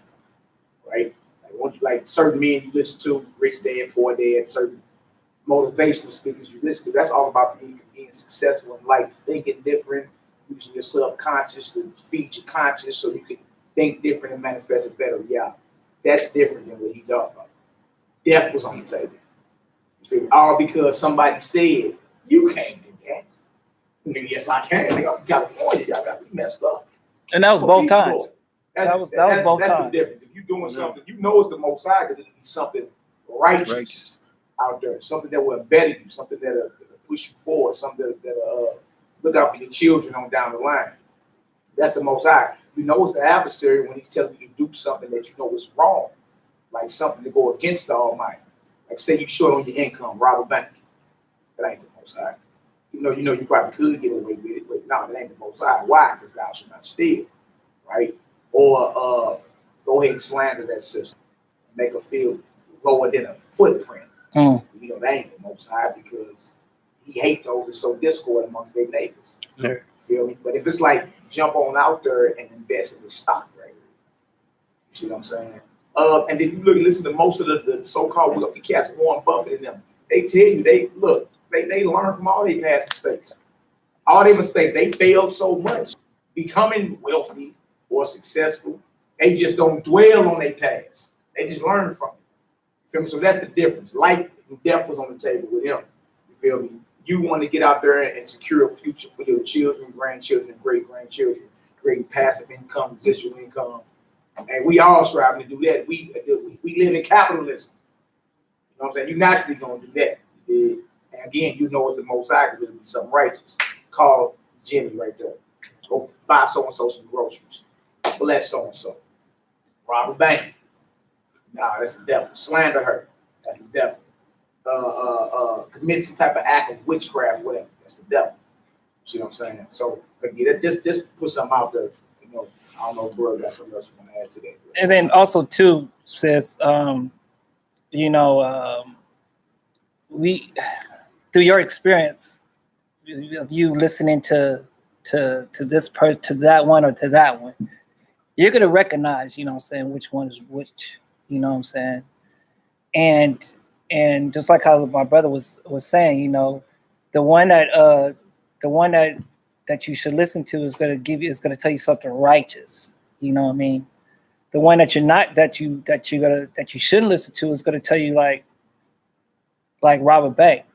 right? Like certain men you listen to, Rich Dad, Poor Dad, certain motivational speakers you listen to. That's all about being successful in life, thinking different, using your subconscious to feed your conscious so you can think different and manifest a better reality. That's different than what he's talking about. Death was on the table. You feel me? All because somebody said, you can't do that. Nigga, yes, I can. Nigga, I'm from California. Y'all got me messed up. And that was both times. That was both that's times. The difference. If you're doing something, you know it's the Most High because it'll be something righteous out there, something that will embed you, something that'll push you forward, something that'll look out for your children on down the line. That's the Most High. You know it's the adversary when he's telling you to do something that you know is wrong, like something to go against the Almighty. Like say you short on your income, rob a bank. That ain't the Most High. You know you probably could get away with it, but no, that ain't the Most High. Why? Because thou shalt not steal, right? Or go ahead and slander that sister, make her feel lower than a footprint. You know, that ain't the Most High because he hates those that sow discord amongst their neighbors. Yeah. You feel me? But if it's like jump on out there and invest in the stock, right? You see what I'm saying? And then you listen to most of the so-called wealthy cats, Warren Buffett and them. They tell you they learn from all their past mistakes. All their mistakes, they failed so much. Becoming wealthy or successful, they just don't dwell on their past. They just learn from it. You feel me? So that's the difference. Life and death was on the table with him. You feel me? You want to get out there and secure a future for your children, grandchildren, great-grandchildren, create passive income, residual income. And we all striving to do that. We live in capitalism. You know what I'm saying? You naturally going to do that. And again, you know it's the Most High because it'll be something righteous. Call Jenny right there. Go buy so-and-so some groceries. Bless so-and-so. Rob a bank. Nah, that's the devil. Slander her. That's the devil. Commit some type of act of witchcraft, whatever. That's the devil. You see what I'm saying? So again, just put something out there. You know, I don't know, bro, that's something else you want to add to that. And then also too, sis, we through your experience of you listening to this person, to that one or to that one, you're gonna recognize, you know what I'm saying, which one is which, you know what I'm saying? And just like how my brother was saying, you know, the one that you should listen to is gonna tell you something righteous, you know what I mean? the one that you're not, that you shouldn't listen to is gonna tell you like rob a bank.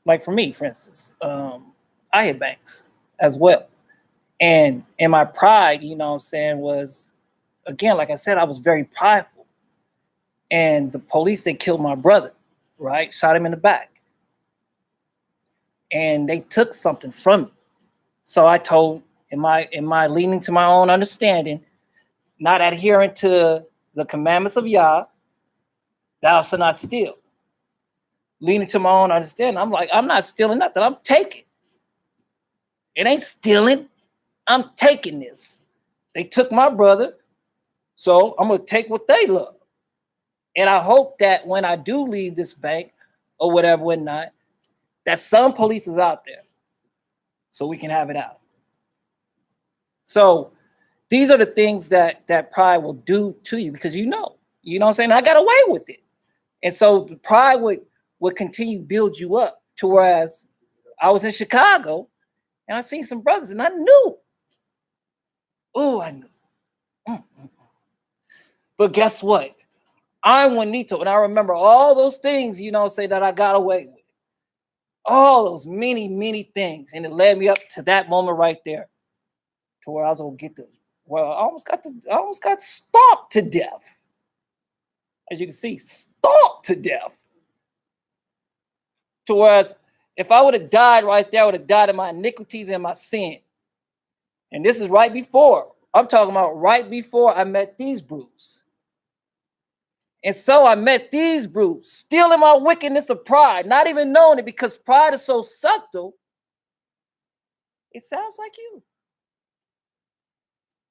Like for me, for instance, I hit banks as well. And in my pride, you know what I'm saying, was, again, like I said, I was very prideful. And the police, they killed my brother, right? Shot him in the back. And they took something from me. So I told, am I leaning to my own understanding, not adhering to the commandments of Yah, thou shalt not steal. Leaning to my own understanding, I'm like, I'm not stealing nothing, I'm taking. It ain't stealing, I'm taking this. They took my brother, so I'm gonna take what they love. And I hope that when I do leave this bank or whatever, whatnot, that some police is out there so we can have it out. So these are the things that pride will do to you, because you know what I'm saying? I got away with it. And so the pride would continue to build you up, to whereas I was in Chicago and I seen some brothers and I knew. Oh, I knew. But guess what? I'm Juanito, and I remember all those things, you know, say that I got away with. All those many, many things. And it led me up to that moment right there, to where I was gonna get this. Well, I almost got stomped to death. As you can see, stomped to death. To whereas if I would have died right there, I would have died in my iniquities and my sin. And this is right before. I'm talking about right before I met these brutes. And so I met these brutes, still in my wickedness of pride, not even knowing it, because pride is so subtle. It sounds like you.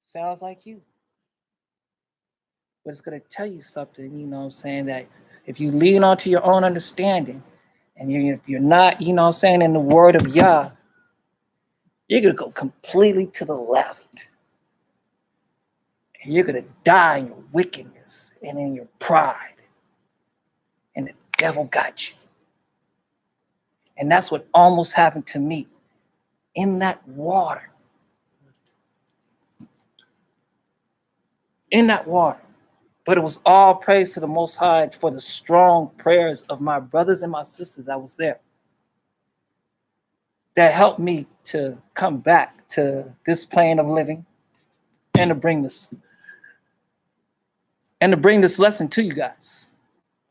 Sounds like you. But it's going to tell you something, you know what I'm saying, that if you lean onto your own understanding, and if you're not, you know what I'm saying, in the word of Yah, you're going to go completely to the left. And you're going to die in your wickedness and in your pride. And the devil got you. And that's what almost happened to me in that water. In that water. But it was all praise to the Most High for the strong prayers of my brothers and my sisters that was there, that helped me to come back to this plane of living and to bring this lesson to you guys.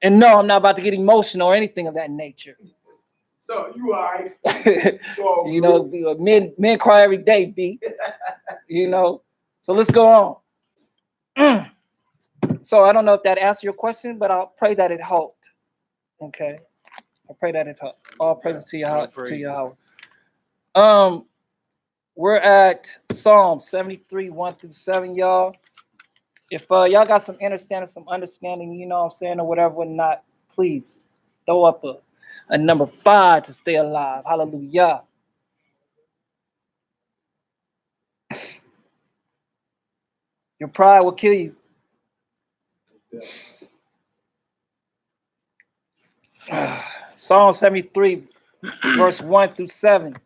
And no, I'm not about to get emotional or anything of that nature. So you all right. You know, men cry every day, B. You know, so let's go on. So I don't know if that answered your question, but I'll pray that it helped. Okay, I pray that it helped. All praises to Yahweh. We're at Psalm 73, 1-7, y'all. If y'all got some understanding, you know what I'm saying, or whatever, not, please throw up a number 5 to stay alive. Hallelujah. Your pride will kill you. Psalm 73, verse 1-7.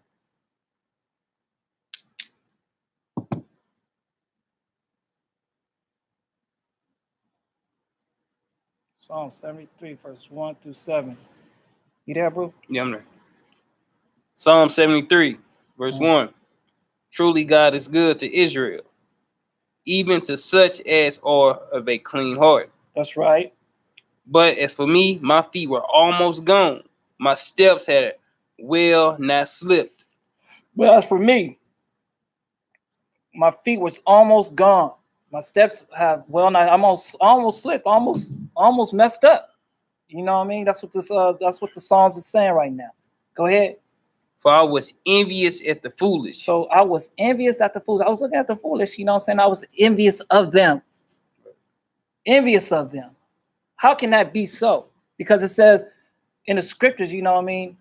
Psalm 73, verse 1-7. You there, bro? Yeah, I'm there. Psalm 73, verse 1. Truly God is good to Israel, even to such as are of a clean heart. That's right. But as for me, my feet were almost gone. My steps had well nigh slipped. Well, as for me, my feet was almost gone. My steps have well nigh almost slipped, almost messed up. You know what I mean? That's what the Psalms is saying right now. Go ahead. For I was envious at the foolish. So I was envious at the foolish. I was looking at the foolish, you know what I'm saying? I was envious of them. Envious of them. How can that be so? Because it says in the scriptures, you know what I mean,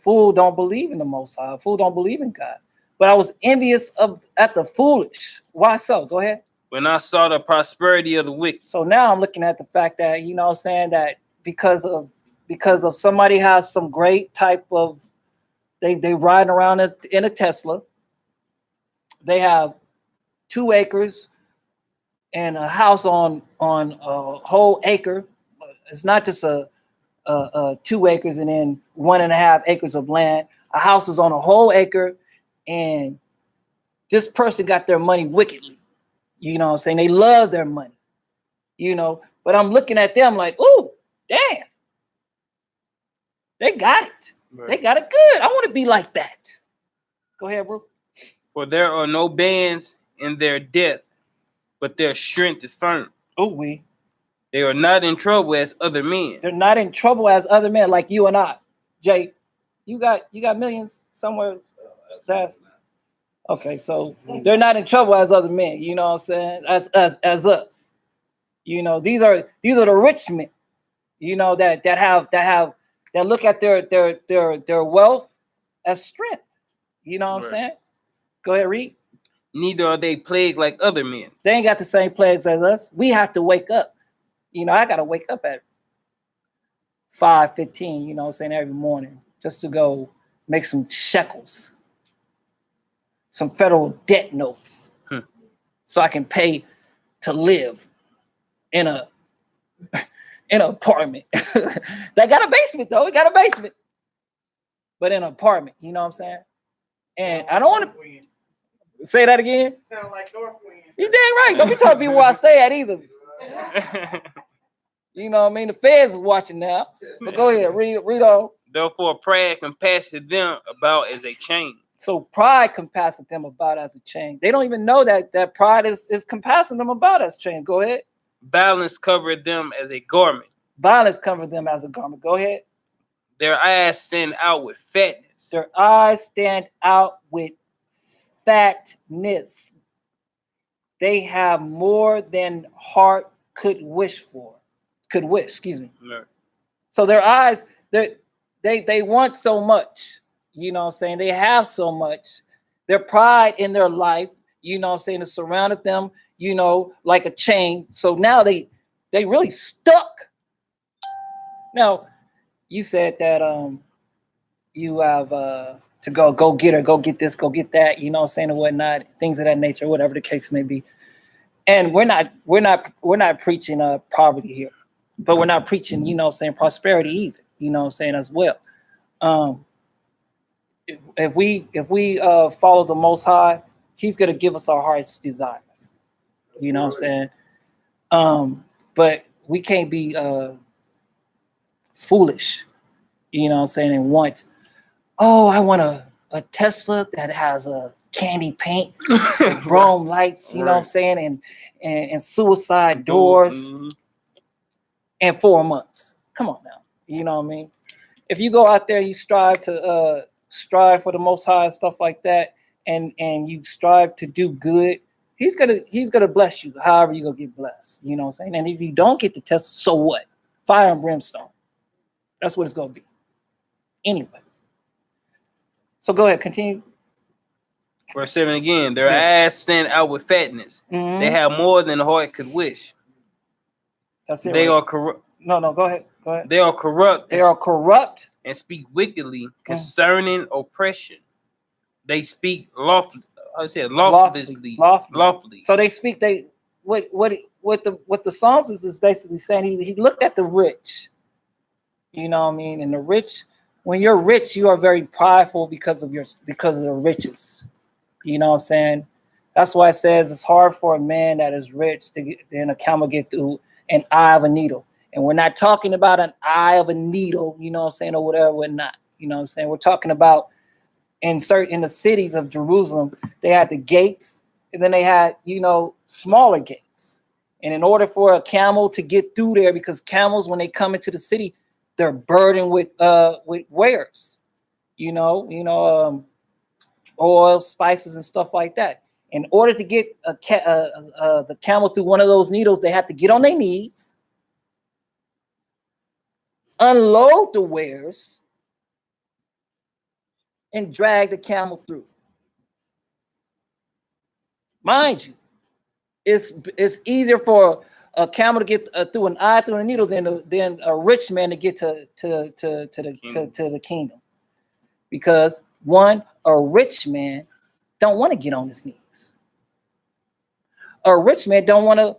fool don't believe in the Most High. Fool don't believe in God. But I was envious at the foolish. Why so? Go ahead. When I saw the prosperity of the wicked. So now I'm looking at the fact that, you know what I'm saying, that because of somebody has some great type of, they riding around in a Tesla. They have 2 acres and a house on a whole acre. It's not just a 2 acres and then 1.5 acres of land. A house is on a whole acre, and this person got their money wickedly. You know what I'm saying? They love their money. You know, but I'm looking at them like, ooh, damn. They got it. Right. They got it good. I want to be like that. Go ahead, bro. For there are no bands in their death, but their strength is firm. Oh, They are not in trouble as other men. they're not in trouble as other men like you and I. Jay, you got millions somewhere. Okay, so they're not in trouble as other men. You know what I'm saying? As us. You know, these are the rich men. You know that look at their wealth as strength. You know what I'm saying? Go ahead, read. Neither are they plagued like other men. They ain't got the same plagues as us. We have to wake up. You know, I got to wake up at 5:15, you know what I'm saying, every morning just to go make some shekels, some federal debt notes, so I can pay to live in an apartment. They got a basement, though. We got a basement. But in an apartment, you know what I'm saying? And I don't want to say that again. Sound like North Wind. You dang right. Don't be telling people where I stay at either. You know what I mean? The feds is watching now. But go ahead, read on. Therefore, pride compasses them about as a chain. So pride compasses them about as a chain. They don't even know that pride is compassing them about as chain. Go ahead. Violence covered them as a garment. Violence covered them as a garment. Go ahead. Their eyes stand out with fatness. Their eyes stand out with fatness. They have more than heart could wish for. Excuse me. Right. So their eyes, they want so much. You know what I'm saying? They have so much. Their pride in their life, you know what I'm saying, has surrounded them, you know, like a chain. So now they really stuck. Now, you said that you have to go get her, go get this, go get that, you know what I'm saying, and whatnot, things of that nature, whatever the case may be. And we're not preaching poverty here, but we're not preaching, you know what I'm saying, prosperity either, you know what I'm saying, as well. If we follow the Most High, He's gonna give us our heart's desires. You know what I'm saying? But we can't be foolish, you know what I'm saying, and want, I want a Tesla that has a candy paint, chrome lights, you know what I'm saying, and suicide doors, in 4 months. Come on now, you know what I mean? If you go out there, you strive for the Most High and stuff like that, and you strive to do good, He's gonna bless you however you gonna get blessed. You know what I'm saying? And if you don't get the Tesla, so what? Fire and brimstone. That's what it's gonna be. Anyway. So go ahead, continue. Verse 7 again. Their eyes stand out with fatness. Mm-hmm. They have more than the heart could wish. That's it. They right? are corrupt. No, go ahead. They are corrupt. They are corrupt and speak wickedly concerning oppression. They speak lawfully. Lawfully. So they speak. What the Psalms is basically saying. He looked at the rich. You know what I mean? And the rich, when you're rich, you are very prideful because of the riches. You know what I'm saying? That's why it says it's hard for a man that is rich to get in a camel get through an eye of a needle. And we're not talking about an eye of a needle, you know what I'm saying, or whatever, we're not. You know what I'm saying? We're talking about in the cities of Jerusalem, they had the gates, and then they had, you know, smaller gates. And in order for a camel to get through there, because camels, when they come into the city, they're burdened with wares, you know, oil, spices, and stuff like that. In order to get the camel through one of those needles, they had to get on their knees, unload the wares, and drag the camel through. Mind you, it's easier for a camel to get through an eye through a needle than a rich man to get to the kingdom, because one, a rich man don't want to get on his knees. A rich man don't want to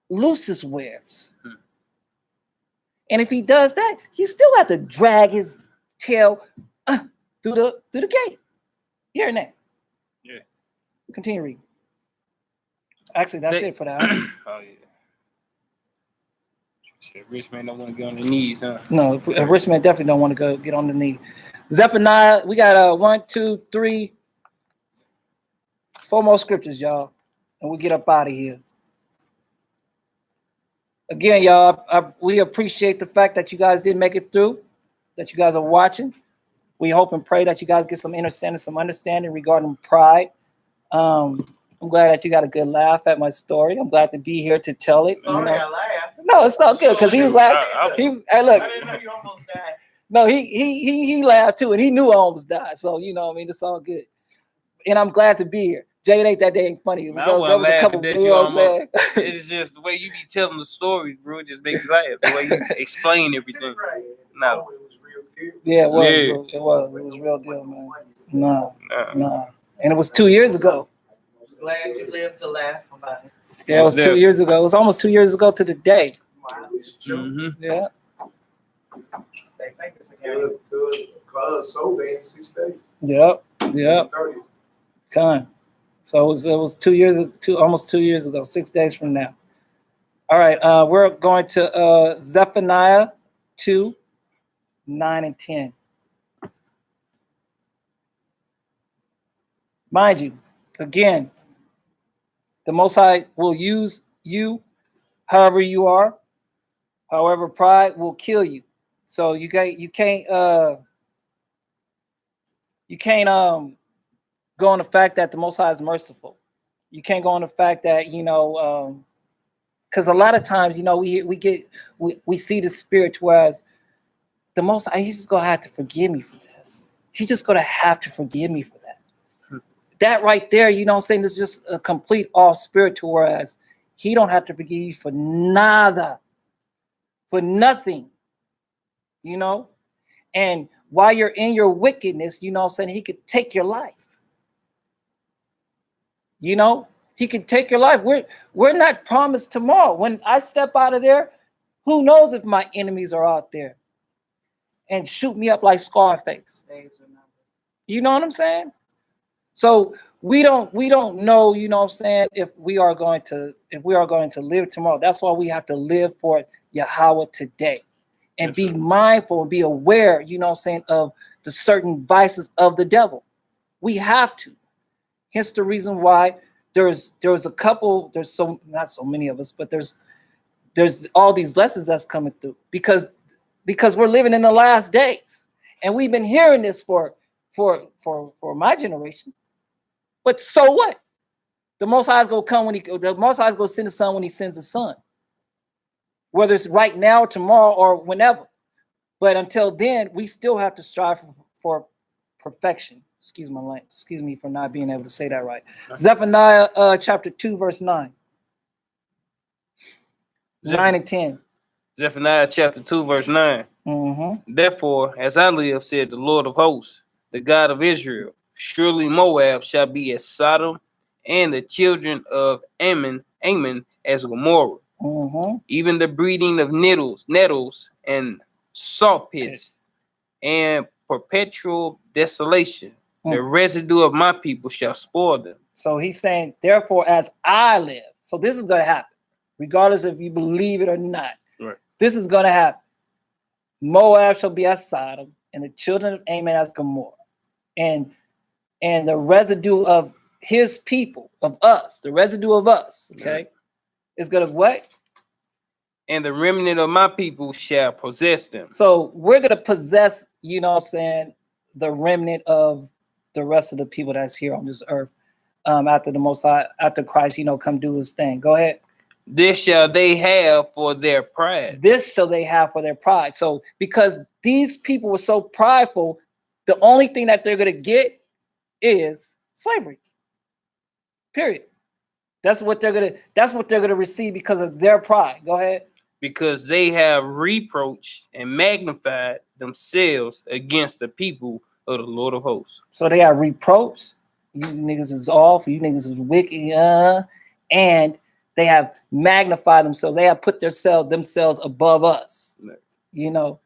Lucius wears. And if he does that, you still have to drag his tail through the gate. You hearing that? Yeah. Continue reading. Actually, that's it for that. Oh, yeah. Shit, rich man don't want to get on their knees, huh? No, a rich man definitely don't want to go get on the knee. Zephaniah, we got 1, 2, 3, 4 more scriptures, y'all, and we get up out of here. Again, y'all, we appreciate the fact that you guys did make it through, that you guys are watching. We hope and pray that you guys get some understanding regarding pride. I'm glad that you got a good laugh at my story. I'm glad to be here to tell it. Sorry, I laughed. No, it's not good because he was laughing. Hey, look. I didn't know you almost died. No, he laughed too, and he knew I almost died. So you know, what I mean, it's all good. And I'm glad to be here. Jay, it ain't that dang funny. It was, there was a couple. You know what I'm saying? It's just the way you be telling the stories, bro. It just makes you laugh. The way you explain everything. No. Yeah, it was. Yeah. It was real deal, man. No. And it was 2 years ago. Glad you lived to laugh about it. Yeah, it was 2 years ago. It was almost 2 years ago to the day. Wow. Yeah. Say thank you, Cause so bad 6 days. Yep. Time. So it was 2 years, almost 2 years ago, 6 days from now. All right, we're going to Zephaniah 2, 9 and 10. Mind you, again, the Most High will use you however you are. However, pride will kill you. So you can't go on the fact that the Most High is merciful. You can't go on the fact that, because a lot of times, we see the spirit, whereas the Most High, he's just gonna have to forgive me for this. He's just gonna have to forgive me for that. That right there, you know what I'm saying, is just a complete off spirit, whereas he don't have to forgive you for nada, for nothing, and while you're in your wickedness, you know what I'm saying, he could take your life. He can take your life. We're not promised tomorrow. When I step out of there, who knows if my enemies are out there and shoot me up like Scarface. You know what I'm saying? So we don't know, you know what I'm saying, if we are going to live tomorrow. That's why we have to live for Yahweh today and be mindful and be aware, you know what I'm saying, of the certain vices of the devil. We have to. Hence the reason why there's not so many of us, but there's all these lessons that's coming through because we're living in the last days, and we've been hearing this for my generation. But so what? The Most High is gonna come the Most High is gonna send the Son when He sends the Son, whether it's right now, tomorrow, or whenever. But until then, we still have to strive for perfection. Excuse me for not being able to say that right. Zephaniah chapter 2, verse 9. 9 and 10. Zephaniah chapter 2, verse 9. Therefore, as I live, said the Lord of hosts, the God of Israel, surely Moab shall be as Sodom, and the children of Ammon as Gomorrah. Even the breeding of nettles and salt pits, and perpetual desolation. The residue of my people shall spoil them. So he's saying, therefore, as I live. So this is going to happen, regardless if you believe it or not. Right. This is going to happen. Moab shall be as Sodom, and the children of Ammon as Gomorrah. And the residue of his people, of us, the residue of us, okay, is going to what? And the remnant of my people shall possess them. So we're going to possess, you know what I'm saying, the remnant of the rest of the people that's here on this earth after the Most High, after Christ, come do his thing. Go ahead. This shall they have for their pride. This shall they have for their pride. So because these people were so prideful, the only thing that they're going to get is slavery. Period. That's what they're going to receive because of their pride. Go ahead. Because they have reproached and magnified themselves against the people of the Lord of hosts. So they are reproached. You niggas is off. You niggas is wicked. And They have magnified themselves. They have put themselves above us. You know,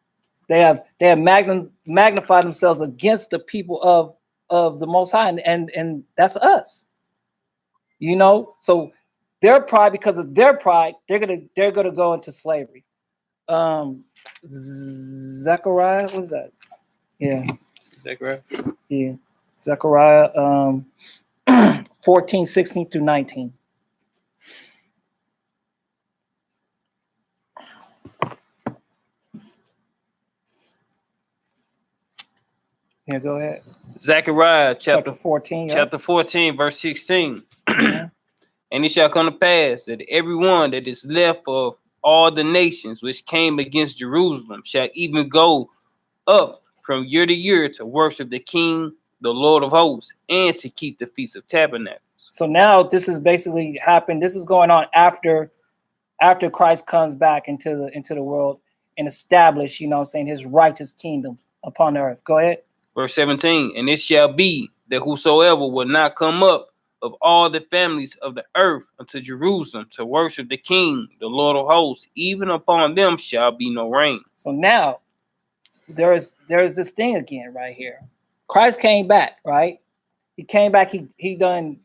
they have magnified themselves against the people of the Most High, and that's us. You know, so their pride, because of their pride, they're gonna go into slavery. Zechariah, what is that? Yeah, Zechariah. Yeah, Zechariah 14, 16 through 19. Yeah, go ahead. Zechariah Chapter 14. Yeah. chapter 14, verse 16. Mhm. And it shall come to pass that every one that is left of all the nations which came against Jerusalem shall even go up from year to year to worship the King, the Lord of hosts, and to keep the Feast of Tabernacles. So now this is basically happened. This is going on after Christ comes back into the world and establish, you know what I'm saying, his righteous kingdom upon the earth. Go ahead. Verse 17, and it shall be that whosoever will not come up of all the families of the earth unto Jerusalem to worship the King, the Lord of hosts, even upon them shall be no rain. So now there is this thing again right here. Christ came back, right? He came back. He done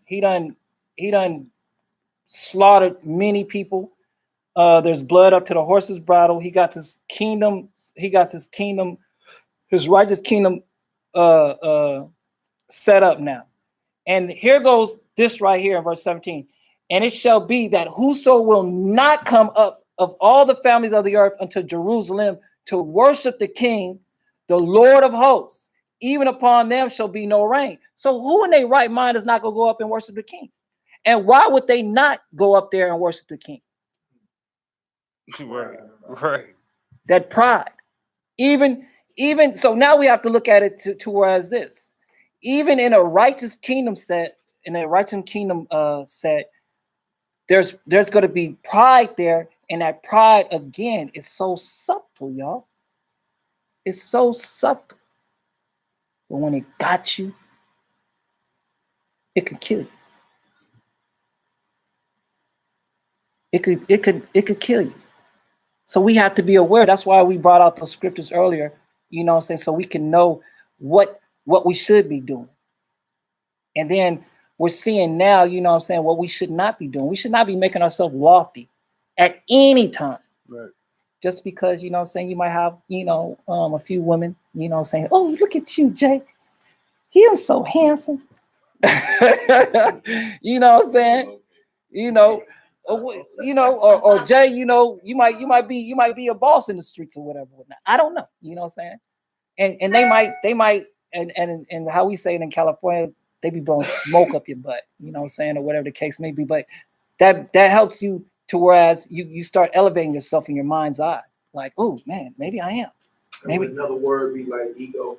slaughtered many people. There's blood up to the horse's bridle. He got his kingdom. His righteous kingdom set up now. And here goes this right here in verse 17. And it shall be that whoso will not come up of all the families of the earth unto Jerusalem to worship the King, the Lord of hosts, even upon them shall be no rain. So who in their right mind is not going to go up and worship the King? And why would they not go up there and worship the King? Right. That pride. Even so now we have to look at it to whereas this. Even in a righteous kingdom set, there's going to be pride there, and that pride again is so subtle, y'all. It's so subtle. But when it got you, it could kill you. It could kill you. So we have to be aware. That's why we brought out those scriptures earlier, you know what I'm saying, so we can know what we should be doing. And then we're seeing now, you know what I'm saying, what we should not be doing. We should not be making ourselves lofty at any time. Right. Just because, you know what I'm saying, you might have, you know, a few women, you know what I'm saying, oh, look at you, Jay. He is so handsome. You know what I'm saying? Or Jay, you know, you might be a boss in the streets or whatever. I don't know. You know what I'm saying? And they might, and how we say it in California, they be blowing smoke up your butt, you know what I'm saying, or whatever the case may be. But that helps you to whereas you start elevating yourself in your mind's eye. Like, oh man, maybe I am. Maybe another word be like ego.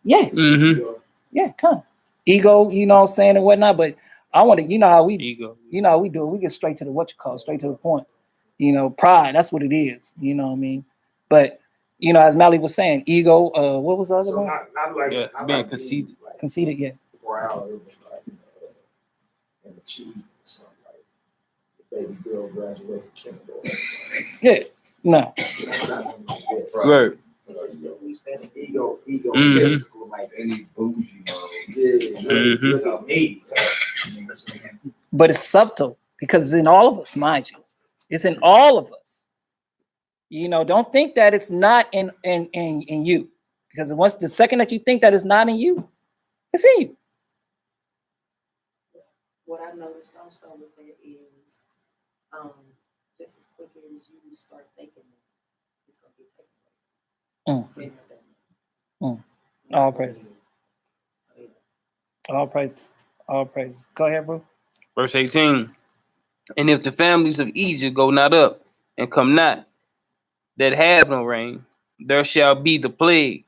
Yeah. Mm-hmm. Yeah, come on. Ego, you know what I'm saying, and whatnot. But I want to, you know how we Ego. You know how we do it. We get straight to the straight to the point. You know, pride, that's what it is. You know what I mean? But you know, as Mally was saying, ego, what was the other one? Not like being like conceited. Like, Conceited, yeah. Brown, it was like and the cheese or something like the baby girl graduated from kindergarten. Yeah, no. Right. Ego, Mhm. egotistical, like any bougie, But it's subtle because it's in all of us, mind you. It's in all of us. You know, don't think that it's not in you. Because once the second that you think that it's not in you, it's in you. What I noticed also with that is, just as quickly as you start thinking, it's gonna be taken away. All praises. All praises. All praises. Go ahead, bro. Verse 18. And if the families of Egypt go not up and come not, that have no rain, there shall be the plague,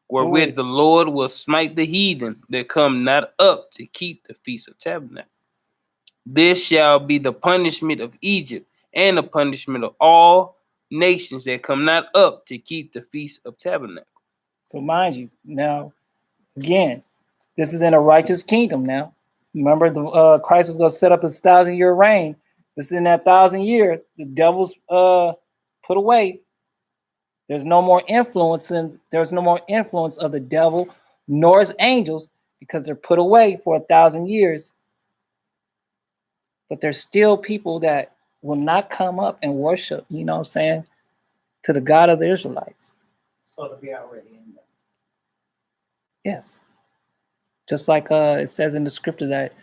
wherewith the Lord will smite the heathen that come not up to keep the Feast of Tabernacles. This shall be the punishment of Egypt and the punishment of all nations that come not up to keep the Feast of Tabernacles. So mind you, now, again, this is in a righteous kingdom now. Remember, the Christ is going to set up his 1,000-year reign, This is in that 1,000 years. The devil's put away. There's no more influence of the devil nor his angels, because they're put away for 1,000 years. But there's still people that will not come up and worship, you know what I'm saying, to the God of the Israelites. So to be already in them. Yes. Just like it says in the scripture that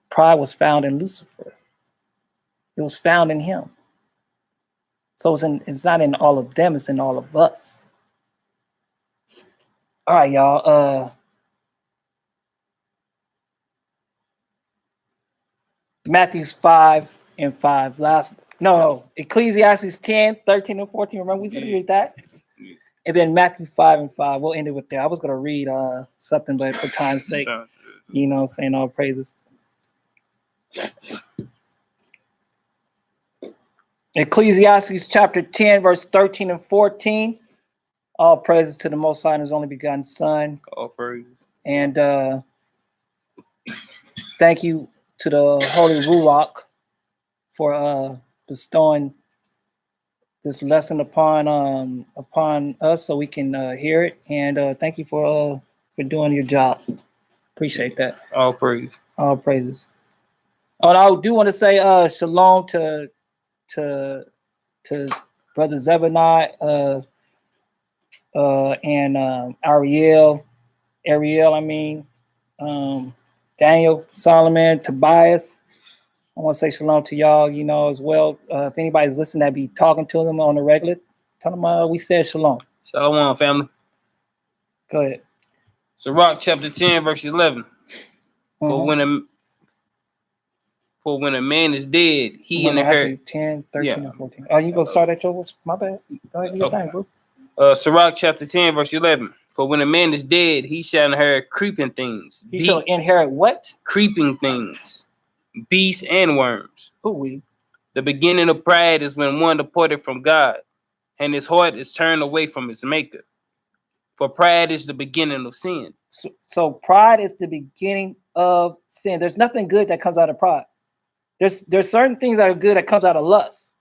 pride was found in Lucifer. It was found in him. So it's not in all of them, it's in all of us. All right, y'all. Matthew 5:5. Ecclesiastes 10:13 and 14. Remember, we said to read that? And then Matthew 5:5. We'll end it with that. I was going to read something, but for time's sake, you know what I'm saying, all praises. Ecclesiastes chapter 10, verse 13 and 14. All praises to the Most High and His only begotten Son. All praises. And thank you to the Holy Ruach for bestowing this lesson upon us so we can hear it. And thank you for doing your job. Appreciate that. All praise. All praises. Oh, and I do want to say shalom to Brother Zebaniah and Ariel, Daniel, Solomon, Tobias. I want to say shalom to y'all, you know, as well. If anybody's listening, that be talking to them on the regular, tell them we said shalom. Shalom, family. Go ahead. Sirach chapter 10, verse 11. For when a man is dead, he inherits. 10, 13, and 14. Oh, you gonna start at your? My bad. Go ahead, do your thing, bro. Sirach chapter 10, verse 11. For when a man is dead, he shall inherit creeping things. He shall inherit what? Creeping things, beasts and worms. The beginning of pride is when one departed from God, and his heart is turned away from his maker. For pride is the beginning of sin. So pride is the beginning of sin. There's nothing good that comes out of pride. There's certain things that are good that comes out of lust,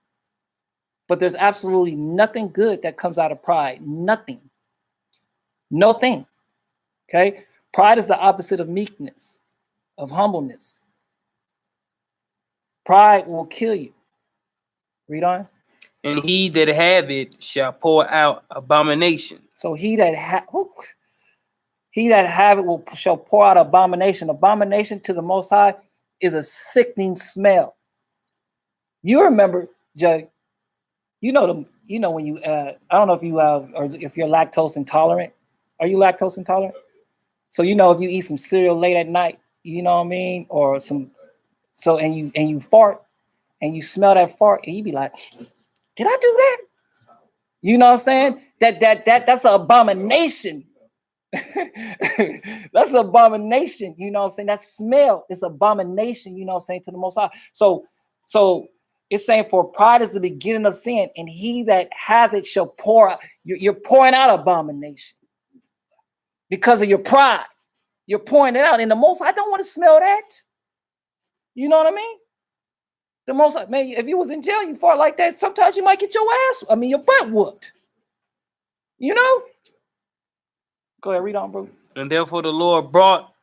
but there's absolutely nothing good that comes out of pride. Nothing. No thing. Okay? Pride is the opposite of meekness, of humbleness. Pride will kill you. Read on. And he that have it shall pour out abomination. So he that have it shall pour out abomination. Abomination to the Most High is a sickening smell. You remember, Jay? You know when you I don't know if you have, or if you're lactose intolerant. Are you lactose intolerant? So you know if you eat some cereal late at night, you know what I mean, or some. So and you fart, and you smell that fart, and you be like, did I do that? You know what I'm saying? That's an abomination. That's an abomination. You know what I'm saying? That smell is abomination. You know what I'm saying, to the Most High. So it's saying, for pride is the beginning of sin, and he that hath it shall pour out. You're pouring out abomination because of your pride. You're pouring it out, and the Most High don't want to smell that. You know what I mean? The Most High, man, if you was in jail, you fart like that, sometimes you might get your butt whooped. You know? Go ahead, read on, bro. And therefore the Lord brought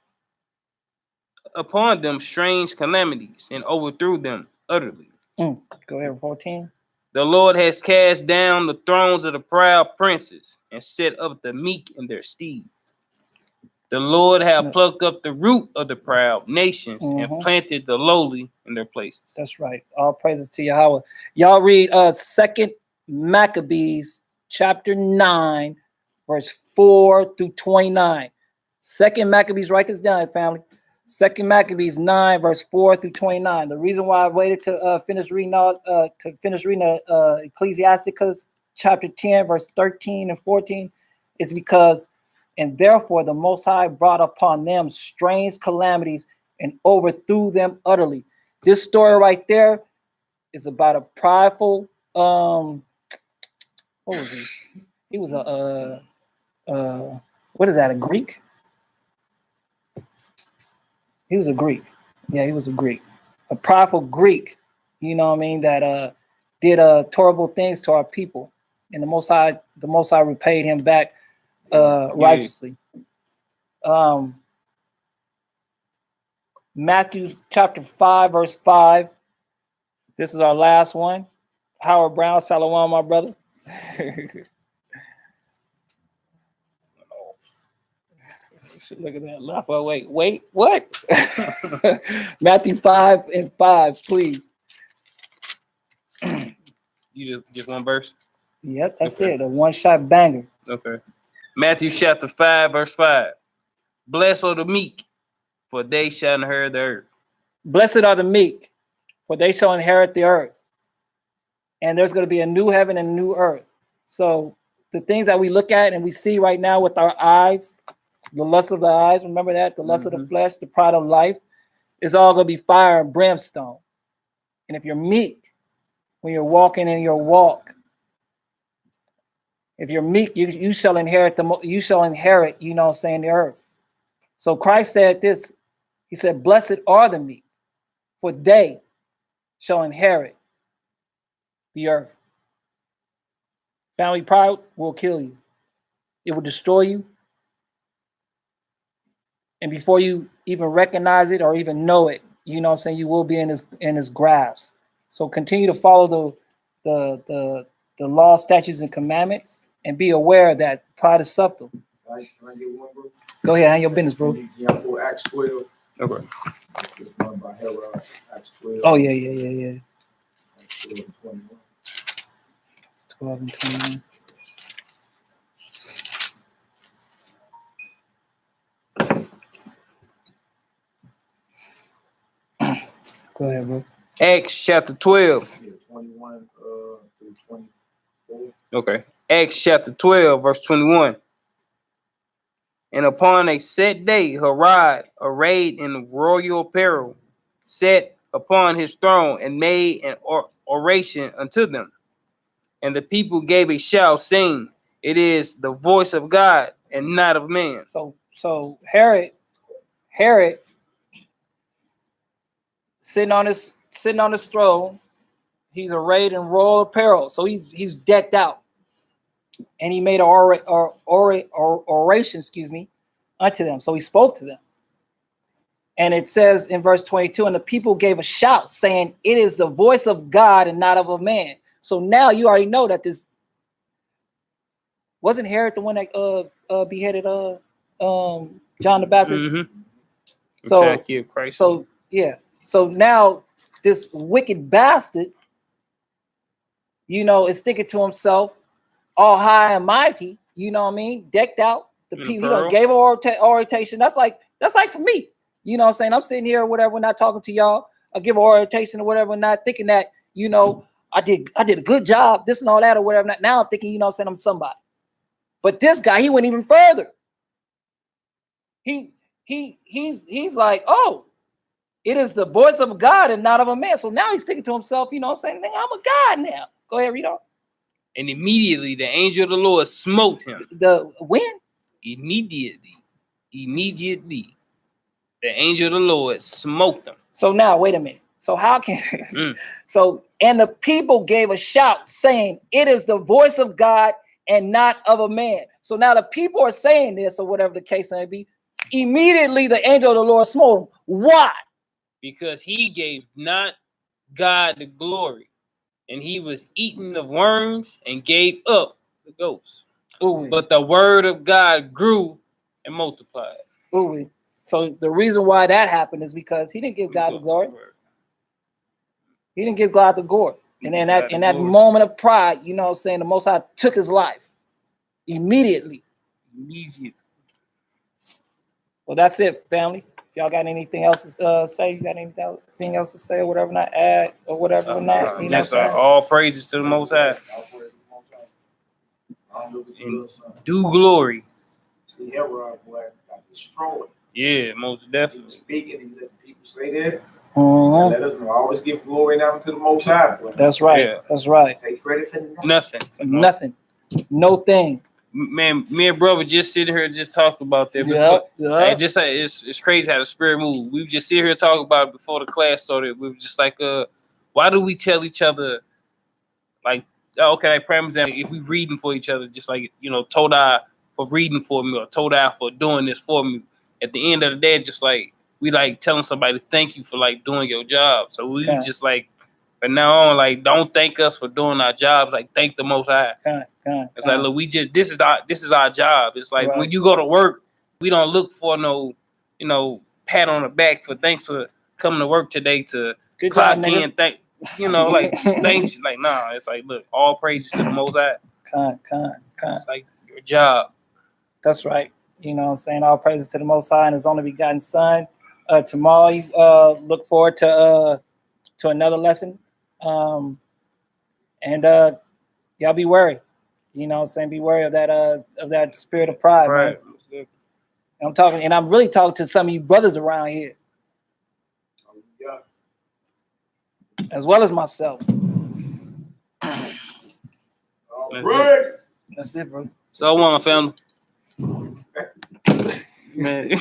upon them strange calamities and overthrew them utterly. Go ahead, 14. The Lord has cast down the thrones of the proud princes and set up the meek in their stead. The Lord hath plucked up the root of the proud nations and planted the lowly in their places. That's right. All praises to Yahweh. Y'all read 2 Maccabees chapter 9, verse 4 through 29. 2 Maccabees, write this down, family. 2 Maccabees 9, verse 4 through 29. The reason why I waited to finish reading Ecclesiasticus chapter 10, verse 13 and 14 is because, and therefore the Most High brought upon them strange calamities and overthrew them utterly. This story right there is about a prideful, what was he? He was what is that, a Greek? He was a Greek. Yeah, he was a Greek. A prideful Greek, you know what I mean, that did terrible things to our people. And the Most High repaid him back righteously. Matthew chapter 5, verse 5. This is our last one. Howard Brown, Shalom, my brother. Look at that. Laugh. Wait, what? Matthew 5 and 5, please. You just one verse? Yep, that's Okay. it. A one-shot banger. Okay. Matthew chapter 5, verse 5. Blessed are the meek, for they shall inherit the earth. Blessed are the meek, for they shall inherit the earth. And there's going to be a new heaven and a new earth. So the things that we look at and we see right now with our eyes, the lust of the eyes, remember that? The lust of the flesh, the pride of life, is all going to be fire and brimstone. And if you're meek, when you're walking in your walk, if you're meek, you shall inherit the earth. So Christ said this. He said, blessed are the meek, for they shall inherit the earth. Family pride will kill you. It will destroy you. And before you even recognize it or even know it, you will be in his grasp. So continue to follow the law, statutes, and commandments, and be aware that pride is subtle. Can I get one, bro? Go ahead, handle your business, bro. Yeah, for Acts 12. Okay. It's run by HERBAL, Acts 12. Oh, yeah. Acts 12 and 21. It's 12 and 21. Go ahead, bro. Acts chapter 12. Yeah, 21 through 24. Okay. Acts chapter 12, verse 21. And upon a set day, Herod, arrayed in royal apparel, sat upon his throne and made an oration unto them. And the people gave a shout, saying, it is the voice of God and not of man. So Herod sitting on his throne, he's arrayed in royal apparel. So he's decked out. And he made an oration, unto them. So he spoke to them. And it says in verse 22, and the people gave a shout, saying, it is the voice of God and not of a man. So now you already know that this wasn't Herod the one that beheaded John the Baptist. Mm-hmm. So now this wicked bastard, is thinking to himself, all high and mighty, decked out. The people, gave an orientation. That's like for me. I'm sitting here or whatever, not talking to y'all. I give an orientation or whatever, not thinking that, I did a good job, this and all that or whatever. Now I'm thinking, I'm somebody. But this guy, he went even further. He's like, oh, it is the voice of God and not of a man. So now he's thinking to himself, I'm a God now. Go ahead, read on. And immediately the angel of the Lord smote him. When? Immediately. The angel of the Lord smote them. So now, wait a minute. So how can and the people gave a shout saying, it is the voice of God and not of a man. So now the people are saying this or whatever the case may be. Immediately the angel of the Lord smote him. Why? Because he gave not God the glory, and he was eaten of worms and gave up the ghost. Ooh. But the word of God grew and multiplied. Ooh. So the reason why that happened is because he didn't give God the glory. He didn't give God the glory. And in that moment of pride, the Most High took his life immediately. Well, that's it, family. If y'all got anything else to say, you got anything else to say or whatever, not add or whatever, not. Just all praises to the Most High. And do glory. See, Herod got destroyed. Yeah, most definitely. Speaking and letting people say that. Mm-hmm. Let us know. Always give glory now to the Most High. That's right. Yeah. That's right. Take credit for nothing. Nothing. No thing. Man, me and brother just sitting here just talking about that. Yeah. It's crazy how the spirit moves. We just sit here talking about it before the class started. We were just like, Why do we tell each other, like, okay, like, for example, if we reading for each other, just like, you know, Toda for reading for me or Toda for doing this for me. At the end of the day, just like, we like telling somebody thank you for like doing your job. So we just like, from now on, like, don't thank us for doing our jobs. Like, thank the Most High. It's like, look, we just this is our job. It's like when you go to work, we don't look for no, you know, pat on the back for thanks for coming to work today to Good clock job, in. Thank you know, like thanks. Like, nah, it's like, look, all praises to the Most High. It's like your job. That's right. You know what I'm saying? All praises to the Most High and His only begotten Son. Tomorrow, you look forward to another lesson. And y'all be wary. You know what I'm saying? Be wary of that spirit of pride, Right. man. I'm talking, and I'm really talking to some of you brothers around here. As well as myself. That's it, bro. So I want family. Man.